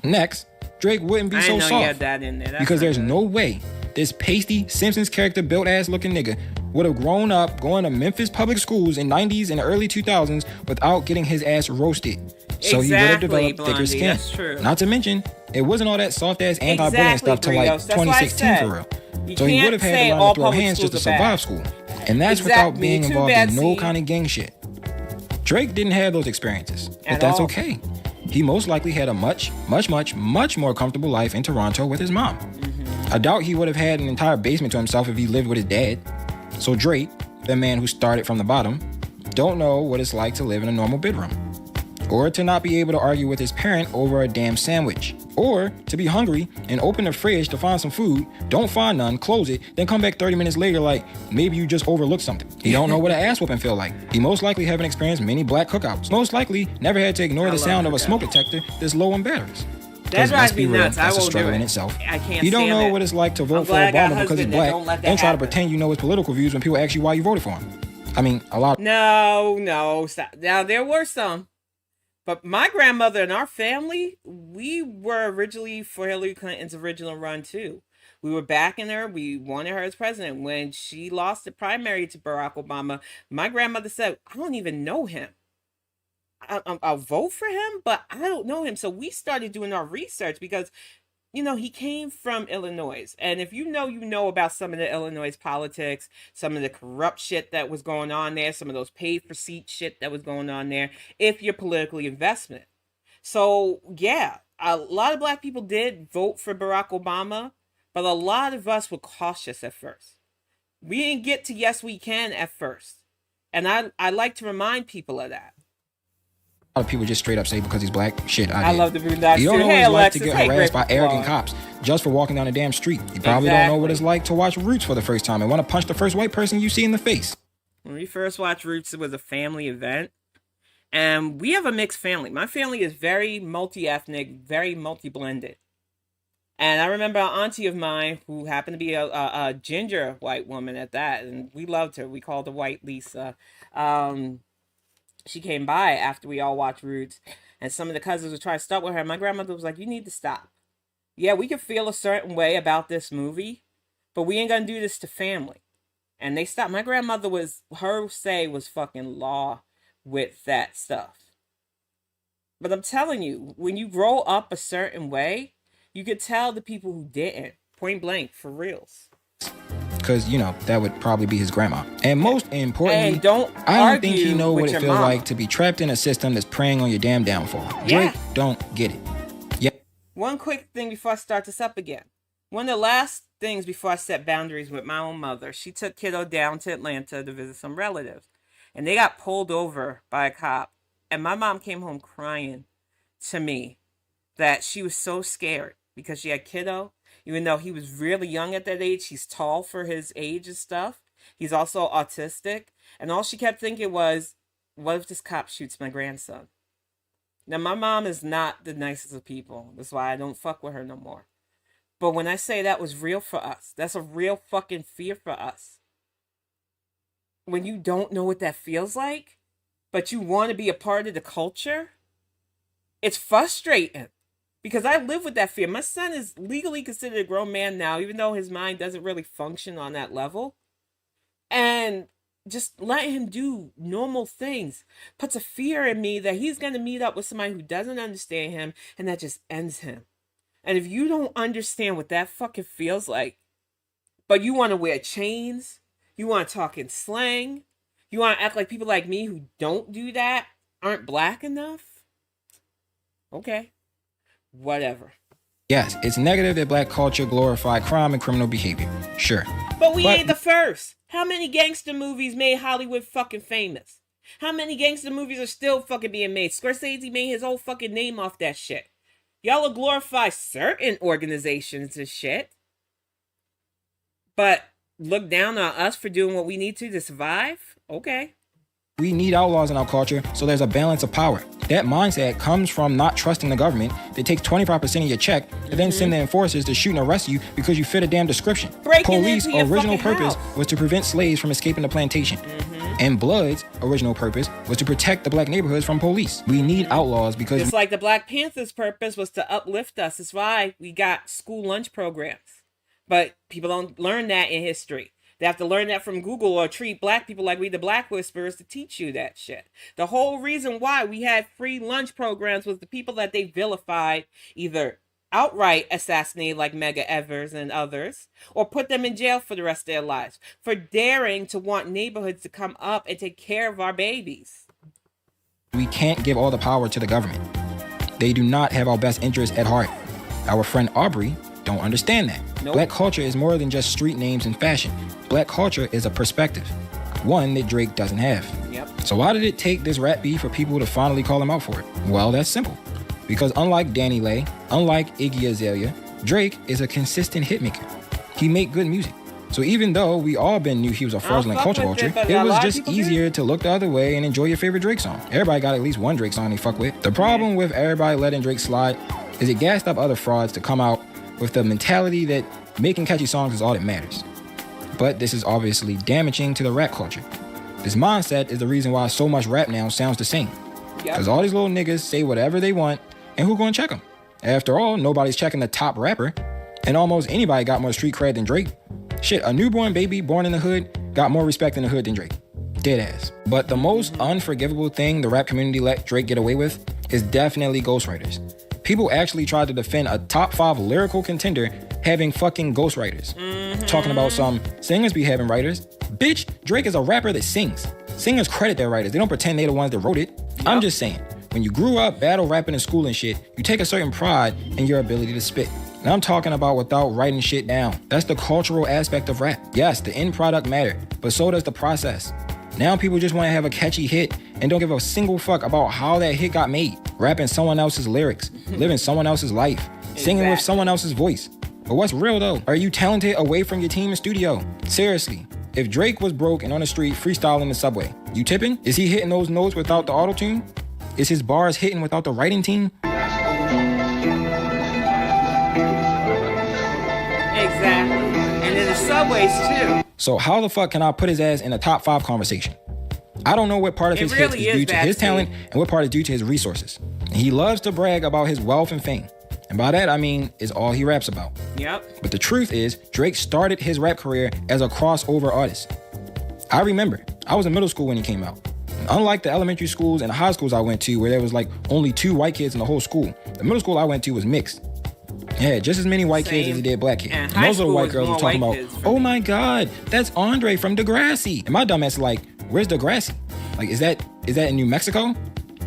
Next, Drake wouldn't be so I know soft. you had that in there. That's because there's good. no way this pasty Simpsons character built ass looking nigga would have grown up going to Memphis public schools in 90s and early 2000s without getting his ass roasted. So he would have developed thicker Blondie, skin. that's true. Not to mention, it wasn't all that soft ass anti-bullying stuff till like Brios. That's why I 2016 said, for real. you So he can't would have had say to learn all to throw public hands just to schools are bad. survive school. And that's without Exactly. being Too involved bad, in no see? kind of gang shit. Drake didn't have those experiences, but At that's all. okay. He most likely had a much more comfortable life in Toronto with his mom. I doubt he would have had an entire basement to himself if he lived with his dad. So Drake, the man who started from the bottom, don't know what it's like to live in a normal bedroom. Or to not be able to argue with his parent over a damn sandwich. Or to be hungry and open the fridge to find some food, don't find none, close it, then come back 30 minutes later like maybe you just overlooked something. He don't know what an ass whooping feel like. He most likely haven't experienced many black cookouts. Most likely never had to ignore the sound of a smoke detector that's low on batteries. That drives me real, nuts. I that's a won't do struggle it. in itself. I can't You don't stand know it. what it's like to I'm vote for glad I got a Obama because he's husband that black, don't let that then try to happen. pretend you know his political views when people ask you why you voted for him. I mean, a lot. No, stop. Now, there were some. But my grandmother and our family, we were originally for Hillary Clinton's original run, too. We were backing her. We wanted her as president. When she lost the primary to Barack Obama, my grandmother said, I don't even know him. I'll vote for him, but I don't know him. So we started doing our research because, you know, he came from Illinois. And if you know about some of the Illinois politics, some of the corrupt shit that was going on there, some of those paid for seat shit that was going on there, if you're politically invested. So, yeah, a lot of black people did vote for Barack Obama, but a lot of us were cautious at first. We didn't get to yes, we can at first. And I like to remind people of that. A lot of people just straight up say because he's black, shit, I love the Boondocks You don't too. know what Hey, it's like Alexis. to get Hey, harassed by Griff. arrogant cops just for walking down a damn street. You probably don't know what it's like to watch Roots for the first time and want to punch the first white person you see in the face. When we first watched Roots, it was a family event. And we have a mixed family. My family is very multi-ethnic, very multi-blended. And I remember an auntie of mine who happened to be a ginger white woman at that. And we loved her. We called her White Lisa. She came by after we all watched Roots. And some of the cousins were trying to start with her. My grandmother was like, you need to stop. Yeah, we can feel a certain way about this movie, but we ain't gonna do this to family. And they stopped. My grandmother her say was fucking law with that stuff. But I'm telling you, when you grow up a certain way, you could tell the people who didn't. Point blank, for reals. Because, you know, that would probably be his grandma. And most importantly, And don't I don't think he argue know what with it your feels mama. like to be trapped in a system that's preying on your damn downfall. Yeah. Drake don't get it. Yeah. One quick thing before I start this up again. One of the last things before I set boundaries with my own mother, she took kiddo down to Atlanta to visit some relatives. And they got pulled over by a cop. And my mom came home crying to me that she was so scared because she had kiddo. Even though he was really young at that age, he's tall for his age and stuff. He's also autistic. And all she kept thinking was, what if this cop shoots my grandson? Now, my mom is not the nicest of people. That's why I don't fuck with her no more. But when I say that was real for us, that's a real fucking fear for us. When you don't know what that feels like, but you want to be a part of the culture, it's frustrating. Because I live with that fear. My son is legally considered a grown man now, even though his mind doesn't really function on that level. And just letting him do normal things puts a fear in me that he's going to meet up with somebody who doesn't understand him, and that just ends him. And if you don't understand what that fucking feels like, but you want to wear chains, you want to talk in slang, you want to act like people like me who don't do that aren't black enough, okay, whatever. Yes, it's negative that black culture glorified crime and criminal behavior. Sure. But we ain't the first. How many gangster movies made Hollywood fucking famous? How many gangster movies are still fucking being made? Scorsese made his whole fucking name off that shit. Y'all will glorify certain organizations and shit, but look down on us for doing what we need to survive? Okay. We need outlaws in our culture, so there's a balance of power. That mindset comes from not trusting the government. They take 25% of your check and then send the enforcers to shoot and arrest you because you fit a damn description. Police original purpose was to prevent slaves from escaping the plantation. And Blood's original purpose was to protect the black neighborhoods from police. We need outlaws because... It's like the Black Panthers' purpose was to uplift us. That's why we got school lunch programs. But people don't learn that in history. They have to learn that from Google or treat black people like we the Black Whisperers to teach you that shit. The whole reason why we had free lunch programs was the people that they vilified either outright assassinated like Medgar Evers and others, or put them in jail for the rest of their lives for daring to want neighborhoods to come up and take care of our babies. We can't give all the power to the government. They do not have our best interests at heart. Our friend Aubrey don't understand that. Nope. Black culture is more than just street names and fashion. Black culture is a perspective, one that Drake doesn't have. Yep. So why did it take this rap beef for people to finally call him out for it? Well, that's simple. Because unlike Danny Lay, unlike Iggy Azalea, Drake is a consistent hitmaker. He make good music. So even though we all knew he was a fraudulent culture vulture, it was just easier to look the other way and enjoy your favorite Drake song. Everybody got at least one Drake song they fuck with. The problem with everybody letting Drake slide is it gassed up other frauds to come out with the mentality that making catchy songs is all that matters. But this is obviously damaging to the rap culture. This mindset is the reason why so much rap now sounds the same. Because all these little niggas say whatever they want, and who gonna check them? After all, nobody's checking the top rapper, and almost anybody got more street cred than Drake. Shit, a newborn baby born in the hood got more respect in the hood than Drake. Dead ass. But the most unforgivable thing the rap community let Drake get away with is definitely ghostwriters. People actually tried to defend a top 5 lyrical contender having fucking ghostwriters. Talking about some singers be having writers. Bitch, Drake is a rapper that sings. Singers credit their writers. They don't pretend they the ones that wrote it. Yep. I'm just saying, when you grew up battle rapping in school and shit, you take a certain pride in your ability to spit. And I'm talking about without writing shit down. That's the cultural aspect of rap. Yes, the end product matter, but so does the process. Now people just want to have a catchy hit and don't give a single fuck about how that hit got made. Rapping someone else's lyrics, living someone else's life, singing with someone else's voice. But what's real though? Are you talented away from your team in studio? Seriously, if Drake was broke and on the street freestyling in the subway, you tipping? Is he hitting those notes without the auto-tune? Is his bars hitting without the writing team? Exactly. And in the subways too. So how the fuck can I put his ass in a top 5 conversation? I don't know what part of his hits is due to his talent and what part is due to his resources. And he loves to brag about his wealth and fame. And by that, I mean, is all he raps about. Yep. But the truth is, Drake started his rap career as a crossover artist. I remember, I was in middle school when he came out. And unlike the elementary schools and the high schools I went to, where there was like only 2 white kids in the whole school, the middle school I went to was mixed. Yeah, just as many white kids as it did black kids. And those little white girls were talking about, oh my God, that's Andre from Degrassi. And my dumb ass like, where's Degrassi? Like, is that in New Mexico?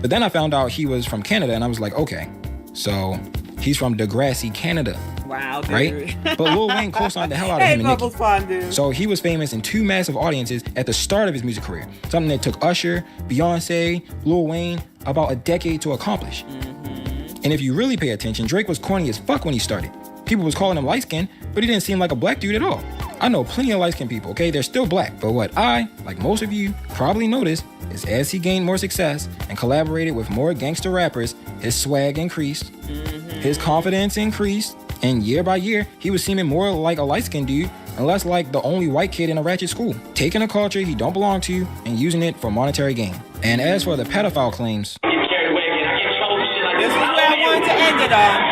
But then I found out he was from Canada, and I was like, okay, so he's from Degrassi, Canada. Wow, dude. Right? But Lil Wayne co-signed the hell out of him and Nicki. Fondue. So he was famous in 2 massive audiences at the start of his music career. Something that took Usher, Beyonce, Lil Wayne about a decade to accomplish. And if you really pay attention, Drake was corny as fuck when he started. People was calling him light-skinned, but he didn't seem like a black dude at all. I know plenty of light-skinned people, okay? They're still black. But what I, like most of you, probably noticed is as he gained more success and collaborated with more gangster rappers, his swag increased, his confidence increased, And year by year, he was seeming more like a light-skinned dude and less like the only white kid in a ratchet school, taking a culture he don't belong to and using it for monetary gain. And as for the pedophile claims, this is where I wanted to end it on.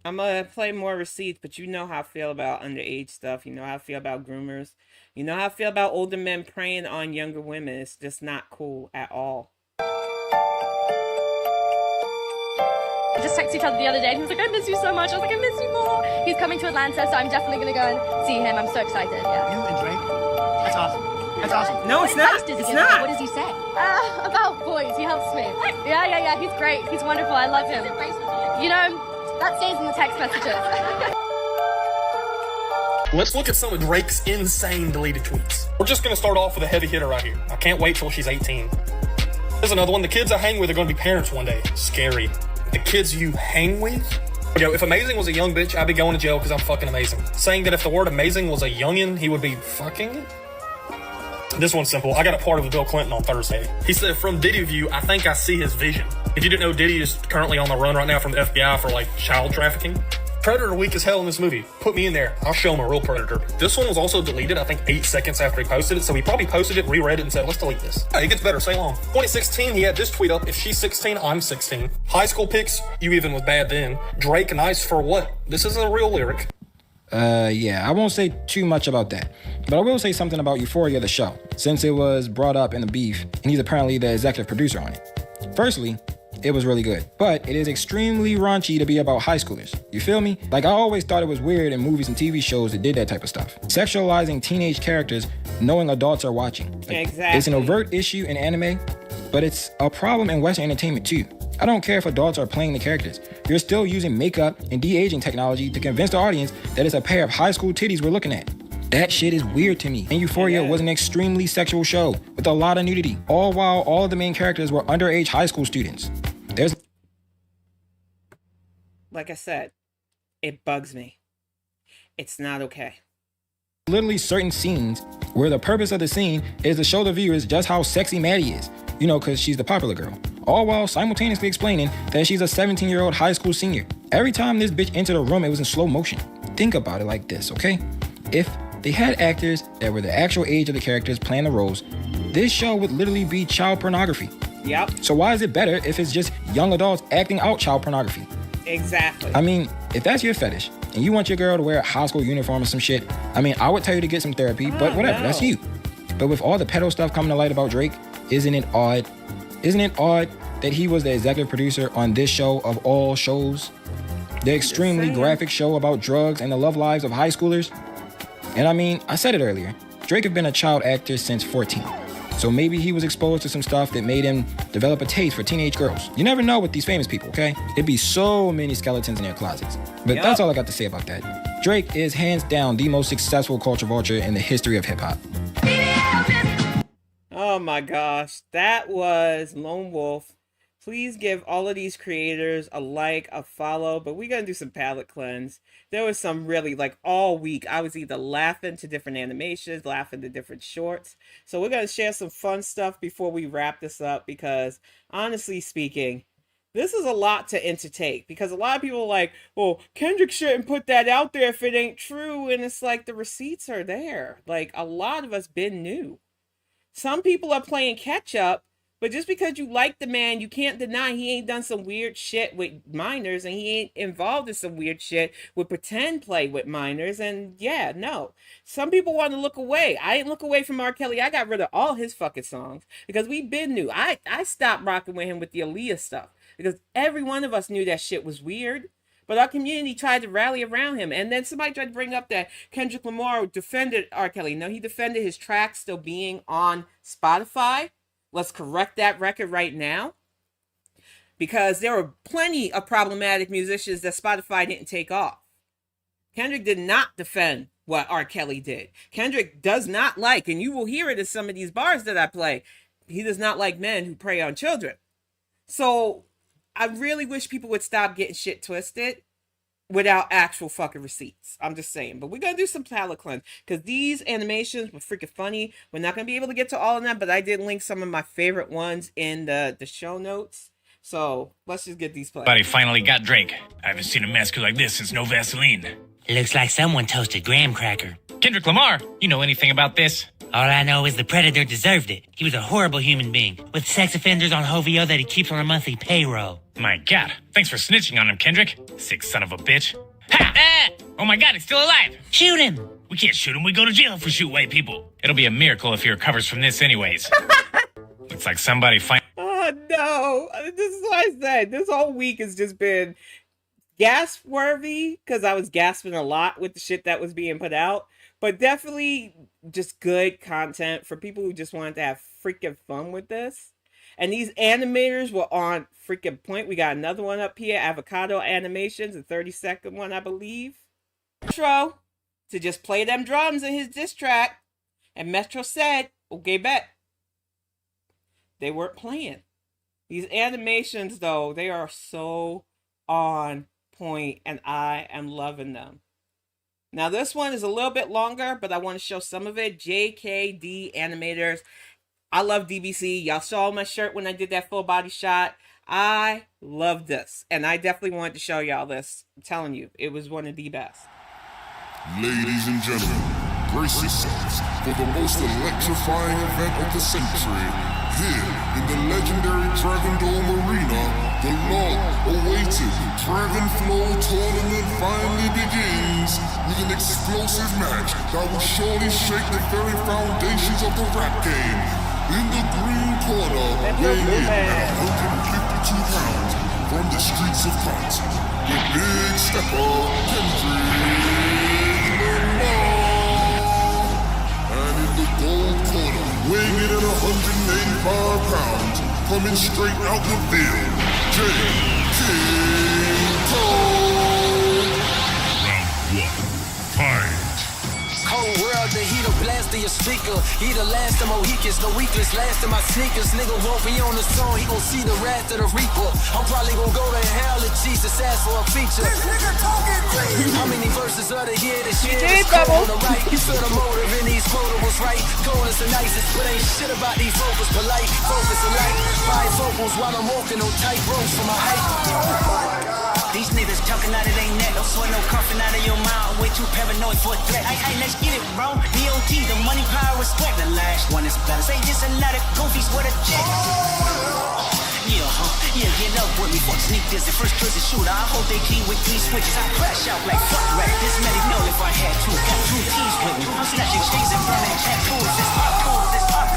I'm gonna play more receipts, but you know how I feel about underage stuff. You know how I feel about groomers. You know how I feel about older men preying on younger women. It's just not cool at all. We just texted each other the other day and he was like, I miss you so much. I was like, I miss you more. He's coming to Atlanta, so I'm definitely gonna go and see him. I'm so excited, yeah. You and Drake? That's awesome. That's awesome. No, it's not. It's not. What does he say? About boys. He helps me. Yeah. He's great. He's wonderful. I love him. You know, that stays in the text messages. Let's look at some of Drake's insane deleted tweets. We're just going to start off with a heavy hitter right here. I can't wait till she's 18. There's another one. The kids I hang with are going to be parents one day. Scary. The kids you hang with? Yo, if amazing was a young bitch, I'd be going to jail because I'm fucking amazing. Saying that if the word amazing was a youngin, he would be fucking? This one's simple. I got a part of Bill Clinton on Thursday. He said, from Diddy view, I think I see his vision. If you didn't know, Diddy is currently on the run right now from the FBI for, like, child trafficking. Predator weak as hell in this movie. Put me in there. I'll show him a real predator. This one was also deleted, I think, 8 seconds after he posted it, so he probably posted it, reread it, and said, let's delete this. It gets better. Say long. 2016, he had this tweet up. If she's 16, I'm 16. High school pics, you even was bad then. Drake, nice for what? This isn't a real lyric. Yeah, I won't say too much about that. But I will say something about Euphoria, the show, since it was brought up in the beef, and he's apparently the executive producer on it. Firstly, it was really good, but it is extremely raunchy to be about high schoolers. You feel me? Like, I always thought it was weird in movies and TV shows that did that type of stuff. Sexualizing teenage characters knowing adults are watching. Like, exactly. It's an overt issue in anime, but it's a problem in Western entertainment too. I don't care if adults are playing the characters. You're still using makeup and de-aging technology to convince the audience that it's a pair of high school titties we're looking at. That shit is weird to me. And Euphoria was an extremely sexual show with a lot of nudity, all while all of the main characters were underage high school students. Like I said, it bugs me. It's not okay. Literally certain scenes where the purpose of the scene is to show the viewers just how sexy Maddie is, you know, because she's the popular girl, all while simultaneously explaining that she's a 17-year-old high school senior. Every time this bitch entered a room, it was in slow motion. Think about it like this, okay? If they had actors that were the actual age of the characters playing the roles, this show would literally be child pornography. Yep. So why is it better if it's just young adults acting out child pornography? Exactly. I mean, if that's your fetish, and you want your girl to wear a high school uniform or some shit, I mean, I would tell you to get some therapy, but whatever, that's you. But with all the pedo stuff coming to light about Drake, isn't it odd? Isn't it odd that he was the executive producer on this show of all shows? The extremely graphic show about drugs and the love lives of high schoolers? And I mean, I said it earlier, Drake had been a child actor since 14. So maybe he was exposed to some stuff that made him develop a taste for teenage girls. You never know with these famous people, okay? It'd be so many skeletons in their closets. But that's all I got to say about that. Drake is hands down the most successful culture vulture in the history of hip-hop. Oh my gosh, that was Lone Wolf. Please give all of these creators a like, a follow, but we're going to do some palette cleanse. There was some really, like, all week, I was either laughing to different animations, laughing to different shorts. So we're going to share some fun stuff before we wrap this up, because honestly speaking, this is a lot to entertain, because a lot of people are like, well, Kendrick shouldn't put that out there if it ain't true. And it's like, the receipts are there. Like, a lot of us been new. Some people are playing catch up. But just because you like the man, you can't deny he ain't done some weird shit with minors, and he ain't involved in some weird shit with pretend play with minors. And yeah, no. Some people want to look away. I didn't look away from R. Kelly. I got rid of all his fucking songs because we been new. I stopped rocking with him with the Aaliyah stuff because every one of us knew that shit was weird. But our community tried to rally around him. And then somebody tried to bring up that Kendrick Lamar defended R. Kelly. No, he defended his tracks still being on Spotify. Let's correct that record right now. because there were plenty of problematic musicians that Spotify didn't take off. Kendrick did not defend what R. Kelly did. Kendrick does not like, and you will hear it in some of these bars that I play, he does not like men who prey on children. So I really wish people would stop getting shit twisted without actual fucking receipts. I'm just saying. But we're going to do some palette cleanse because these animations were freaking funny. We're not going to be able to get to all of them, but I did link some of my favorite ones in the show notes. So let's just get these played. Buddy finally got Drake. I haven't seen a massacre like this since No Vaseline. Looks like someone toasted graham cracker. Kendrick Lamar, you know anything about this? All I know is the Predator deserved it. He was a horrible human being, with sex offenders on Hovio that he keeps on a monthly payroll. My God, thanks for snitching on him, Kendrick. Sick son of a bitch. Ha! Ah! Oh my God, he's still alive. Shoot him. We can't shoot him, we go to jail if we shoot white people. It'll be a miracle if he recovers from this anyways. Looks like somebody Oh no, this is what I said. This whole week has just been gasp worthy because I was gasping a lot with the shit that was being put out, but definitely just good content for people who just wanted to have freaking fun with this. And these animators were on freaking point. We got another one up here, Avocado Animations, a 30-second one, I believe. Metro to just play them drums in his diss track, and Metro said, "Okay, bet." They weren't playing. These animations, though, they are so on point, and I am loving them. Now, this one is a little bit longer, but I want to show some of it. JKD Animators. I love DBC. Y'all saw my shirt when I did that full body shot. I love this, and I definitely wanted to show y'all this. I'm telling you, it was one of the best. Ladies and gentlemen, brace yourselves for the most electrifying event of the century. Here, in the legendary Dragon Dome Arena, the long-awaited Dragon Flow Tournament finally begins with an explosive match that will surely shake the very foundations of the rap game. In the green corner, weighing in at 152 pounds from the streets of COTH, the big stepper, Kendrick Lamar. And in the gold corner, weighing in at 185 pounds, coming straight out the field, Fight. Cold world, the heat will blast in your speaker. He the last of Mohicans, no weakness, last in my sneakers. Nigga won't be on the song, he gon' see the wrath of the reaper. I'm probably gon' go to hell if Jesus asks for a feature. This nigga talking crazy. How many verses of the year this year? This cold on the right. You feel the motive in these quotables, right? Gold is the nicest, but ain't shit about these vocals polite. Focus alike, five vocals while I'm walking on tight ropes for my height. Oh my God. These niggas talking out of their neck, no sweat, no coughing out of your mouth. Way too paranoid for a threat. Hey, let's get it, bro. DOT, the money, power, respect. The last one is better. Say this a lot of goofies with a jet. Yeah, yeah, get up with me. Fuck sneak this. The first choice is shooter. I hope they keep with these switches. I crash out like fuck rap. This many know if I had two. Got two teams with me. I'm snatching chains and burning tattoos. This pop tools, this pop.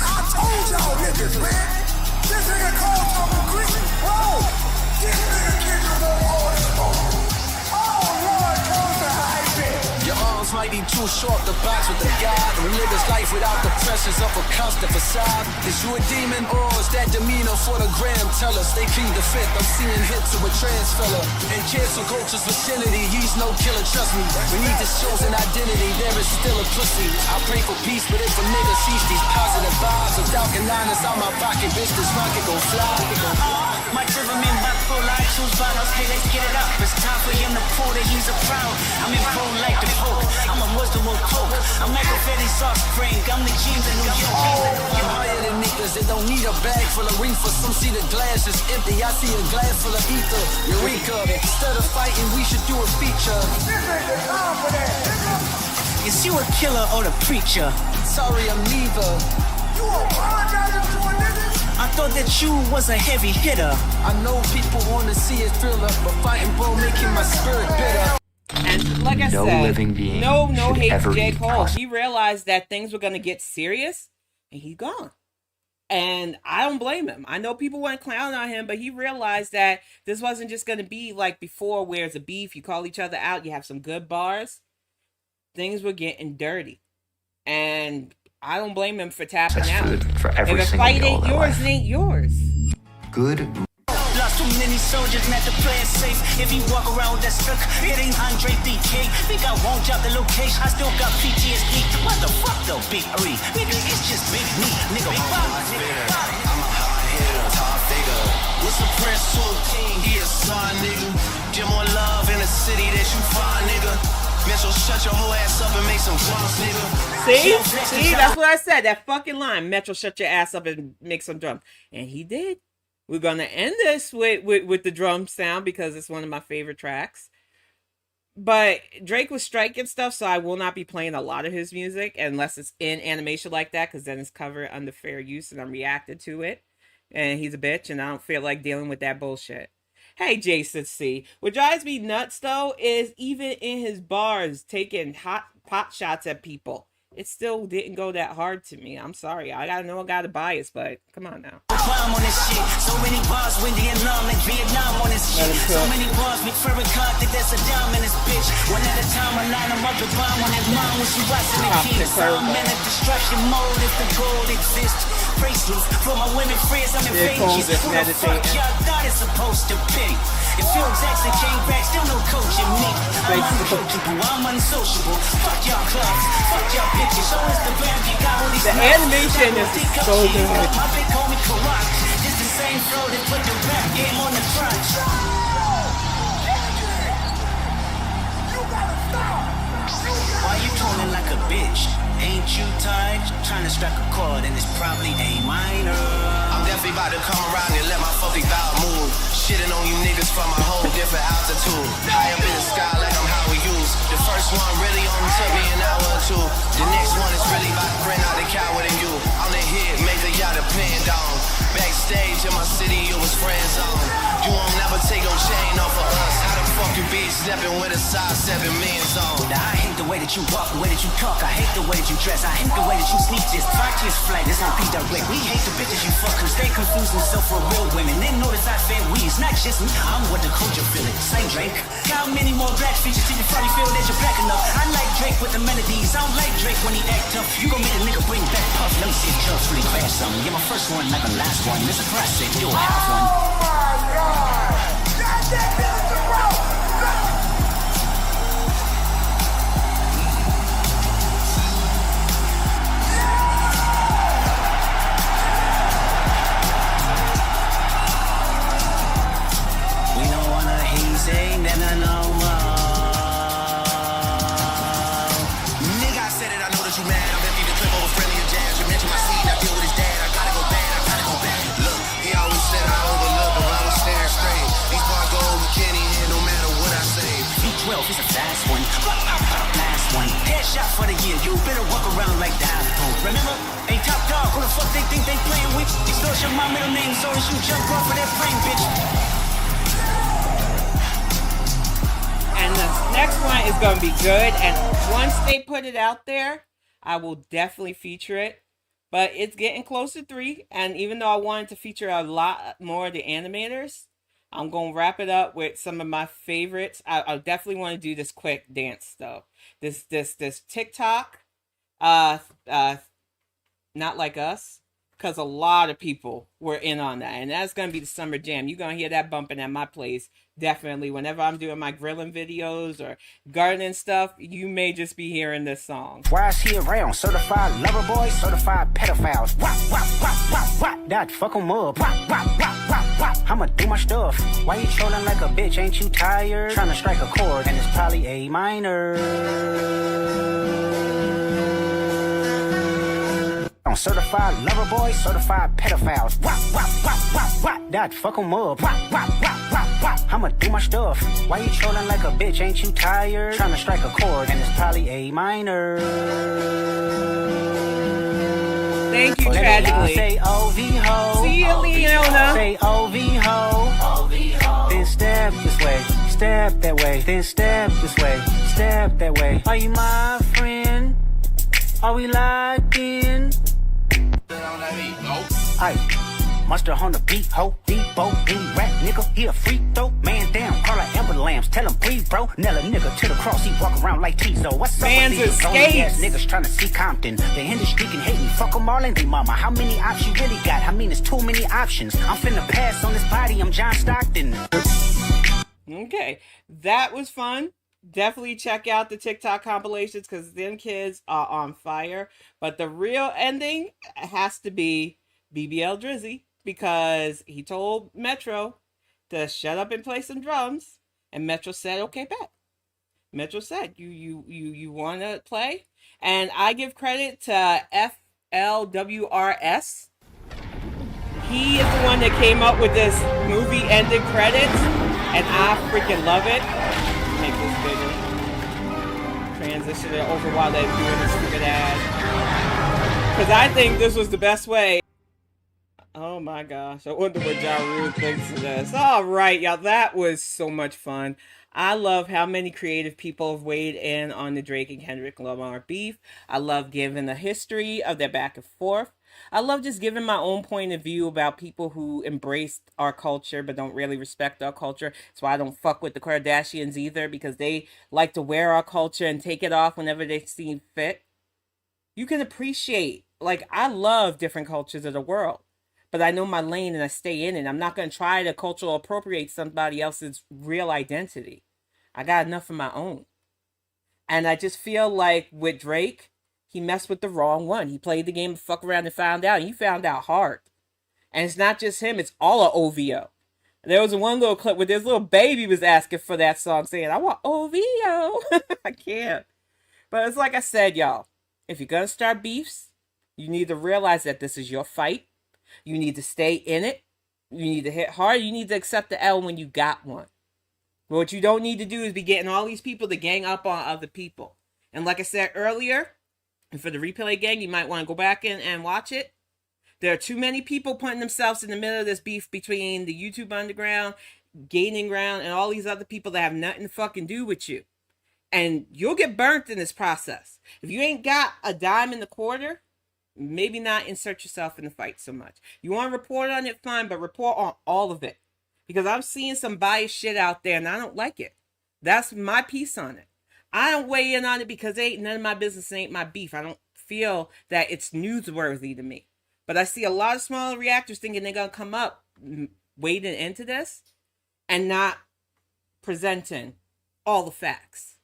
I told y'all niggas, man. This nigga called talking Greek. Bro, this nigga Kendrick all this phone. Oh, Lord, close the hype in. Your arms might be too short to box with the God who live his life without the pressures of a constant facade. Is you a demon or is that demeanor for the gram? Tell us they plead the fifth. I'm seeing hits of a trans fella. In cancel culture's vicinity, he's no killer, trust me. Beneath his chosen identity, there is still a pussy. I pray for peace, but if a nigga sees these positive vibes of Falcon 9 out my pocket, bitch, this rocket gon' fly. My temperament bipolar, I choose bottles. Hey, let's get it up. It's time for him to pull that he's a proud. I'm in pro like the Pope. I'm a Muslim with coke. I'm like a Fetty sauce spring. I'm the king of New York. You higher than niggas, they don't need a bag full of reefer. Some see the glass is empty, I see a glass full of ether. Eureka, instead of fighting, we should do a feature. This ain't the time for that. Is you a killer or the preacher? Sorry, I'm neither. You apologizing to a nigga? I thought that you was a heavy hitter. I know people wanna see it thriller, but fighting bro making my spirit bitter. And like I No said, living being no should hate ever to J. be Cole. possible. He realized that things were going to get serious, and he's gone. And I don't blame him. I know people went clowning on him, but he realized that this wasn't just going to be like before where it's a beef. You call each other out. You have some good bars. Things were getting dirty. And I don't blame him for tapping out. For every if a single fight meal ain't in their yours, life. it ain't yours. Good. Lost too many soldiers, not to play it safe. If you walk around with that stuck, it ain't Andre BK. Think I won't drop the location, I still got PTSD. What the fuck though, Big Three? Nigga, it's just Big Me. Nigga, big body, nigga, body. I'm a hard hitter, top figure. What's a prince to a king? He a son, nigga. Get more love in the city that you find, nigga. Mitchell, shut your whole ass up and make some drums, nigga. See, that's what I said. That fucking line. Metro, shut your ass up and make some drums. And he did. We're gonna end this with the drum sound because it's one of my favorite tracks. But Drake was striking stuff, so I will not be playing a lot of his music unless it's in animation like that, because then it's covered under fair use and I'm reacted to it. And he's a bitch, and I don't feel like dealing with that bullshit. Hey, Jason C. What drives me nuts, though, is even in his bars, taking hot pot shots at people. It still didn't go that hard to me. I'm sorry. I got a bias, but come on now. Climb on this shit. So many bars, Windy and Nam, like Vietnam on this shit. So many bars, McFerrin can't think that's a dime in this bitch. One at a time, I line them up and bomb on his mom when she watching the kids. I'm in a destruction mode if the gold exists. Bracelets for my women friends, I'm in pages. Who the fuck y'all thought it's supposed to be? If Phil Jackson came back, still no coaching me. I'm uncoachable, I'm unsociable. Fuck y'all clubs, fuck y'all pictures. So Instagram, you got all these. The animation is so good. My big homie Karak, this the same flow that put the rap game on the crunch. Why you toning like a bitch? Ain't you tired? Trying to strike a chord and it's probably A minor. I'm definitely about to come around and let my fucking bow move. Shitting on you niggas from a whole different altitude. High up in the sky like I'm Howard Hughes. The first one really only took me an hour or two. The next one is really about to bring out the coward in you. On the hit, make the yacht a pin down. Backstage in my city, it was friend zone. You won't never take your chain off of us. How the fuck you be stepping with a size 7 men's on? Now I hate the way that you walk, the way that you talk. I hate the way that you dress. I hate the way that you sneak this. 5 years flight, it's on P direct. We hate the bitches you fuck, cause they confuse themselves for real women. They notice I fair we. It's not just me, I'm what the culture feeling. Say Drake. How many more black features till you probably feel that you're black enough? I like Drake with the melodies. I don't like Drake when he act tough. You gon' make a nigga bring back Puff. Let me see if Chubbs really crash something. Yeah, my first one, like the last one. It's a classic, you'll have one. Oh my God! We don't wanna hear say never no more. Nigga, I said it, I know that you mad. I'm empty the clip over friendly and jazz. You mentioned my seed, I deal with his dad. I gotta go bad, I gotta go back. Look, he always said I overlook, but I was staring straight. These bars go over Kenny here no matter what I say. V12 is a fast one. Last one. Headshot for the year. You better walk around like the iPhone. Remember? Hey, top dog, who the fuck they think they playing with? Extortion, my middle name, so as you jump off of that frame, bitch. And the next one is going to be good. And once they put it out there, I will definitely feature it. But it's getting close to 3. And even though I wanted to feature a lot more of the animators, I'm going to wrap it up with some of my favorites. I definitely want to do this quick dance, though. This TikTok, Not Like Us. Because a lot of people were in on that. And that's going to be the summer jam. You're going to hear that bumping at my place. Definitely. Whenever I'm doing my grilling videos or gardening stuff, you may just be hearing this song. Why is he around? Certified lover boys, certified pedophiles. Wop, wop, wop, wop, wop. That fuck 'em up. Wop, wop, wop, wop, wop. I'ma do my stuff. Why you trolling like a bitch? Ain't you tired? Trying to strike a chord, and it's probably A minor. Certified lover boys, certified pedophiles. Wop, wop, wop, wop, wop. That fuck 'em up. Wop, wop, wop, wop, wop. I'ma do my stuff. Why you trolling like a bitch? Ain't you tired? Trying to strike a chord, and it's probably A minor. Thank you, Tragically. Say OV ho. See you, Leona. Say OV ho. Then step this way, step that way. Then step this way, step that way. Are you my friend? Are we locked in? Aye. Mustard on the beat, ho, Debo, any rap nigga, he a free throw, man down, call her Amber Lambs, tell him breathe, bro, nail a nigga to the cross, he walk around like Tizo, what's up Man's with these escapes. ass niggas trying to see Compton, the industry can hate me, fuck them all and they mama, how many options you really got, I mean it's too many options, I'm finna pass on this body, I'm John Stockton. Okay, that was fun. Definitely check out the TikTok compilations because them kids are on fire, but the real ending has to be BBL Drizzy, because he told Metro to shut up and play some drums, and Metro said, okay, bet. Metro said, you want to play? And I give credit to FLWRS. He is the one that came up with this movie ending credits, and I freaking love it. Make this bigger. Transition it over while they're doing this stupid ad. Because I think this was the best way. Oh my gosh, I wonder what Ja Rule thinks of this. All right, y'all, that was so much fun. I love how many creative people have weighed in on the Drake and Kendrick Lamar beef. I love giving the history of their back and forth. I love just giving my own point of view about people who embrace our culture but don't really respect our culture. That's why I don't fuck with the Kardashians either, because they like to wear our culture and take it off whenever they see fit. You can appreciate, like, I love different cultures of the world, but I know my lane and I stay in it. I'm not going to try to cultural appropriate somebody else's real identity. I got enough of my own. And I just feel like with Drake, he messed with the wrong one. He played the game of fuck around and found out. And he found out hard. And it's not just him. It's all of OVO. There was one little clip where this little baby was asking for that song, saying, I want OVO. I can't. But it's like I said, y'all. If you're going to start beefs, you need to realize that this is your fight. You need to stay in it. You need to hit hard. You need to accept the L when you got one. But what you don't need to do is be getting all these people to gang up on other people. And like I said earlier, and for the replay gang, you might want to go back in and watch it. There are too many people putting themselves in the middle of this beef between the YouTube underground, Gaining Ground, and all these other people that have nothing to fucking do with you. And you'll get burnt in this process. If you ain't got a dime in the quarter, maybe not insert yourself in the fight so much. You want to report on it, fine, but report on all of it. Because I'm seeing some biased shit out there and I don't like it. That's my piece on it. I don't weigh in on it because it ain't none of my business, it ain't my beef. I don't feel that it's newsworthy to me. But I see a lot of smaller reactors thinking they're going to come up wading into this and not presenting all the facts.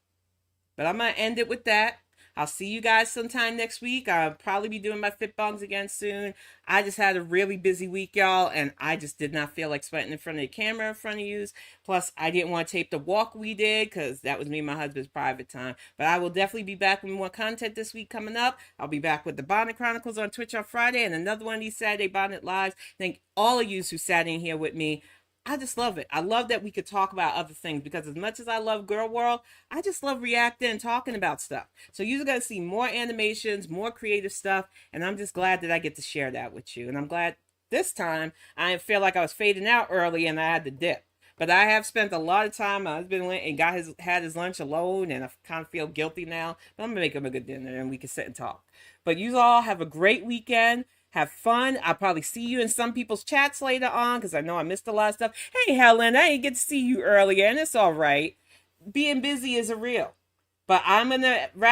But I'm going to end it with that. I'll see you guys sometime next week. I'll probably be doing my fit bongs again soon. I just had a really busy week, y'all, and I just did not feel like sweating in front of the camera in front of you. Plus, I didn't want to tape the walk we did because that was me and my husband's private time. But I will definitely be back with more content this week coming up. I'll be back with the Bonnet Chronicles on Twitch on Friday and another one of these Saturday Bonnet Lives. Thank all of you who sat in here with me. I just love it. I love that we could talk about other things because as much as I love Gorl World, I just love reacting and talking about stuff. So you're going to see more animations, more creative stuff, and I'm just glad that I get to share that with you. And I'm glad this time I didn't feel like I was fading out early and I had to dip. But I have spent a lot of time. My husband went and had his lunch alone, and I kind of feel guilty now. But I'm going to make him a good dinner and we can sit and talk. But you all have a great weekend. Have fun. I'll probably see you in some people's chats later on because I know I missed a lot of stuff. Hey, Helen, I didn't get to see you earlier, and it's all right. Being busy isn't real. But I'm going to wrap